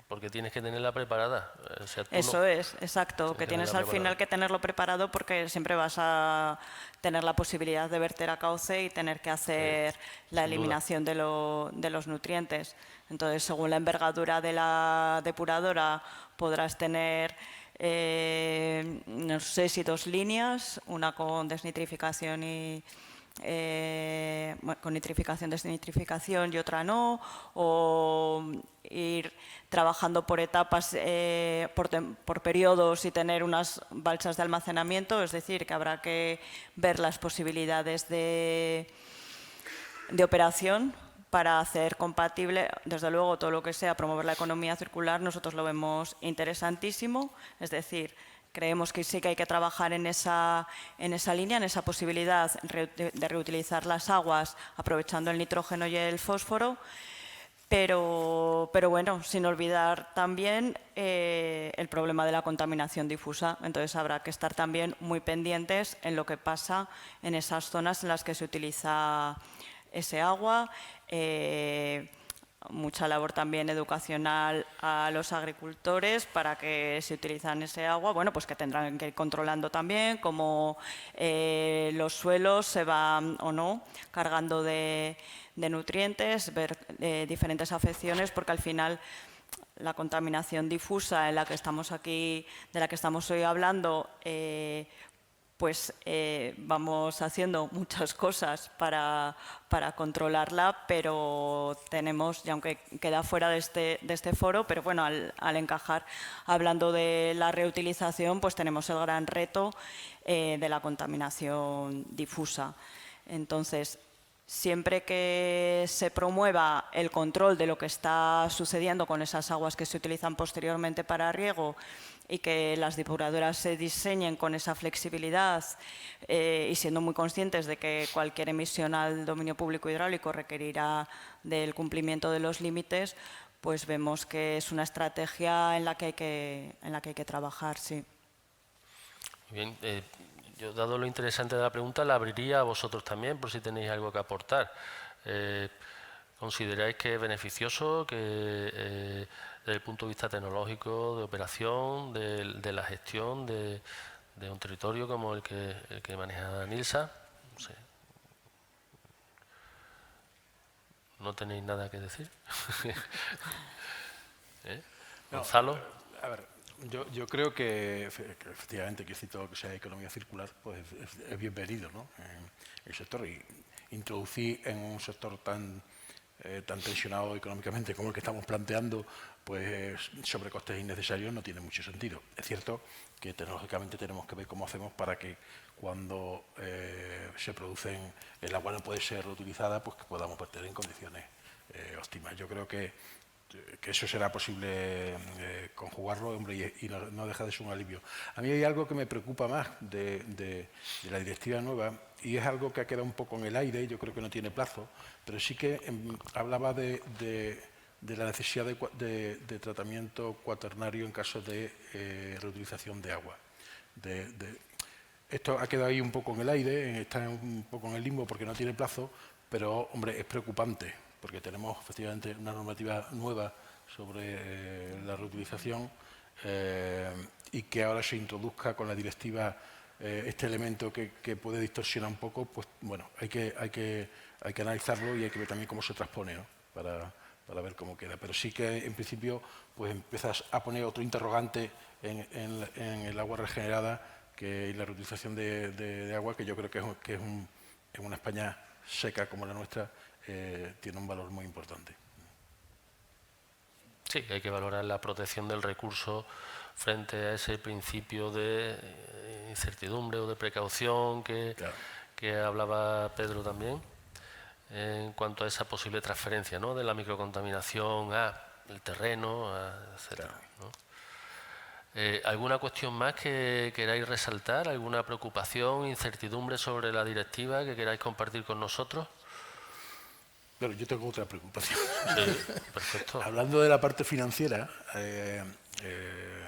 [SPEAKER 12] porque tienes que tenerla preparada. O sea,
[SPEAKER 13] Eso es, exacto, que tienes al final que tenerlo preparado porque siempre vas a tener la posibilidad de verter a cauce y tener que hacer la eliminación de los nutrientes. Entonces, según la envergadura de la depuradora, podrás tener, no sé si 2 líneas, una con desnitrificación y con nitrificación, desnitrificación y otra no, o ir trabajando por etapas, por periodos y tener unas balsas de almacenamiento, es decir, que habrá que ver las posibilidades de operación para hacer compatible, desde luego, todo lo que sea promover la economía circular, nosotros lo vemos interesantísimo, es decir, creemos que sí que hay que trabajar en esa línea, en esa posibilidad de reutilizar las aguas aprovechando el nitrógeno y el fósforo, pero bueno, sin olvidar también el problema de la contaminación difusa. Entonces habrá que estar también muy pendientes en lo que pasa en esas zonas en las que se utiliza ese agua. Mucha labor también educacional a los agricultores para que si utilizan ese agua, bueno, pues que tendrán que ir controlando también cómo los suelos se van o no cargando de nutrientes, ver diferentes afecciones, porque al final la contaminación difusa en la que estamos aquí, de la que estamos hoy hablando, pues vamos haciendo muchas cosas para controlarla, pero tenemos, y aunque queda fuera de este foro, pero bueno, al encajar hablando de la reutilización, pues tenemos el gran reto de la contaminación difusa. Entonces, siempre que se promueva el control de lo que está sucediendo con esas aguas que se utilizan posteriormente para riego y que las depuradoras se diseñen con esa flexibilidad y siendo muy conscientes de que cualquier emisión al dominio público hidráulico requerirá del cumplimiento de los límites, pues vemos que es una estrategia en la que hay que trabajar, sí.
[SPEAKER 12] Bien, yo, dado lo interesante de la pregunta, la abriría a vosotros también, por si tenéis algo que aportar. ¿Consideráis que es beneficioso, que desde el punto de vista tecnológico, de operación, de la gestión de un territorio como el que maneja Nilsa? No sé. ¿No tenéis nada que decir? Gonzalo.
[SPEAKER 14] No, a ver, yo creo que efectivamente que todo lo que sea economía circular pues es bienvenido, ¿no? En el sector, y introducir en un sector tan tensionado económicamente como el que estamos planteando, pues sobrecostes innecesarios no tiene mucho sentido. Es cierto que tecnológicamente tenemos que ver cómo hacemos para que cuando se producen, el agua no puede ser reutilizada, pues que podamos verter en condiciones óptimas. Yo creo que eso será posible conjugarlo, hombre, y no deja de ser un alivio. A mí hay algo que me preocupa más de la directiva nueva, y es algo que ha quedado un poco en el aire, yo creo que no tiene plazo, pero sí que hablaba de la necesidad de tratamiento cuaternario en caso de reutilización de agua. Esto ha quedado ahí un poco en el aire, está un poco en el limbo porque no tiene plazo, pero, hombre, es preocupante, porque tenemos efectivamente una normativa nueva sobre la reutilización y que ahora se introduzca con la directiva este elemento que puede distorsionar un poco, pues bueno, hay que analizarlo y hay que ver también cómo se transpone, ¿no? para ver cómo queda. Pero sí que en principio pues empiezas a poner otro interrogante en el agua regenerada que la reutilización de agua, que yo creo que en una España seca como la nuestra tiene un valor muy importante.
[SPEAKER 12] Sí, hay que valorar la protección del recurso frente a ese principio de incertidumbre o de precaución que hablaba Pedro también, en cuanto a esa posible transferencia, ¿no?, de la microcontaminación al terreno, etc. ¿no? ¿Alguna cuestión más que queráis resaltar? ¿Alguna preocupación, incertidumbre sobre la directiva que queráis compartir con nosotros?
[SPEAKER 14] Pero yo tengo otra preocupación.
[SPEAKER 12] Sí, perfecto.
[SPEAKER 14] Hablando de la parte financiera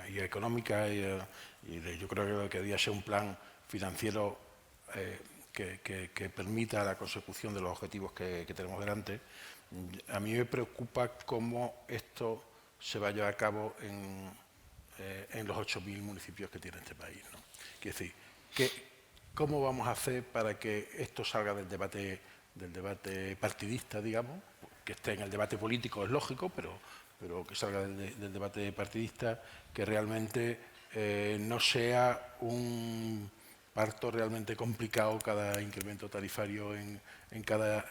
[SPEAKER 14] y económica, yo creo que debería ser un plan financiero que permita la consecución de los objetivos que tenemos delante. A mí me preocupa cómo esto se va a llevar a cabo en los 8.000 municipios que tiene este país, ¿no? Quiero decir, ¿cómo vamos a hacer para que esto salga del debate partidista, digamos? Que esté en el debate político es lógico, pero que salga del debate partidista, que realmente no sea un parto realmente complicado cada incremento tarifario en cada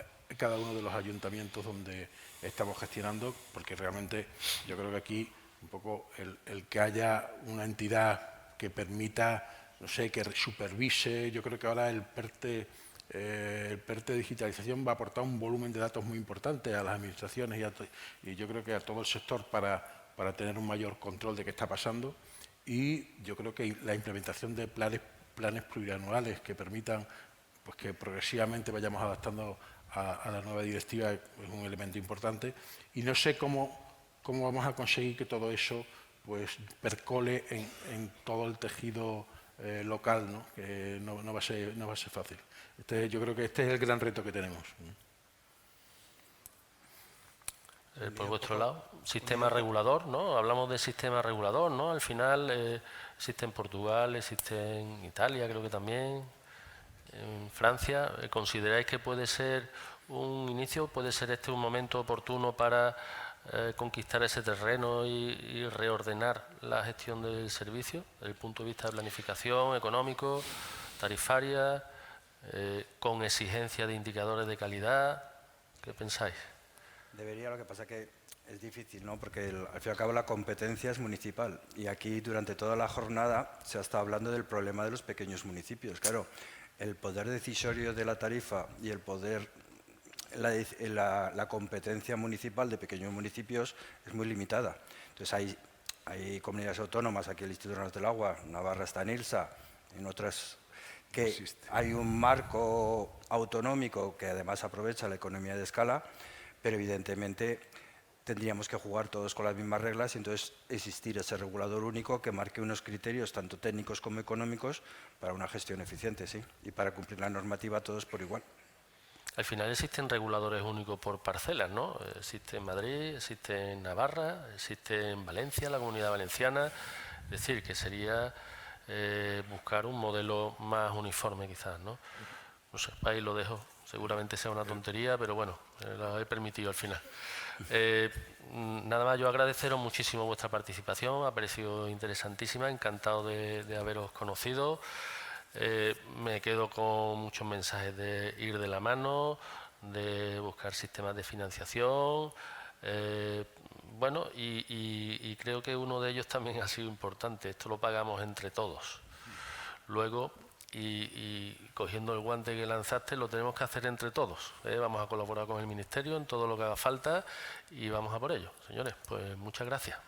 [SPEAKER 14] uno de los ayuntamientos donde estamos gestionando, porque realmente yo creo que aquí un poco el que haya una entidad que permita, no sé, que supervise. Yo creo que ahora el PERTE de digitalización va a aportar un volumen de datos muy importante a las administraciones y yo creo que a todo el sector para tener un mayor control de qué está pasando, y yo creo que la implementación de planes plurianuales que permitan pues, que progresivamente vayamos adaptando a la nueva directiva es un elemento importante, y no sé cómo vamos a conseguir que todo eso pues, percole en todo el tejido local, ¿no? Que no va a ser fácil. Yo creo que este es el gran reto que tenemos.
[SPEAKER 12] Por vuestro lado, sistema regulador, ¿no? Hablamos de sistema regulador, ¿no? Al final existe en Portugal, existe en Italia, creo que también, en Francia. ¿Consideráis que puede ser un inicio, puede ser este un momento oportuno para conquistar ese terreno y reordenar la gestión del servicio desde el punto de vista de planificación, económico, tarifaria, con exigencia de indicadores de calidad? ¿Qué pensáis?
[SPEAKER 16] Debería, lo que pasa que es difícil, ¿no? Porque al fin y al cabo la competencia es municipal y aquí durante toda la jornada se ha estado hablando del problema de los pequeños municipios. Claro, el poder decisorio de la tarifa y el poder, la competencia municipal de pequeños municipios es muy limitada. Entonces hay comunidades autónomas, aquí el Instituto Nacional del Agua, Navarra está en IRSA, en otras que hay un marco autonómico que además aprovecha la economía de escala, pero evidentemente tendríamos que jugar todos con las mismas reglas y entonces existir ese regulador único que marque unos criterios tanto técnicos como económicos para una gestión eficiente, sí, y para cumplir la normativa todos por igual.
[SPEAKER 12] Al final existen reguladores únicos por parcelas, ¿no? Existe en Madrid, existe en Navarra, existe en Valencia, la Comunidad Valenciana. Es decir, que sería buscar un modelo más uniforme quizás, ¿no? No sé, ahí lo dejo. Seguramente sea una tontería, pero bueno, lo he permitido al final. Nada más, yo agradeceros muchísimo vuestra participación, ha parecido interesantísima, encantado de haberos conocido. Me quedo con muchos mensajes de ir de la mano, de buscar sistemas de financiación, bueno, y creo que uno de ellos también ha sido importante, esto lo pagamos entre todos. Luego, y cogiendo el guante que lanzaste, lo tenemos que hacer entre todos. Vamos a colaborar con el Ministerio en todo lo que haga falta y vamos a por ello. Señores, pues muchas gracias.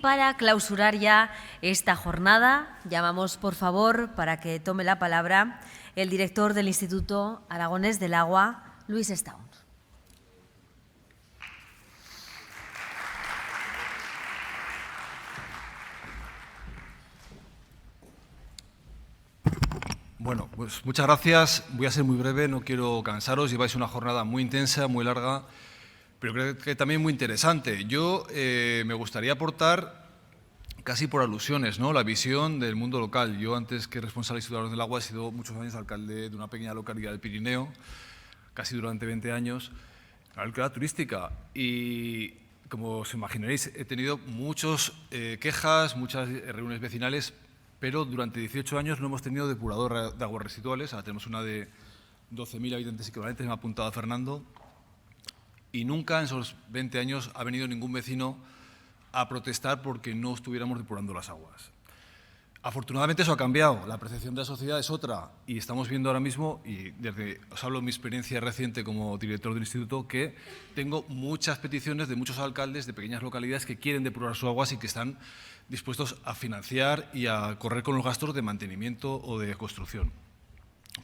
[SPEAKER 1] Para clausurar ya esta jornada, llamamos por favor para que tome la palabra el director del Instituto Aragonés del Agua, Luis Estaún.
[SPEAKER 17] Bueno, pues muchas gracias. Voy a ser muy breve, no quiero cansaros. Lleváis una jornada muy intensa, muy larga, pero creo que también muy interesante. Yo me gustaría aportar, casi por alusiones, ¿no?, la visión del mundo local. Yo, antes que responsable del Instituto Aragonés del Agua, he sido muchos años alcalde de una pequeña localidad del Pirineo, casi durante 20 años, una localidad turística. Y, como os imaginaréis, he tenido muchas quejas, muchas reuniones vecinales, pero durante 18 años no hemos tenido depurador de aguas residuales. Ahora tenemos una de 12.000 habitantes equivalentes, me ha apuntado Fernando, y nunca en esos 20 años ha venido ningún vecino a protestar porque no estuviéramos depurando las aguas. Afortunadamente eso ha cambiado, la percepción de la sociedad es otra y estamos viendo ahora mismo, y os hablo de mi experiencia reciente como director del instituto, que tengo muchas peticiones de muchos alcaldes de pequeñas localidades que quieren depurar sus aguas y que están dispuestos a financiar y a correr con los gastos de mantenimiento o de construcción.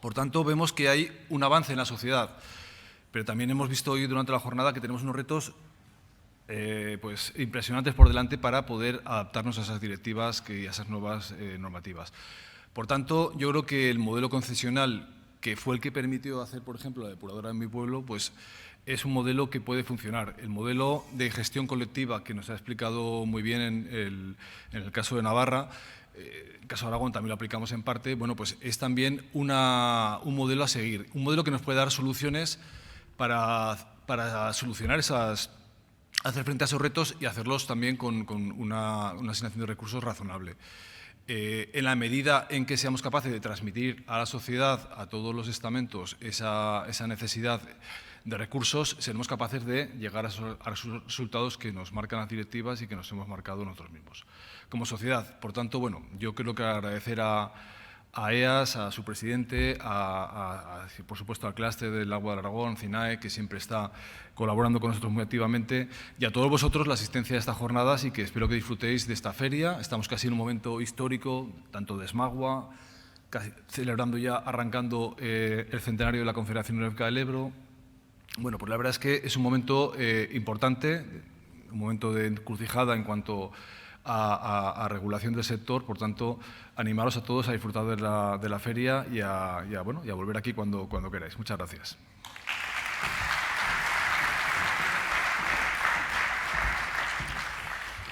[SPEAKER 17] Por tanto, vemos que hay un avance en la sociedad, pero también hemos visto hoy durante la jornada que tenemos unos retos pues impresionantes por delante para poder adaptarnos a esas directivas y a esas nuevas normativas. Por tanto, yo creo que el modelo concesional, que fue el que permitió hacer, por ejemplo, la depuradora en mi pueblo, pues es un modelo que puede funcionar. El modelo de gestión colectiva, que nos ha explicado muy bien en el caso de Navarra, en el caso de Aragón también lo aplicamos en parte, bueno, pues es también un modelo a seguir, un modelo que nos puede dar soluciones para solucionar hacer frente a esos retos y hacerlos también con una asignación de recursos razonable. En la medida en que seamos capaces de transmitir a la sociedad, a todos los estamentos, esa necesidad de recursos, seremos capaces de llegar a esos resultados que nos marcan las directivas y que nos hemos marcado nosotros mismos como sociedad. Por tanto, bueno, yo creo que agradecer a EAS, a su presidente, por supuesto al clúster del agua de Aragón, CINAE, que siempre está colaborando con nosotros muy activamente, y a todos vosotros la asistencia a estas jornadas y que espero que disfrutéis de esta feria. Estamos casi en un momento histórico, tanto de Smagua, casi celebrando ya, arrancando el centenario de la Confederación Hidrográfica del Ebro. Bueno, pues la verdad es que es un momento importante, un momento de encrucijada en cuanto a regulación del sector. Por tanto, animaros a todos a disfrutar de la feria y a volver aquí cuando queráis. Muchas gracias.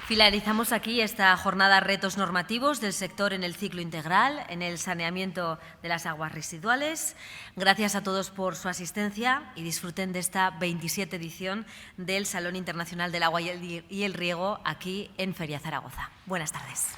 [SPEAKER 1] Finalizamos aquí esta jornada Retos normativos del sector en el ciclo integral, en el saneamiento de las aguas residuales. Gracias a todos por su asistencia y disfruten de esta 27 edición del Salón Internacional del Agua y el Riego aquí en Feria Zaragoza. Buenas tardes.